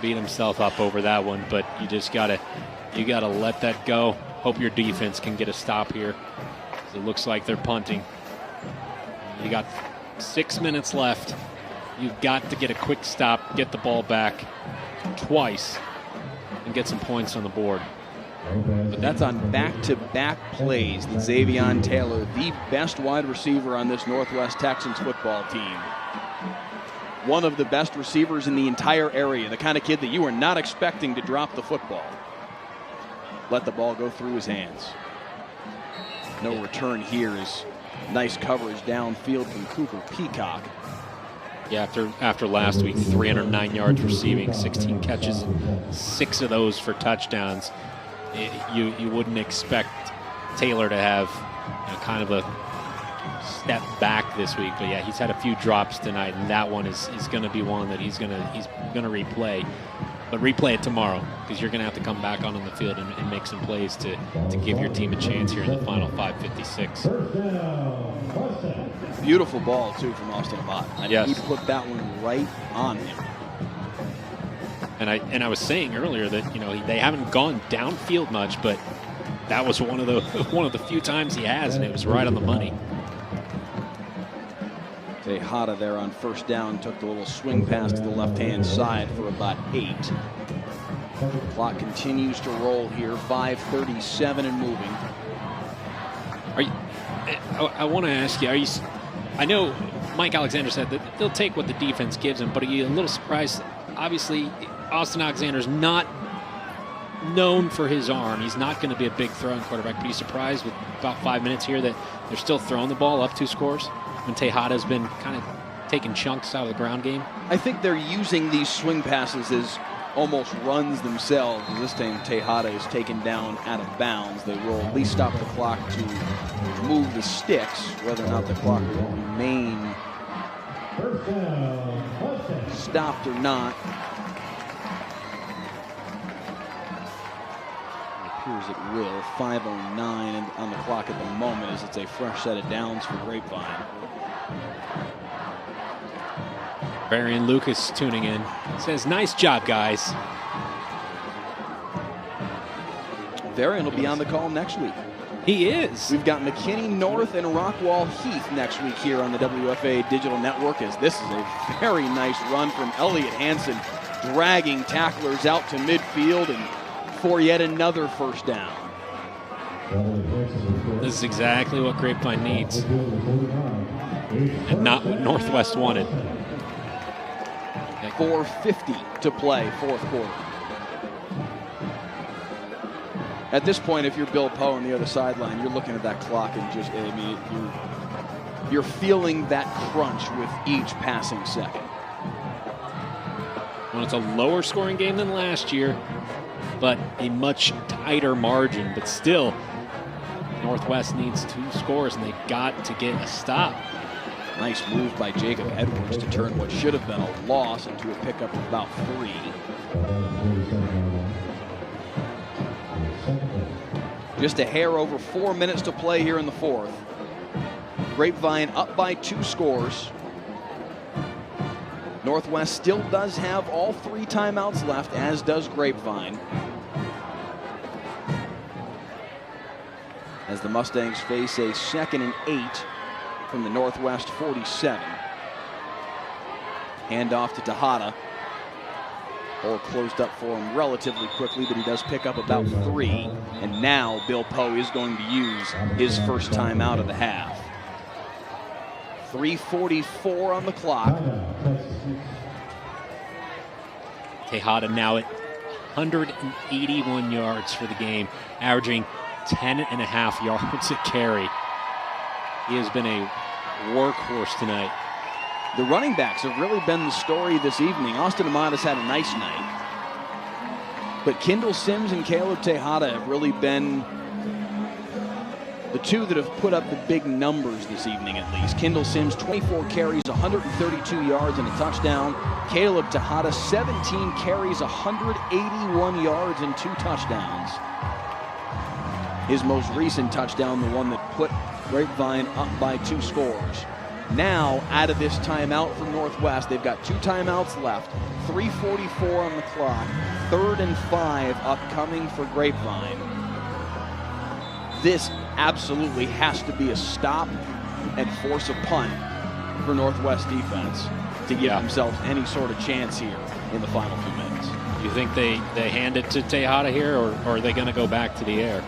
beat himself up over that one, but you gotta let that go. Hope your defense can get a stop here. It looks like they're punting. You got 6 minutes left. You've got to get a quick stop, get the ball back twice, and get some points on the board. But that's on back-to-back plays that Xavion Taylor, the best wide receiver on this Northwest Texans football team, one of the best receivers in the entire area, the kind of kid that you were not expecting to drop the football, let the ball go through his hands. No return here is nice coverage downfield from Cooper Peacock. Yeah, after last week, 309 yards receiving, 16 catches, 6 of those for touchdowns. You wouldn't expect Taylor to have kind of a step back this week, but yeah, he's had a few drops tonight, and that one is going to be one that he's gonna replay. But replay it tomorrow, because you're going to have to come back on the field and make some plays to give your team a chance here in the final 5:56. Beautiful ball, too, from Austin Ahmad. Yes. He put that one right on him. And I was saying earlier that they haven't gone downfield much, but that was one of the few times he has, and it was right on the money. Tejada there on first down took the little swing pass to the left-hand side for about 8. The clock continues to roll here, 5:37 and moving. I want to ask you, I know Mike Alexander said that they'll take what the defense gives them, but are you a little surprised? Obviously, Austin Alexander's not known for his arm. He's not going to be a big throwing quarterback, but are you surprised with about 5 minutes here that they're still throwing the ball up 2 scores? When Tejada's been kind of taking chunks out of the ground game? I think they're using these swing passes as almost runs themselves. This time Tejada is taken down out of bounds. They will at least stop the clock to move the sticks, whether or not the clock will remain stopped or not. It appears it will. 5:09 on the clock at the moment as it's a fresh set of downs for Grapevine. Varian Lucas tuning in. Says, nice job, guys. Varian will be on the call next week. He is. We've got McKinney North and Rockwall Heath next week here on the WFAA Digital Network, as this is a very nice run from Elliott Hansen, dragging tacklers out to midfield and for yet another first down. This is exactly what Grapevine needs, and not what Northwest wanted. 4:50 to play, fourth quarter. At this point, if you're Bill Poe on the other sideline, you're looking at that clock and just, you're feeling that crunch with each passing second. Well, it's a lower scoring game than last year, but a much tighter margin. But still, Northwest needs 2 scores, and they got to get a stop. Nice move by Jacob Edwards to turn what should have been a loss into a pickup of about 3. Just a hair over 4 minutes to play here in the fourth. Grapevine up by 2 scores. Northwest still does have all 3 timeouts left, as does Grapevine, as the Mustangs face a 2nd and 8 from the Northwest 47. Handoff to Tejada. Hole closed up for him relatively quickly, but he does pick up about 3. And now Bill Poe is going to use his first timeout of the half. 3:44 on the clock. Tejada now at 181 yards for the game, averaging 10.5 yards a carry. He has been a workhorse tonight. The running backs have really been the story this evening. Austin Amadas had a nice night, but Kendall Sims and Caleb Tejada have really been the two that have put up the big numbers this evening, at least. Kendall Sims, 24 carries, 132 yards and a touchdown. Caleb Tejada, 17 carries, 181 yards and 2 touchdowns. His most recent touchdown, the one that put Grapevine up by 2 scores. Now, out of this timeout from Northwest, they've got 2 timeouts left, 3:44 on the clock, 3rd and 5 upcoming for Grapevine. This absolutely has to be a stop and force a punt for Northwest defense to give themselves any sort of chance here in the final few minutes. You think they hand it to Tejada here, or are they going to go back to the air?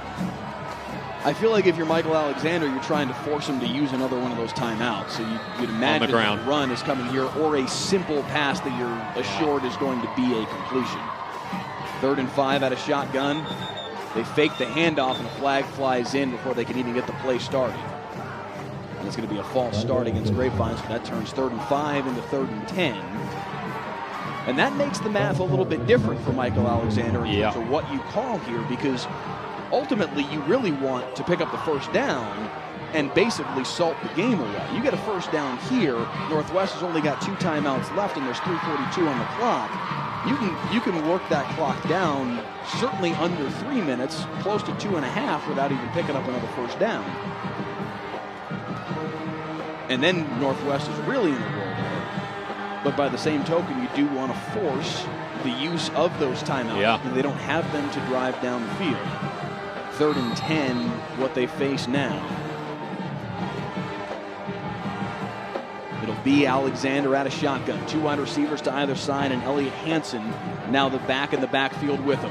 I feel like if you're Michael Alexander, you're trying to force him to use another one of those timeouts. So you'd imagine a run is coming here, or a simple pass that you're assured is going to be a completion. 3rd and 5 at a shotgun. They fake the handoff and a flag flies in before they can even get the play started. And it's going to be a false start against Grapevine, so that turns 3rd and 5 into 3rd and 10. And that makes the math a little bit different for Michael Alexander in terms of what you call here, because ultimately you really want to pick up the first down and basically salt the game away. You get a first down here, Northwest has only got 2 timeouts left and there's 3:42 on the clock. You can work that clock down certainly under 3 minutes, close to 2.5 without even picking up another first down. And then Northwest is really in a whirlwind. But by the same token, you do want to force the use of those timeouts because they don't have them to drive down the field. 3rd and 10, what they face now. It'll be Alexander at a shotgun. 2 wide receivers to either side, and Elliott Hansen now the back in the backfield with him.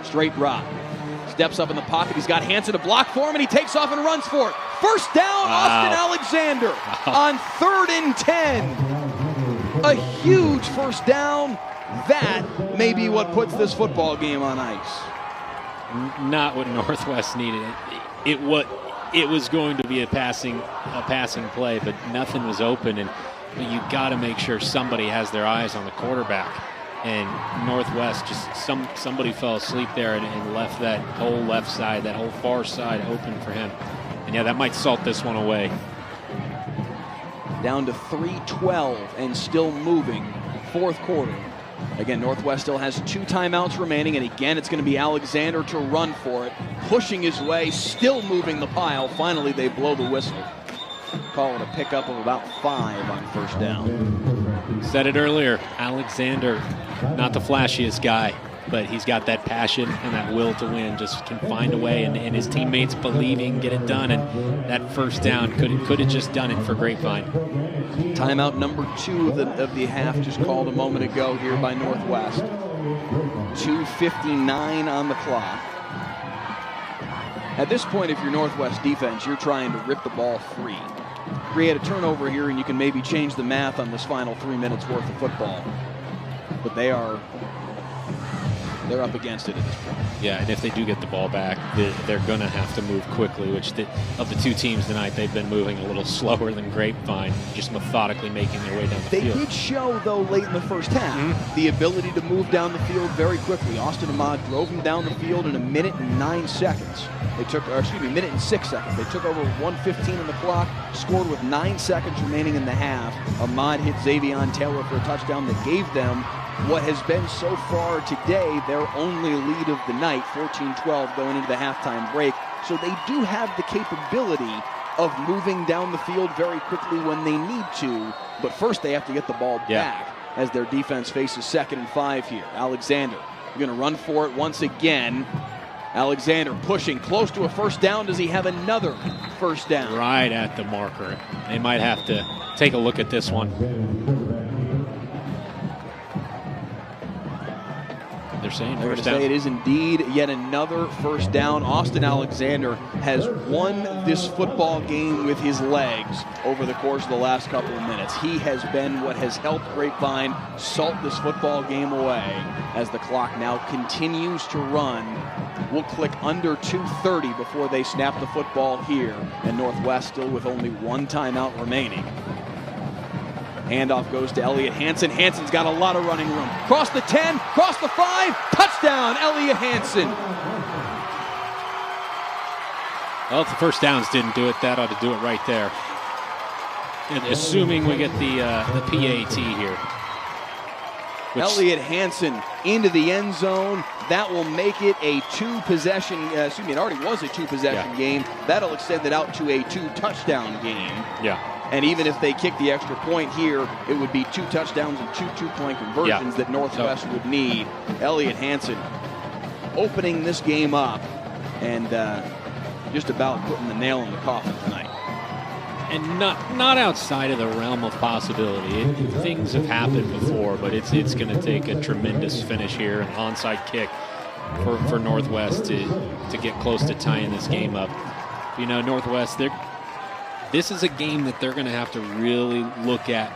Straight route. Steps up in the pocket. He's got Hansen to block for him, and he takes off and runs for it. First down, Austin Alexander on 3rd and 10. A huge first down. That may be what puts this football game on ice. Not what Northwest needed. It was going to be a passing play, but nothing was open, and you got to make sure somebody has their eyes on the quarterback. And Northwest just somebody fell asleep there and left that whole left side, that whole far side open for him. And that might salt this one away. Down to 3:12 and still moving. 4th quarter. Again, Northwest still has 2 timeouts remaining, and again, it's going to be Alexander to run for it, pushing his way, still moving the pile. Finally, they blow the whistle. Call it a pickup of about 5 on first down. Said it earlier, Alexander, not the flashiest guy, but he's got that passion and that will to win, just can find a way, and his teammates believe he can get it done, and that first down could have just done it for Grapevine. Timeout number 2 of the half just called a moment ago here by Northwest. 2:59 on the clock. At this point, if you're Northwest defense, you're trying to rip the ball free. Create a turnover here, and you can maybe change the math on this final 3 minutes worth of football. But they're up against it at this point. Yeah, and if they do get the ball back, they're going to have to move quickly, which of the 2 teams tonight, they've been moving a little slower than Grapevine, just methodically making their way down the field. They did show, though, late in the first half, the ability to move down the field very quickly. Austin Ahmad drove them down the field in 1 minute and 9 seconds. Minute and 6 seconds. They took over 1:15 on the clock, scored with 9 seconds remaining in the half. Ahmad hit Xavion Taylor for a touchdown that gave them what has been so far today their only lead of the night, 14-12 going into the halftime break. So they do have the capability of moving down the field very quickly when they need to, but first they have to get the ball back. as their defense faces 2nd and 5 here. Alexander going to run for it once again. Alexander pushing close to a first down. Does he have another first down? Right at the marker. They might have to take a look at this one. They're saying They're first going to down. say it is indeed yet another first down. Austin Alexander has won this football game with his legs over the course of the last couple of minutes. He has been what has helped Grapevine salt this football game away as the clock now continues to run. We'll click under 2:30 before they snap the football here, and Northwest still with only one timeout remaining. Handoff goes to Elliott Hansen. Hansen's got a lot of running room. Cross the 10, cross the 5, touchdown, Elliott Hansen. Well, if the first downs didn't do it, that ought to do it right there. And assuming we get the PAT here. Elliott Hansen into the end zone. That will make it a two-possession, it already was a two-possession game. That'll extend it out to a two-touchdown game. Yeah. And even if they kick the extra point here, it would be 2 touchdowns and 2 two-point conversions that Northwest would need. Elliott Hansen opening this game up and just about putting the nail in the coffin tonight. And not outside of the realm of possibility. Things have happened before, but it's going to take a tremendous finish here, an onside kick for Northwest to get close to tying this game up. You know, Northwest, this is a game that they're going to have to really look at.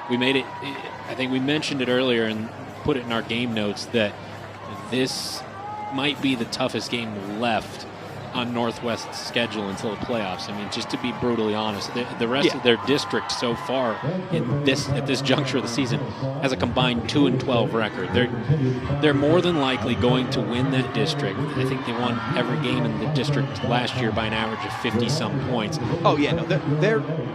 I think we mentioned it earlier and put it in our game notes that this might be the toughest game left on Northwest's schedule until the playoffs. I mean, just to be brutally honest, the rest of their district so far at this juncture of the season has a combined 2-12 record. They're more than likely going to win that district. I think they won every game in the district last year by an average of 50-some points. Oh yeah, no,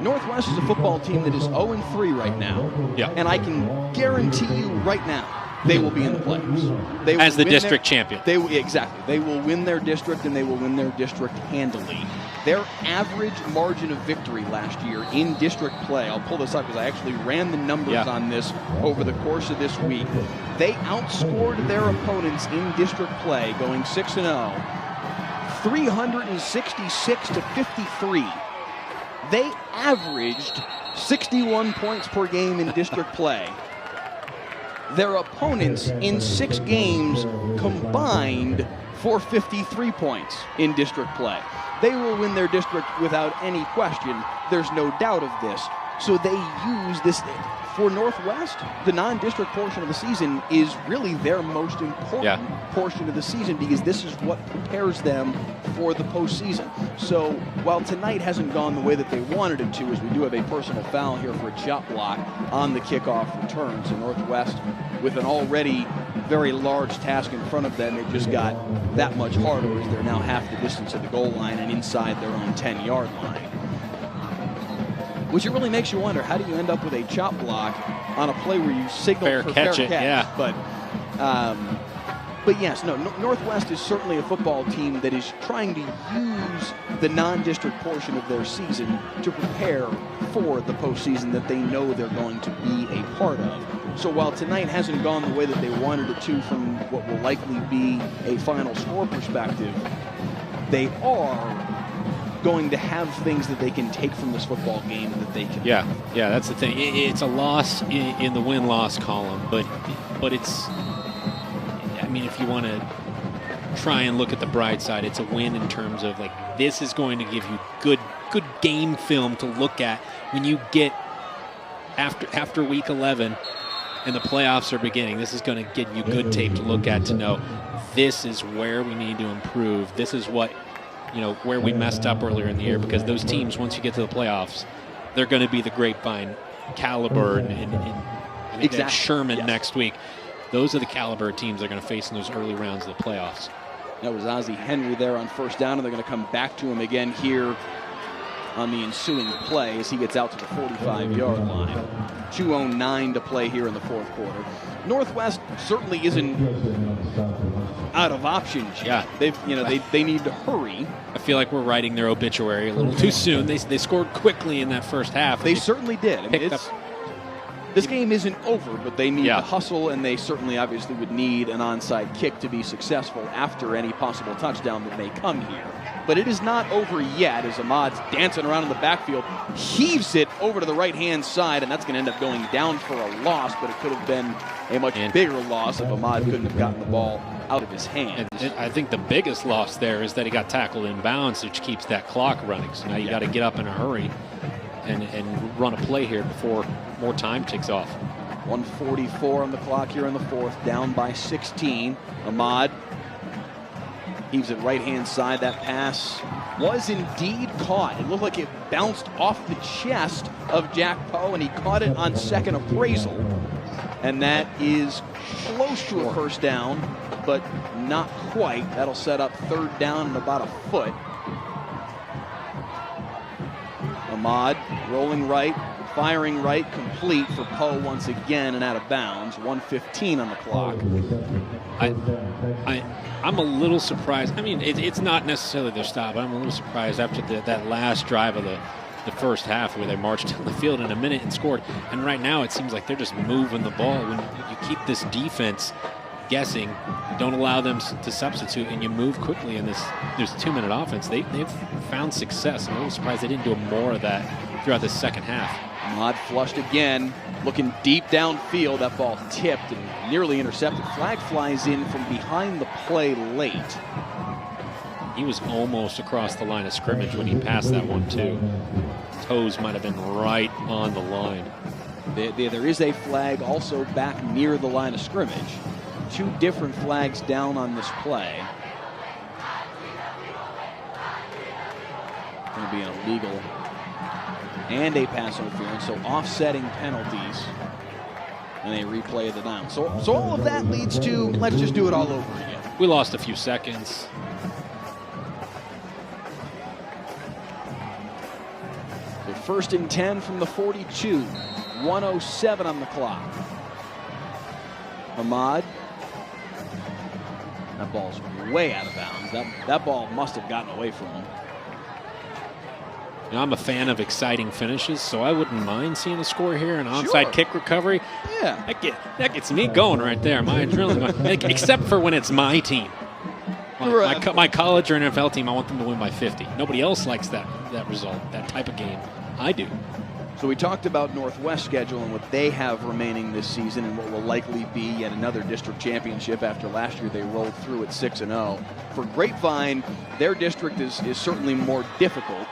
Northwest is a football team that is 0-3 right now. Yeah, and I can guarantee you right now, they will be in the playoffs. They will as the win district champion. Exactly. They will win their district, and they will win their district handily. Their average margin of victory last year in district play, I'll pull this up because I actually ran the numbers on this over the course of this week. They outscored their opponents in district play, going 6-0, 366 to 53. They averaged 61 points per game in district play. Their opponents in 6 games combined for 53 points in district play. They will win their district without any question. There's no doubt of this. So they use this. For Northwest, the non-district portion of the season is really their most important portion of the season because this is what prepares them for the postseason. So while tonight hasn't gone the way that they wanted it to, as we do have a personal foul here for a chop block on the kickoff return. So Northwest, with an already very large task in front of them, it just got that much harder as they're now half the distance of the goal line and inside their own 10-yard line. Which it really makes you wonder, how do you end up with a chop block on a play where you signal for fair catch? Yeah. But yes, Northwest is certainly a football team that is trying to use the non-district portion of their season to prepare for the postseason that they know they're going to be a part of. So while tonight hasn't gone the way that they wanted it to from what will likely be a final score perspective, they are going to have things that they can take from this football game that they can. Yeah, that's the thing. It's a loss in the win-loss column, but it's. I mean, if you want to try and look at the bright side, it's a win in terms of like this is going to give you good game film to look at when you get after week 11 and the playoffs are beginning. This is going to give you good tape to look at to know this is where we need to improve. This is what. Where we messed up earlier in the year, because those teams, once you get to the playoffs, they're going to be the Grapevine caliber and I think that's Sherman next week. Those are the caliber of teams they're going to face in those early rounds of the playoffs. That was Ozzie Henry there on first down, and they're going to come back to him again here on the ensuing play as he gets out to the 45-yard line. 2:09 to play here in the fourth quarter. Northwest certainly isn't out of options yet. They need to hurry. I feel like we're writing their obituary a little too soon. They scored quickly in that first half. They certainly did. This game isn't over, but they need to hustle, and they certainly obviously would need an onside kick to be successful after any possible touchdown that may come here. But it is not over yet as Ahmad's dancing around in the backfield, heaves it over to the right-hand side, and that's going to end up going down for a loss, but it could have been a much bigger loss if Ahmad couldn't have gotten the ball out of his hands. I think the biggest loss there is that he got tackled in bounds, which keeps that clock running. So now you got to get up in a hurry and run a play here before more time ticks off. 1:44 on the clock here in the fourth, down by 16. Ahmad heaves it right-hand side. That pass was indeed caught. It looked like it bounced off the chest of Jack Poe, and he caught it on second appraisal. And that is close to a first down, but not quite. That'll set up third down and about a foot. Ahmad rolling right, firing right, complete for Poe once again and out of bounds. 1:15 on the clock. I'm a little surprised. I mean, it's not necessarily their stop, but I'm a little surprised after that last drive of the first half where they marched down the field in a minute and scored. And right now it seems like they're just moving the ball. When you keep this defense guessing, don't allow them to substitute, and you move quickly in this 2-minute offense, they've found success. I'm a little surprised they didn't do more of that throughout the second half. Ahmad flushed again, looking deep downfield. That ball tipped and nearly intercepted. Flag flies in from behind the play late. He was almost across the line of scrimmage when he passed that one, too. Toes might have been right on the line. There is a flag also back near the line of scrimmage. Two different flags down on this play. Going to be an illegal and a pass interference, so offsetting penalties. And a replay of the down. So all of that leads to, let's just do it all over again. We lost a few seconds. The first and 10 from the 42. 1:07 on the clock. Ahmad. That ball's way out of bounds. That ball must have gotten away from him. You know, I'm a fan of exciting finishes, so I wouldn't mind seeing a score here, an onside kick recovery. Yeah. That gets me going right there. My adrenaline going. Except for when it's my team. My college or NFL team, I want them to win by 50. Nobody else likes that result, that type of game. I do. So we talked about Northwest schedule and what they have remaining this season and what will likely be yet another district championship after last year they rolled through at 6-0. For Grapevine, their district is certainly more difficult,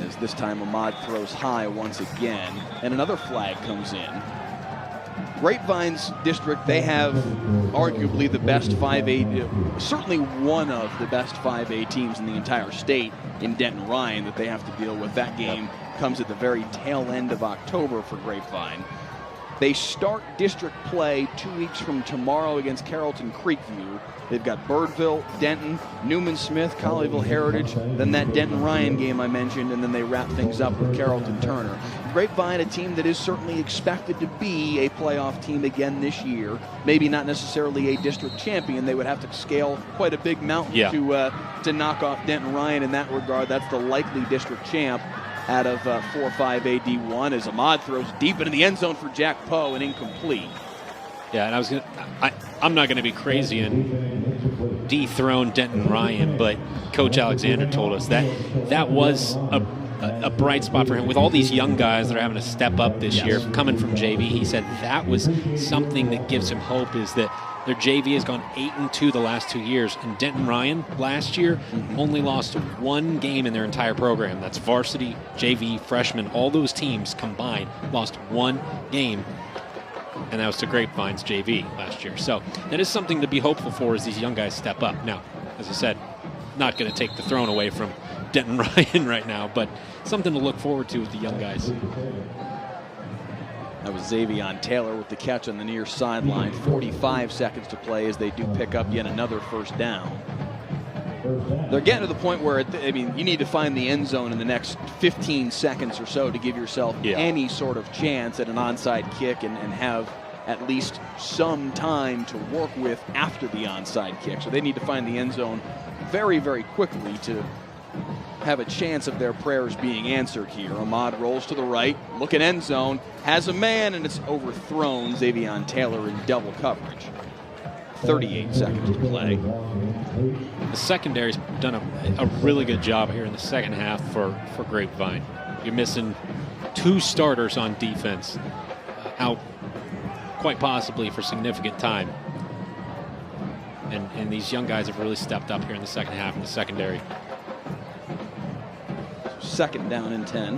as this time Ahmad throws high once again, and another flag comes in. Grapevine's district, they have arguably the best 5A, certainly one of the best 5A teams in the entire state in Denton Ryan that they have to deal with. That game comes at the very tail end of October for Grapevine. They start district play 2 weeks from tomorrow against Carrollton Creekview. They've got Birdville, Denton, Newman Smith, Colleyville Heritage, then that Denton Ryan game I mentioned, and then they wrap things up with Carrollton Turner. Grapevine, a team that is certainly expected to be a playoff team again this year. Maybe not necessarily a district champion. They would have to scale quite a big mountain to knock off Denton Ryan in that regard. That's the likely district champ out of 4-5 AD1 as Ahmad throws deep into the end zone for Jack Poe and incomplete. Yeah, and I'm not going to be crazy and dethrone Denton Ryan, but Coach Alexander told us that was a bright spot for him. With all these young guys that are having to step up this year, coming from JV, he said that was something that gives him hope, is that their JV has gone 8-2 the last 2 years, and Denton Ryan last year only lost one game in their entire program. That's varsity, JV, freshman, all those teams combined lost one game, and that was to Grapevine's JV last year. So that is something to be hopeful for as these young guys step up. Now, as I said, not going to take the throne away from Denton Ryan right now, but something to look forward to with the young guys. That was Xavier Taylor with the catch on the near sideline. 45 seconds to play as they do pick up yet another first down. They're getting to the point where, you need to find the end zone in the next 15 seconds or so to give yourself any sort of chance at an onside kick and have at least some time to work with after the onside kick. So they need to find the end zone very, very quickly to have a chance of their prayers being answered here. Ahmad rolls to the right, looking end zone, has a man, and it's overthrown. Zavion Taylor in double coverage. 38 seconds to play. The secondary's done a really good job here in the second half for Grapevine. You're missing 2 starters on defense out quite possibly for significant time. And these young guys have really stepped up here in the second half in the secondary. Second down and 10.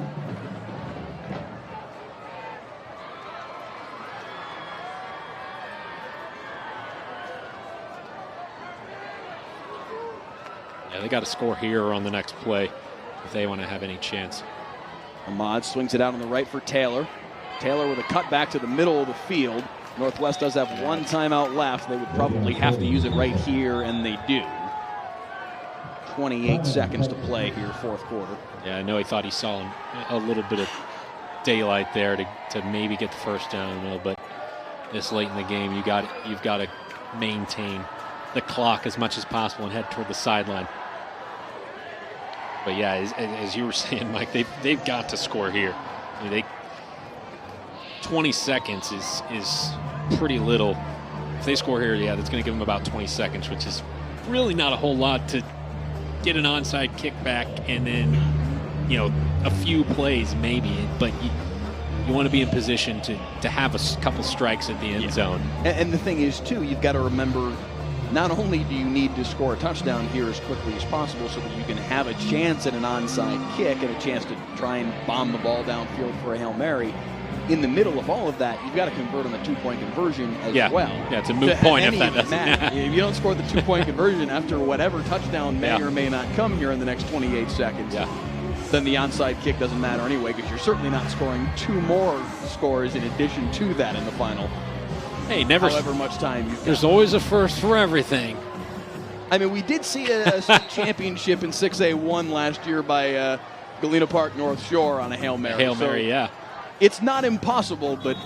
Yeah, they got to score here or on the next play if they want to have any chance. Ahmad swings it out on the right for Taylor. Taylor with a cut back to the middle of the field. Northwest does have 1 timeout left. They would probably have to use it right here, and they do. 28 seconds to play here, fourth quarter. Yeah, I know he thought he saw a little bit of daylight there to maybe get the first down, but this late in the game, you've got to maintain the clock as much as possible and head toward the sideline. But yeah, as you were saying, Mike, they've got to score here. I mean, 20 seconds is pretty little. If they score here, yeah, that's going to give them about 20 seconds, which is really not a whole lot to get an onside kick back and then, a few plays maybe, but you want to be in position to have a couple strikes at the end zone. And the thing is, too, you've got to remember, not only do you need to score a touchdown here as quickly as possible so that you can have a chance at an onside kick and a chance to try and bomb the ball downfield for a Hail Mary. In the middle of all of that, you've got to convert on the 2-point conversion as well. Yeah, it's a moot point if that doesn't matter. If you don't score the 2-point conversion after whatever touchdown may or may not come here in the next 28 seconds, then the onside kick doesn't matter anyway, because you're certainly not scoring 2 more scores in addition to that in the final. Hey, however much time you've got. There's always a first for everything. I mean, we did see a state championship in 6A won last year by Galena Park North Shore on a Hail Mary. Hail Mary, yeah. It's not impossible, but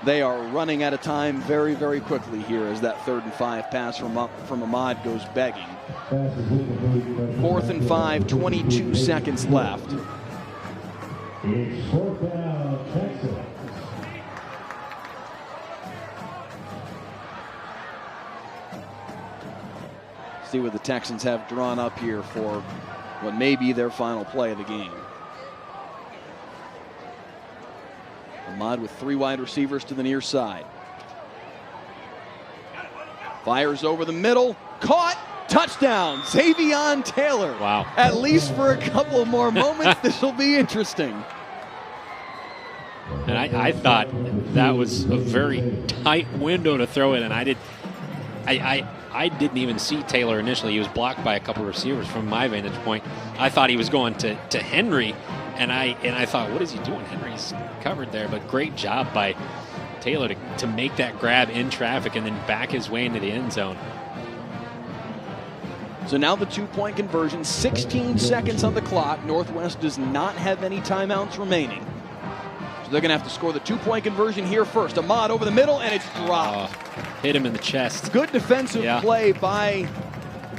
they are running out of time very, very quickly here as that 3rd and 5 pass from Ahmad goes begging. 4th and 5, 22 seconds left. It's 4th down, Texas. See what the Texans have drawn up here for what may be their final play of the game. Ahmad with 3 wide receivers to the near side. Fires over the middle. Caught. Touchdown. Zavion Taylor. Wow. At least for a couple of more moments, this will be interesting. And I thought that was a very tight window to throw it, and I didn't even see Taylor initially. He was blocked by a couple of receivers from my vantage point. I thought he was going to Henry, and I thought, what is he doing? Henry's covered there, but great job by Taylor to make that grab in traffic and then back his way into the end zone. So now the 2-point conversion, 16 seconds on the clock. Northwest does not have any timeouts remaining. So they're going to have to score the 2-point conversion here first. Ahmad over the middle, and it's dropped. Hit him in the chest. Good defensive play by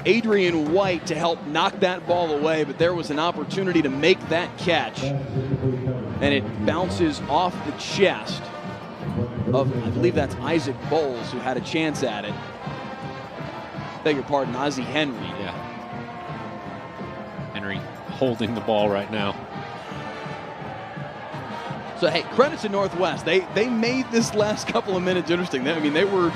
Adrian White to help knock that ball away, but there was an opportunity to make that catch. And it bounces off the chest of, I believe that's Isaac Bowles, who had a chance at it. Beg your pardon, Ozzie Henry. Yeah. Henry holding the ball right now. So, hey, credit to Northwest. They made this last couple of minutes interesting. They were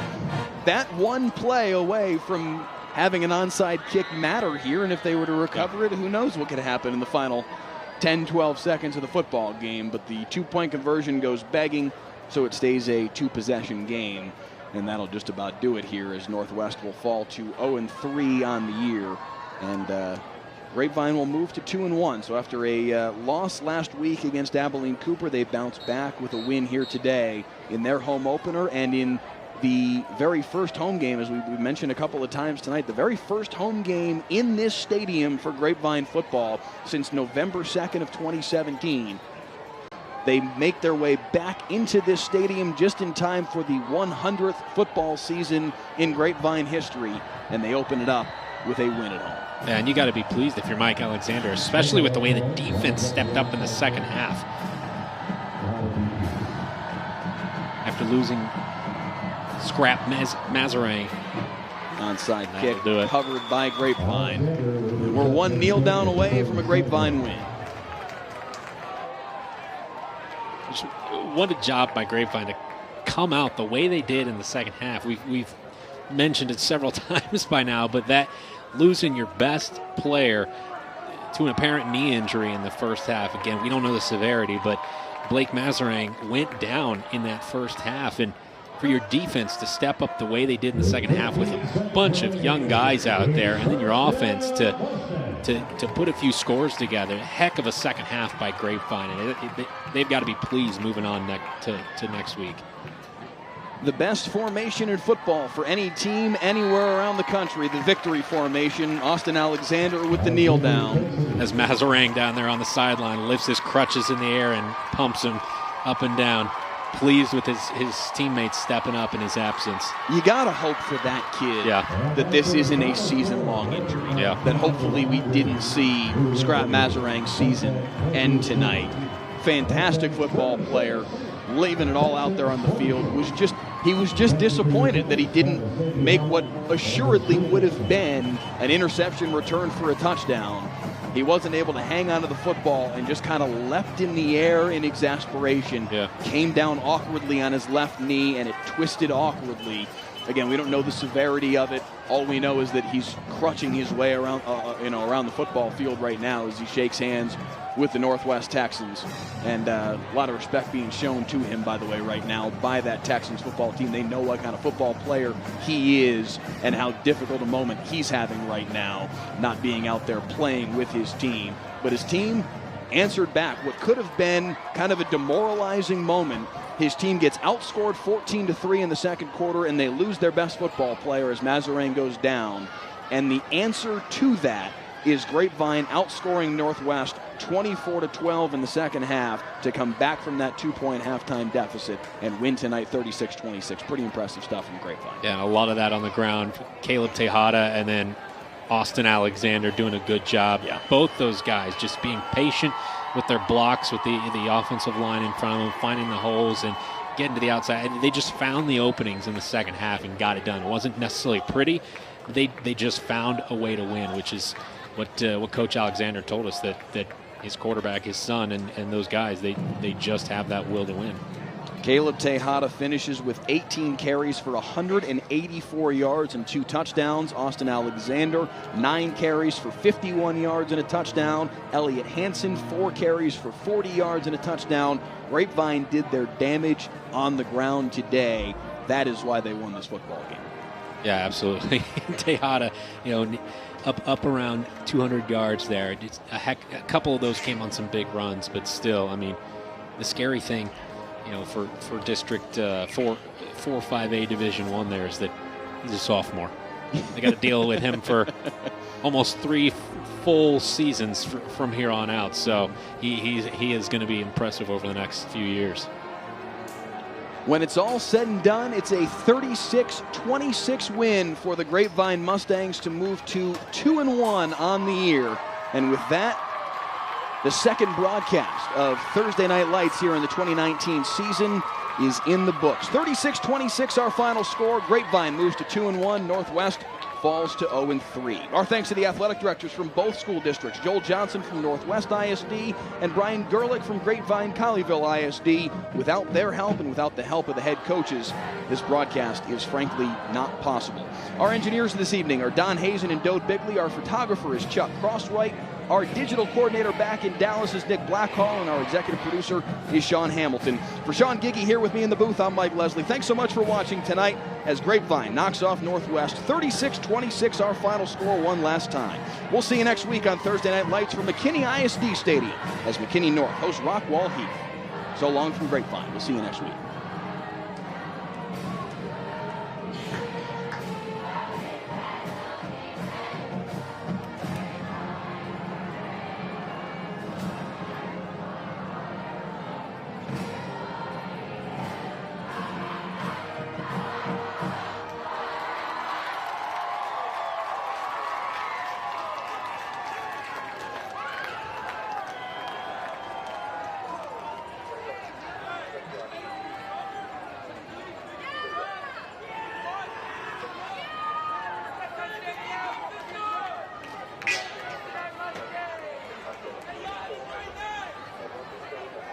that one play away from having an onside kick matter here, and if they were to recover it, who knows what could happen in the final 10, 12 seconds of the football game. But the 2-point conversion goes begging, so it stays a 2-possession game. And that'll just about do it here as Northwest will fall to 0-3 on the year. And Grapevine will move to 2-1. So after a loss last week against Abilene Cooper, they bounced back with a win here today in their home opener and in the very first home game, as we mentioned a couple of times tonight, the very first home game in this stadium for Grapevine football since November 2nd of 2017. They make their way back into this stadium just in time for the 100th football season in Grapevine history, and they open it up with a win at home. And you got to be pleased if you're Mike Alexander, especially with the way the defense stepped up in the second half. After losing Scrap Mazarang. Onside That'll kick do it. covered by Grapevine. We're one kneel down away from a Grapevine win. What a job by Grapevine to come out the way they did in the second half. We've mentioned it several times by now, but that losing your best player to an apparent knee injury in the first half, again, we don't know the severity, but Blake Mazarang went down in that first half, and for your defense to step up the way they did in the second half with a bunch of young guys out there, and then your offense to put a few scores together, a heck of a second half by Grapevine, and they've got to be pleased moving on to next week. The best formation in football for any team anywhere around the country, the victory formation. Austin Alexander with the kneel down. As Mazarang down there on the sideline lifts his crutches in the air and pumps them up and down, pleased with his teammates stepping up in his absence. You gotta hope for that kid that this isn't a season-long injury. Yeah. That hopefully we didn't see Scrap Mazarang's season end tonight. Fantastic football player, leaving it all out there on the field. He was just disappointed that he didn't make what assuredly would have been an interception return for a touchdown. He wasn't able to hang onto the football and just kind of leapt in the air in exasperation. Yeah. Came down awkwardly on his left knee, and it twisted awkwardly. Again, we don't know the severity of it. All we know is that he's crutching his way around, around the football field right now as he shakes hands with the Northwest Texans. And a lot of respect being shown to him, by the way, right now by that Texans football team. They know what kind of football player he is and how difficult a moment he's having right now, not being out there playing with his team. But his team answered back what could have been kind of a demoralizing moment. His team gets outscored 14-3 in the second quarter, and they lose their best football player as Mazarang goes down. And the answer to that is Grapevine outscoring Northwest 24-12 in the second half to come back from that 2-point halftime deficit and win tonight 36-26. Pretty impressive stuff from Grapevine. Yeah, and a lot of that on the ground. Caleb Tejada and then Austin Alexander doing a good job. Yeah. Both those guys just being patient with their blocks, with the offensive line in front of them, finding the holes and getting to the outside. They just found the openings in the second half and got it done. It wasn't necessarily pretty. They just found a way to win, which is what Coach Alexander told us, that his quarterback, his son, and those guys, they just have that will to win. Caleb Tejada finishes with 18 carries for 184 yards and 2 touchdowns. Austin Alexander, 9 carries for 51 yards and a touchdown. Elliott Hansen, 4 carries for 40 yards and a touchdown. Grapevine did their damage on the ground today. That is why they won this football game. Yeah, absolutely. Tejada, up around 200 yards there. It's a couple of those came on some big runs, but still, I mean, the scary thing, for District 4-5A Division I there is that he's a sophomore. They got to deal with him for almost 3 full seasons from here on out. So he is going to be impressive over the next few years. When it's all said and done, it's a 36-26 win for the Grapevine Mustangs to move to 2-1 on the year. And with that, the second broadcast of Thursday Night Lights here in the 2019 season is in the books. 36-26 our final score. Grapevine moves to 2-1. Northwest falls to 0-3. Our thanks to the athletic directors from both school districts, Joel Johnson from Northwest ISD and Brian Gerlich from Grapevine Colleyville ISD. Without their help and without the help of the head coaches, this broadcast is frankly not possible. Our engineers this evening are Don Hazen and Dode Bigley. Our photographer is Chuck Crosswhite. Our digital coordinator back in Dallas is Nick Blackhall, and our executive producer is Sean Hamilton. For Sean Giggy here with me in the booth, I'm Mike Leslie. Thanks so much for watching tonight as Grapevine knocks off Northwest 36-26, our final score one last time. We'll see you next week on Thursday Night Lights from McKinney ISD Stadium as McKinney North hosts Rockwall Heath. So long from Grapevine. We'll see you next week.